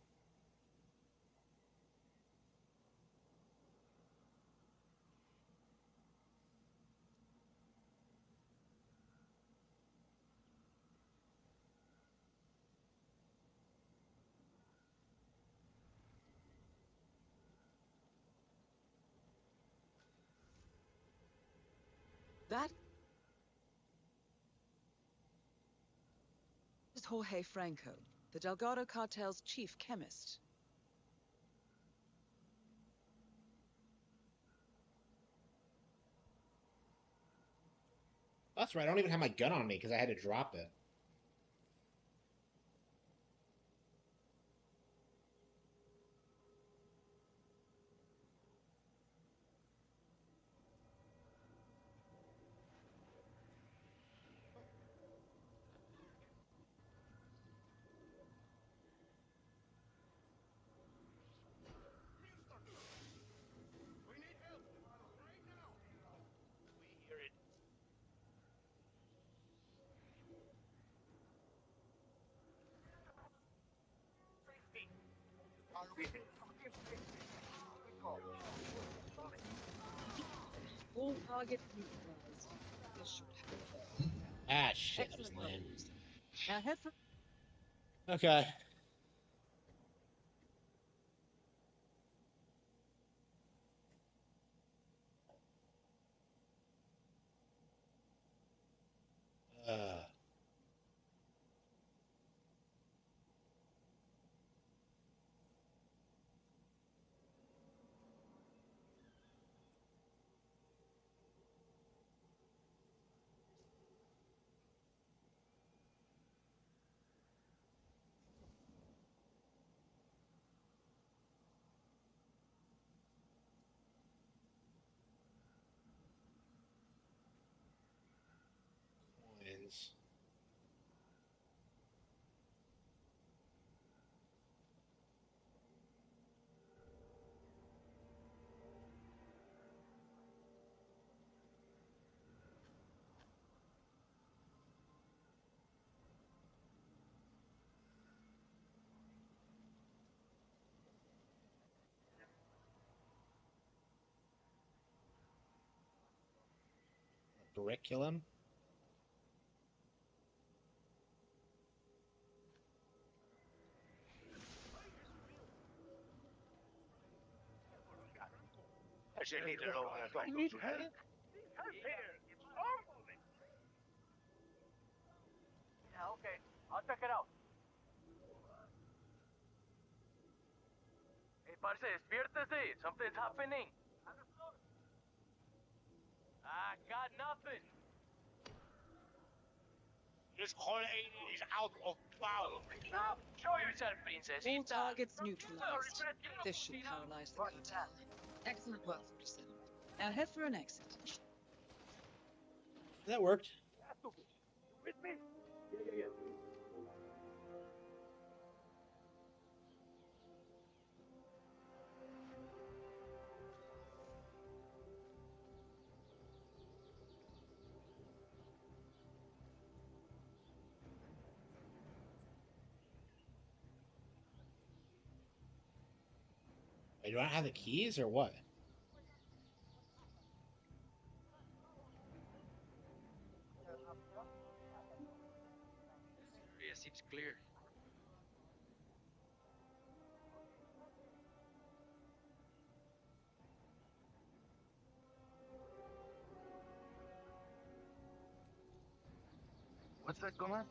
That is Jorge Franco, the Delgado cartel's chief chemist. That's right. I don't even have my gun on me because I had to drop it. All target neutralized. This should help. Ah, shit. That was lame. Now head for... Okay. Coins. Curriculum. You need help? Yeah, okay. I'll check it out. Hey, parce, despiértese. Something's happening. I got nothing. This whole area is out of power. Now, show yourself, princess. All targets neutralized. This should paralyze the cartel. Excellent work, 47. Now head for an exit. That worked. With me? Yeah. Wait, do I have the keys or what? Area seems clear. What's that, Gomez?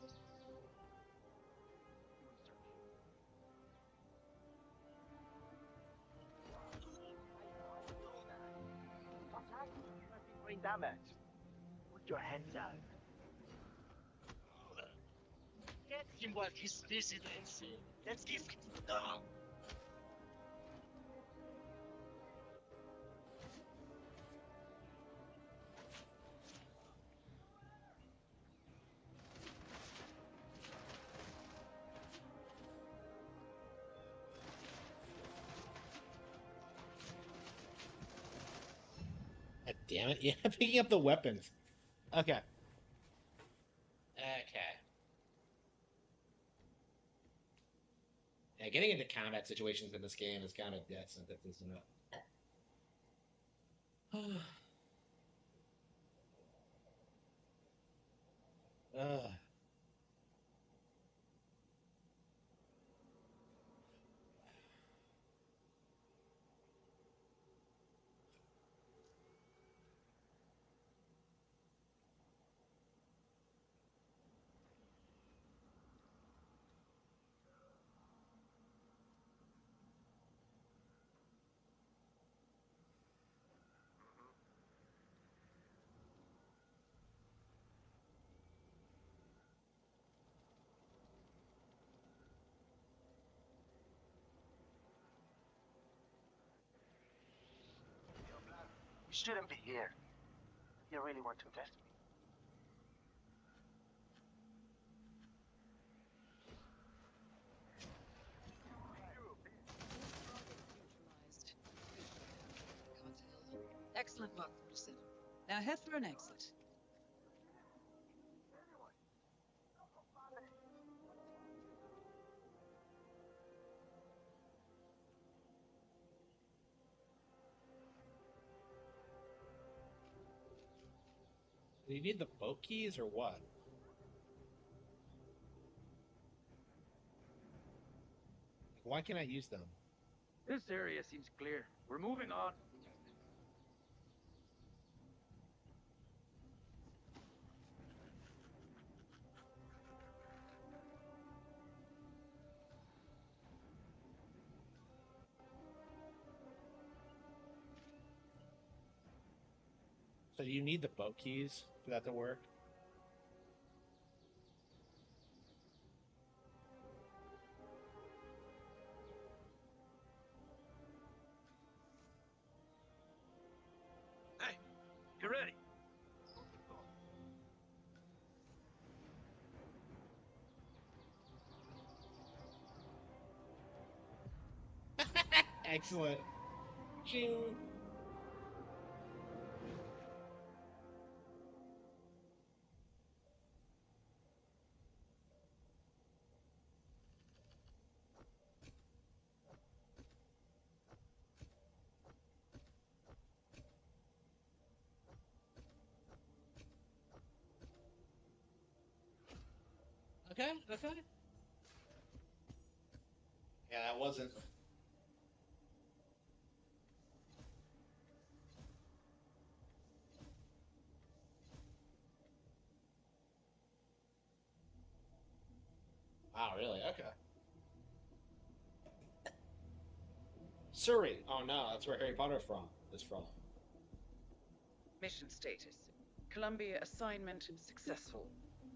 Brain damage. Put your hands out. Get him while he's dissident. Let's give it down. God damn it. Yeah, picking up the weapons. Okay. Okay. Yeah, getting into combat situations in this game is kind of death sentence, isn't it? You shouldn't be here. You really want to test me. Excellent work, 47. Now head for an exit. Do you need the boat keys or what? Why can't I use them? This area seems clear. We're moving on. So do you need the boat keys for that to work? Hey, you ready? Excellent. Ching. Okay. Yeah, that wasn't. Wow, really? Okay. Surrey. Oh no, that's where Harry Potter is from. Mission status. Columbia assignment successful.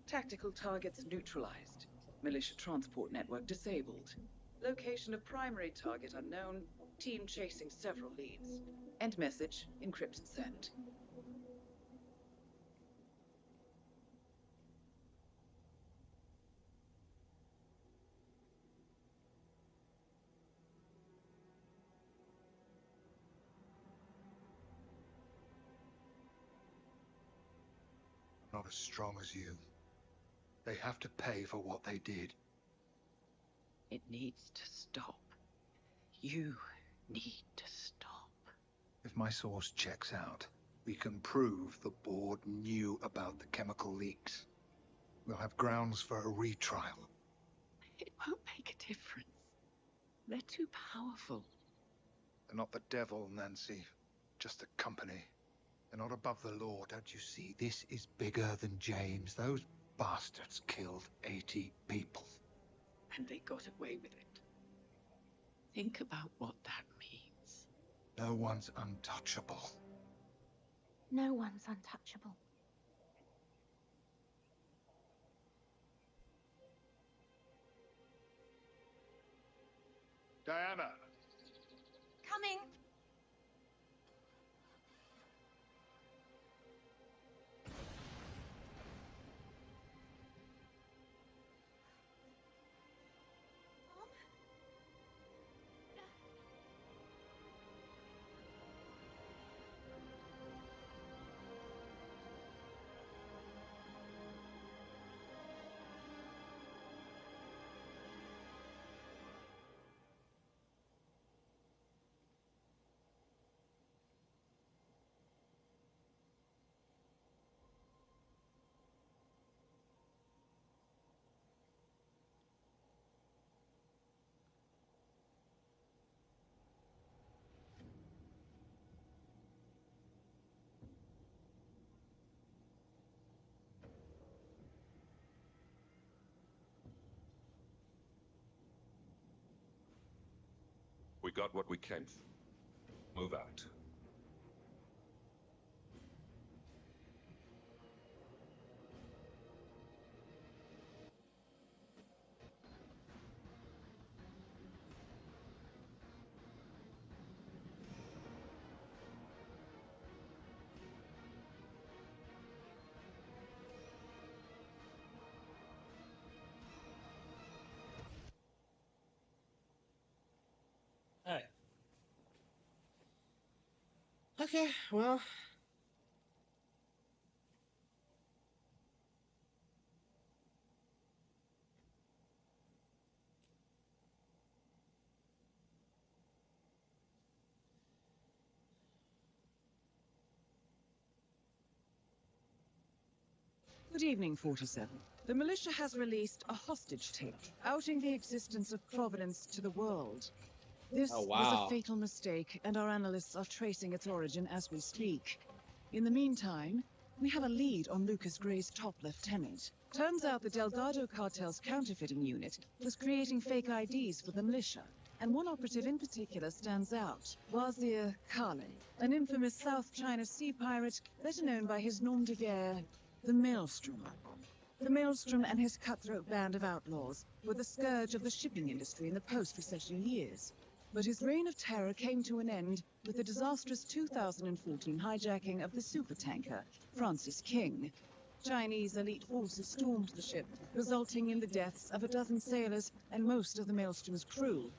Tactical targets neutralized. Militia transport network disabled. Location of primary target unknown. Team chasing several leads. End message. Encrypt and send. Not as strong as you. They have to pay for what they did. It needs to stop. You need to stop. If my source checks out, we can prove the board knew about the chemical leaks. We'll have grounds for a retrial. It won't make a difference. They're too powerful. They're not the devil, Nancy. Just a company. They're not above the law, don't you see? This is bigger than James. Those bastards killed 80 people. And they got away with it. Think about what that means. No one's untouchable. No one's untouchable. Diana! Coming! got what we came for. Move out. Alright. Okay, well. Good evening, 47. The militia has released a hostage tape, outing the existence of Providence to the world. This Oh, was a wow. fatal mistake, and our analysts are tracing its origin as we speak. In the meantime, we have a lead on Lucas Gray's top lieutenant. Turns out the Delgado cartel's counterfeiting unit was creating fake IDs for the militia, and one operative in particular stands out, Wazir Kale, an infamous South China Sea pirate better known by his nom de guerre, the Maelstrom. The Maelstrom and his cutthroat band of outlaws were the scourge of the shipping industry in the post-recession years. But his reign of terror came to an end with the disastrous 2014 hijacking of the supertanker, Francis King. Chinese elite forces stormed the ship, resulting in the deaths of a dozen sailors and most of the Maelstrom's crew.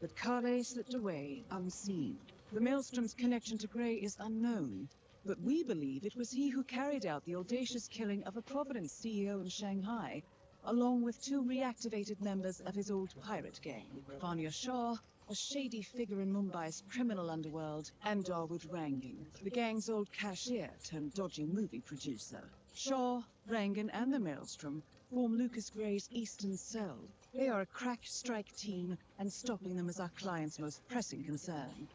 But Kale slipped away unseen. The Maelstrom's connection to Gray is unknown, but we believe it was he who carried out the audacious killing of a Providence CEO in Shanghai, along with two reactivated members of his old pirate gang, Vanya Shah, a shady figure in Mumbai's criminal underworld, and Dawood Rangan, the gang's old cashier turned dodgy movie producer. Shaw, Rangan, and the Maelstrom form Lucas Gray's Eastern Cell. They are a crack strike team, and stopping them is our client's most pressing concern.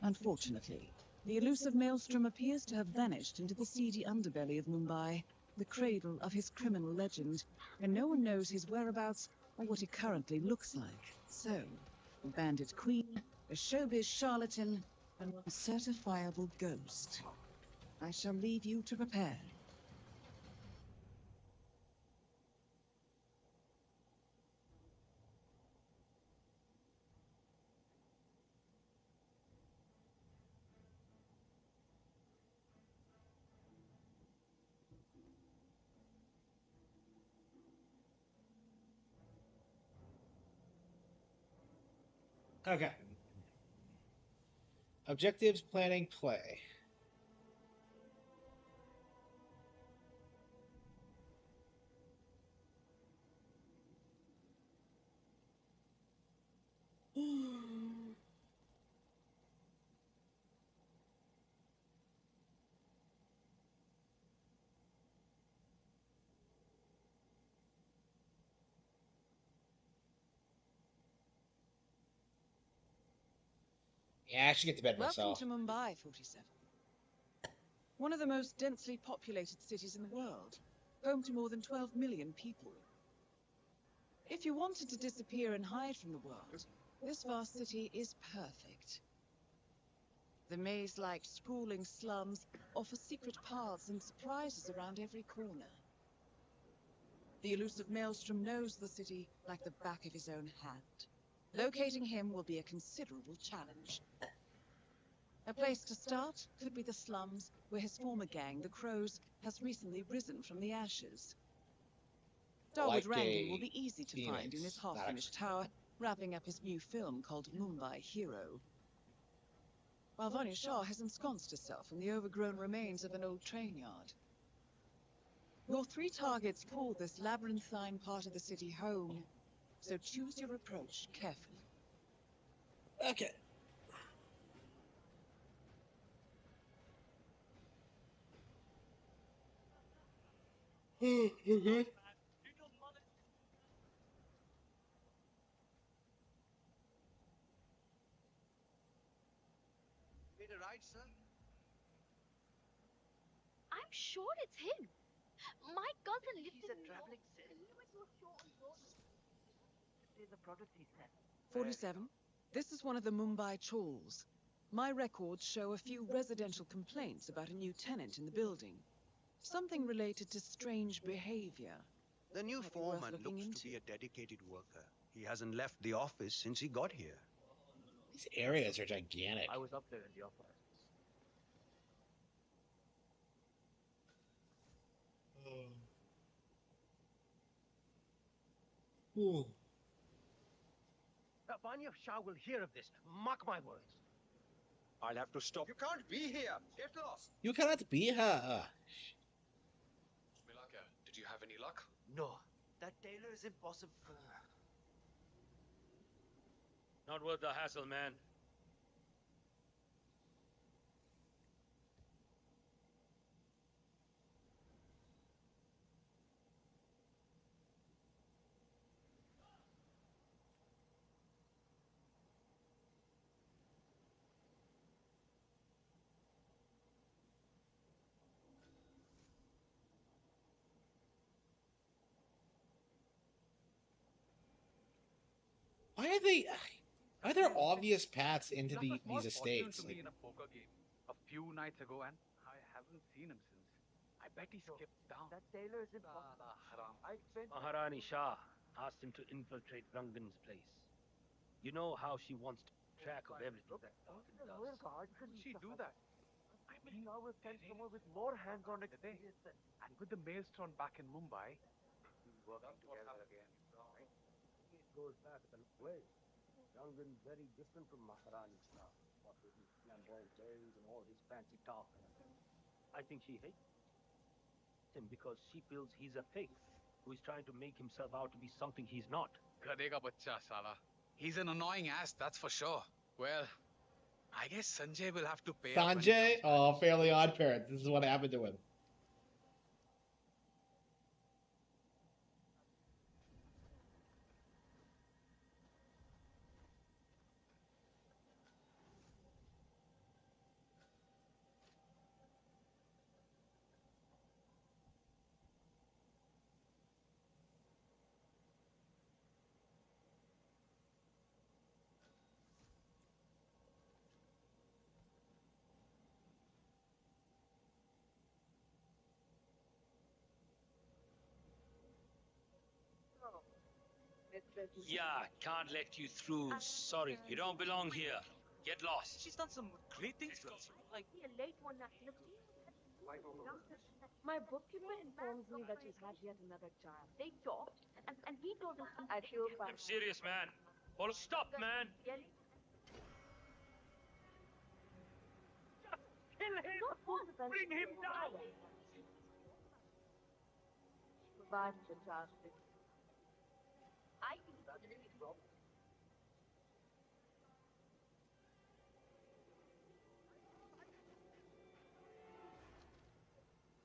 Unfortunately, the elusive Maelstrom appears to have vanished into the seedy underbelly of Mumbai, the cradle of his criminal legend, and no one knows his whereabouts or what he currently looks like. So, a bandit queen, a showbiz charlatan, and a certifiable ghost. I shall leave you to prepare. Okay. Objectives, planning, play. Yeah, I should get to bed Welcome myself. to Mumbai, 47. One of the most densely populated cities in the world, home to more than 12 million people. If you wanted to disappear and hide from the world, this vast city is perfect. The maze-like sprawling slums offer secret paths and surprises around every corner. The elusive Maelstrom knows the city like the back of his own hand. Locating him will be a considerable challenge. A place to start could be the slums, where his former gang, the Crows, has recently risen from the ashes. Dawood Rangan will be easy to find in his half-finished tower, wrapping up his new film called Mumbai Hero. While Vanya Shah has ensconced herself in the overgrown remains of an old train yard. Your three targets call this labyrinthine part of the city home, so choose your approach carefully. Okay. You're good? Need a ride, sir? I'm sure it's him. My cousin lives He's a in New traveling York. salesman. The limit was short on road. The product he sent. 47. This is one of the Mumbai chawls. My records show a few residential complaints about a new tenant in the building. Something related to strange behavior. The new Might be worth foreman looking looks to into. be a dedicated worker. He hasn't left the office since he got here. These areas are gigantic. I was up there in the office. Vanya Shah will hear of this. Mark my words. I'll have to stop. You can't be here. Get lost. You cannot be her. Milaka, did you have any luck? No, that tailor is impossible. Not worth the hassle, man. Why are they? Are there obvious paths into these estates? To me in a poker game a few nights ago, and I haven't seen him since. I bet he skipped town. That tailor is impossible. I spent Maharani Shah asked him to infiltrate Rangan's place. You know how she wants to keep track of everything that Rangan does. How could she do that? I mean, I will send someone with more hands-on experience. And with the maelstrom back in Mumbai, we'll work together again. Right? It goes back a long way. Rangan's very different from Maharani Shah. What with his flamboyant ways and all his fancy talk. I think she hates him because she feels he's a fake who is trying to make himself out to be something he's not. Gade ka bachcha, sala. He's an annoying ass, that's for sure. Well, I guess Sanjay will have to pay up when he Sanjay? Oh, Fairly Odd Parents. This is what happened to him. Yeah, can't let you through. Sorry, you don't belong here. Get lost. She's done some great things for us. Like, Be a late one night. My bookkeeper informs me that she's had yet another child. They talked, and he told us I'd heal by. I'm serious, man. Stop, man. kill him! Bring him down! Provide the child. I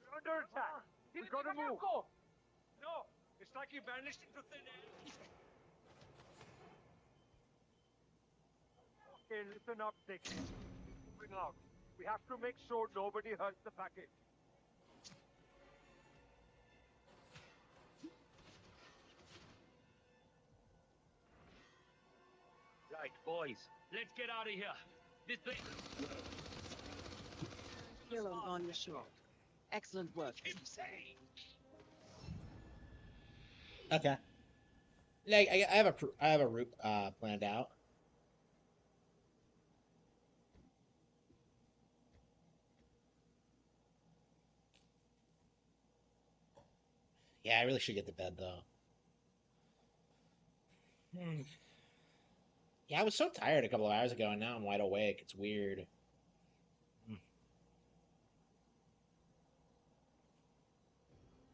We're under attack. We gotta move. No, it's like he vanished into thin air. Okay, listen up, Dick. Moving out. We have to make sure nobody hurts the package. Right, boys, let's get out of here. This place. Kill on Vanya Shah. Excellent work. Insane. Okay. Like I have a route planned out. Yeah, I really should get to bed though. Yeah, I was so tired a couple of hours ago, and now I'm wide awake. It's weird.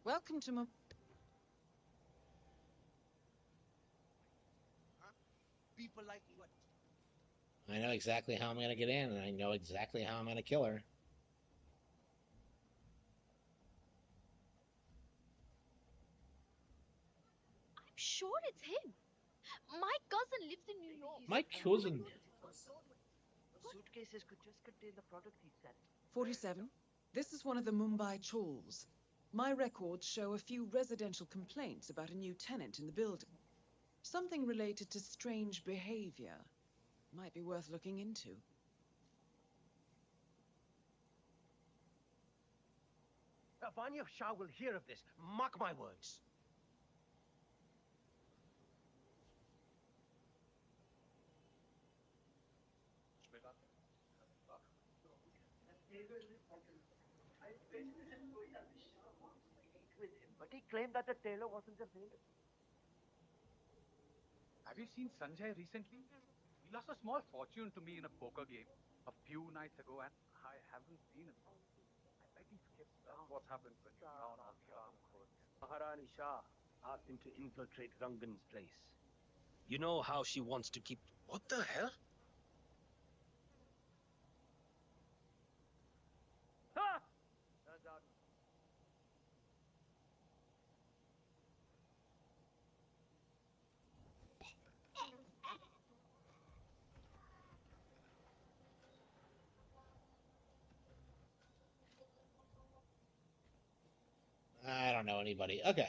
Welcome to my... People like what? I know exactly how I'm gonna get in, and I know exactly how I'm gonna kill her. I'm sure it's him. My cousin lives in New York. My cousin. Suitcases could just contain the product he sent. 47. This is one of the Mumbai chawls. My records show a few residential complaints about a new tenant in the building. Something related to strange behavior. Might be worth looking into. Vanya Shah will hear of this. Mark my words. With him, but he claimed that the tailor wasn't available. Have you seen Sanjay recently? He lost a small fortune to me in a poker game a few nights ago, and I haven't seen him. I bet he skips town. That's what happens when you drown all the other courts. Maharani Shah asked him to infiltrate Rangan's place. You know how she wants to keep... What the hell? Ha! Turns out. I don't know anybody. Okay.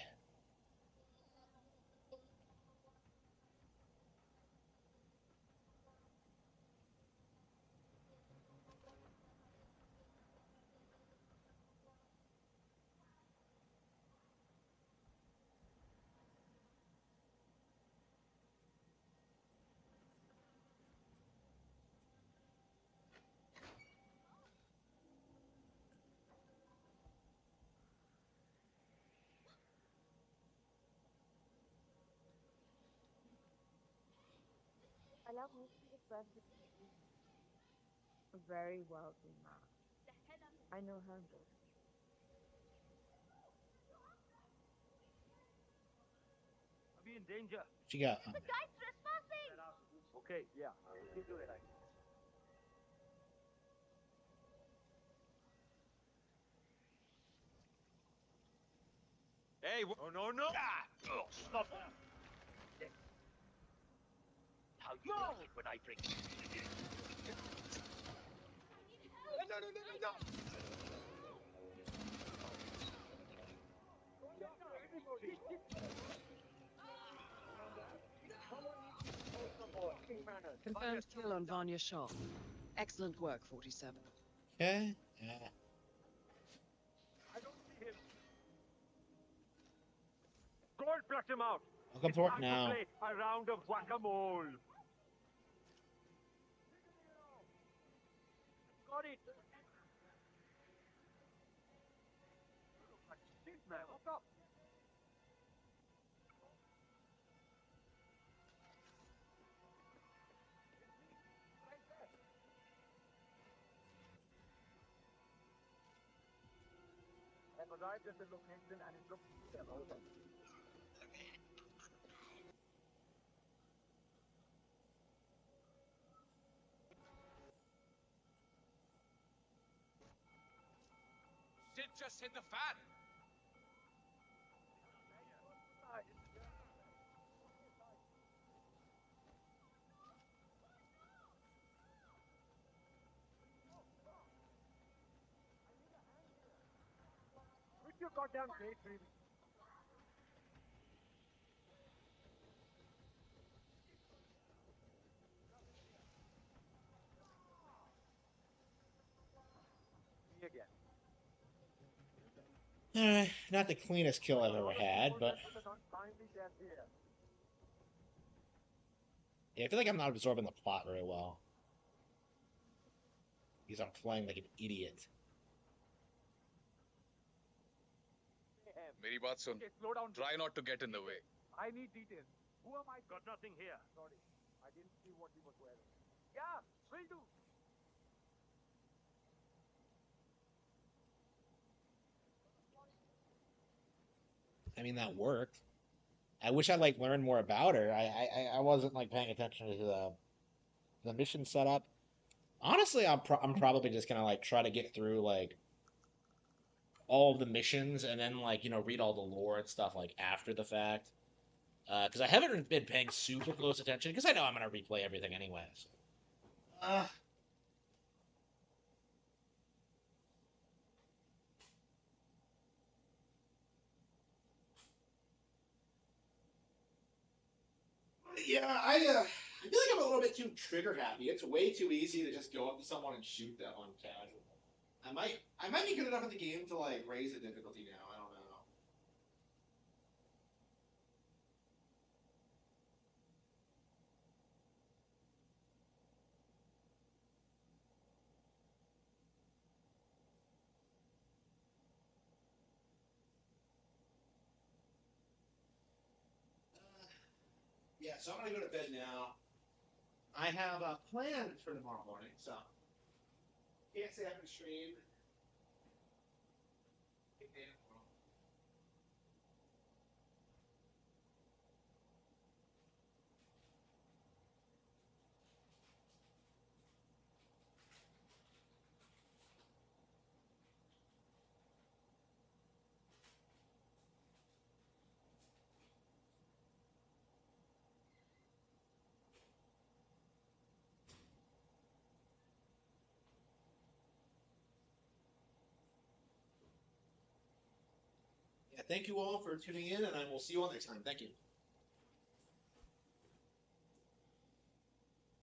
Allow me to express a very wealthy man. I know her. I'll be in danger. She got. The guy's trespassing! Okay, yeah. You do it, I guess. Hey, no, no! Ah! Oh, stop that! How you like it when I bring... No! Confirmed kill on Vanya Shah. Excellent work, 47. Okay. I don't see him. Go and pluck him out. Welcome It's to work time now. to play a round of whack-a-mole. Got it. Shit, man, what's up? I've arrived at the location and it looks over. Shit just hit the fan! Quit your goddamn daydreaming. Me again. Alright, not the cleanest kill I've ever had, but yeah, I feel like I'm not absorbing the plot very well. Because I'm playing like an idiot. Meri baat sun. Okay, slow down. Try not to get in the way. I need details. Who am I? Got nothing here. Sorry. I didn't see what he was wearing. Yeah, will do. I mean, that worked. I wish I like learned more about her. I wasn't like paying attention to the mission setup. Honestly, I'm probably just gonna like try to get through like all of the missions and then like read all the lore and stuff like after the fact. Because I haven't been paying super close attention because I know I'm gonna replay everything anyway. So. Yeah, I feel like I'm a little bit too trigger happy. It's way too easy to just go up to someone and shoot them on casual. I might be good enough at the game to like raise the difficulty now. I don't know. Yeah, so I'm gonna go to bed now. I have plans for tomorrow morning, so can't say I have a stream. Yeah, thank you all for tuning in, and I will see you all next time. Thank you.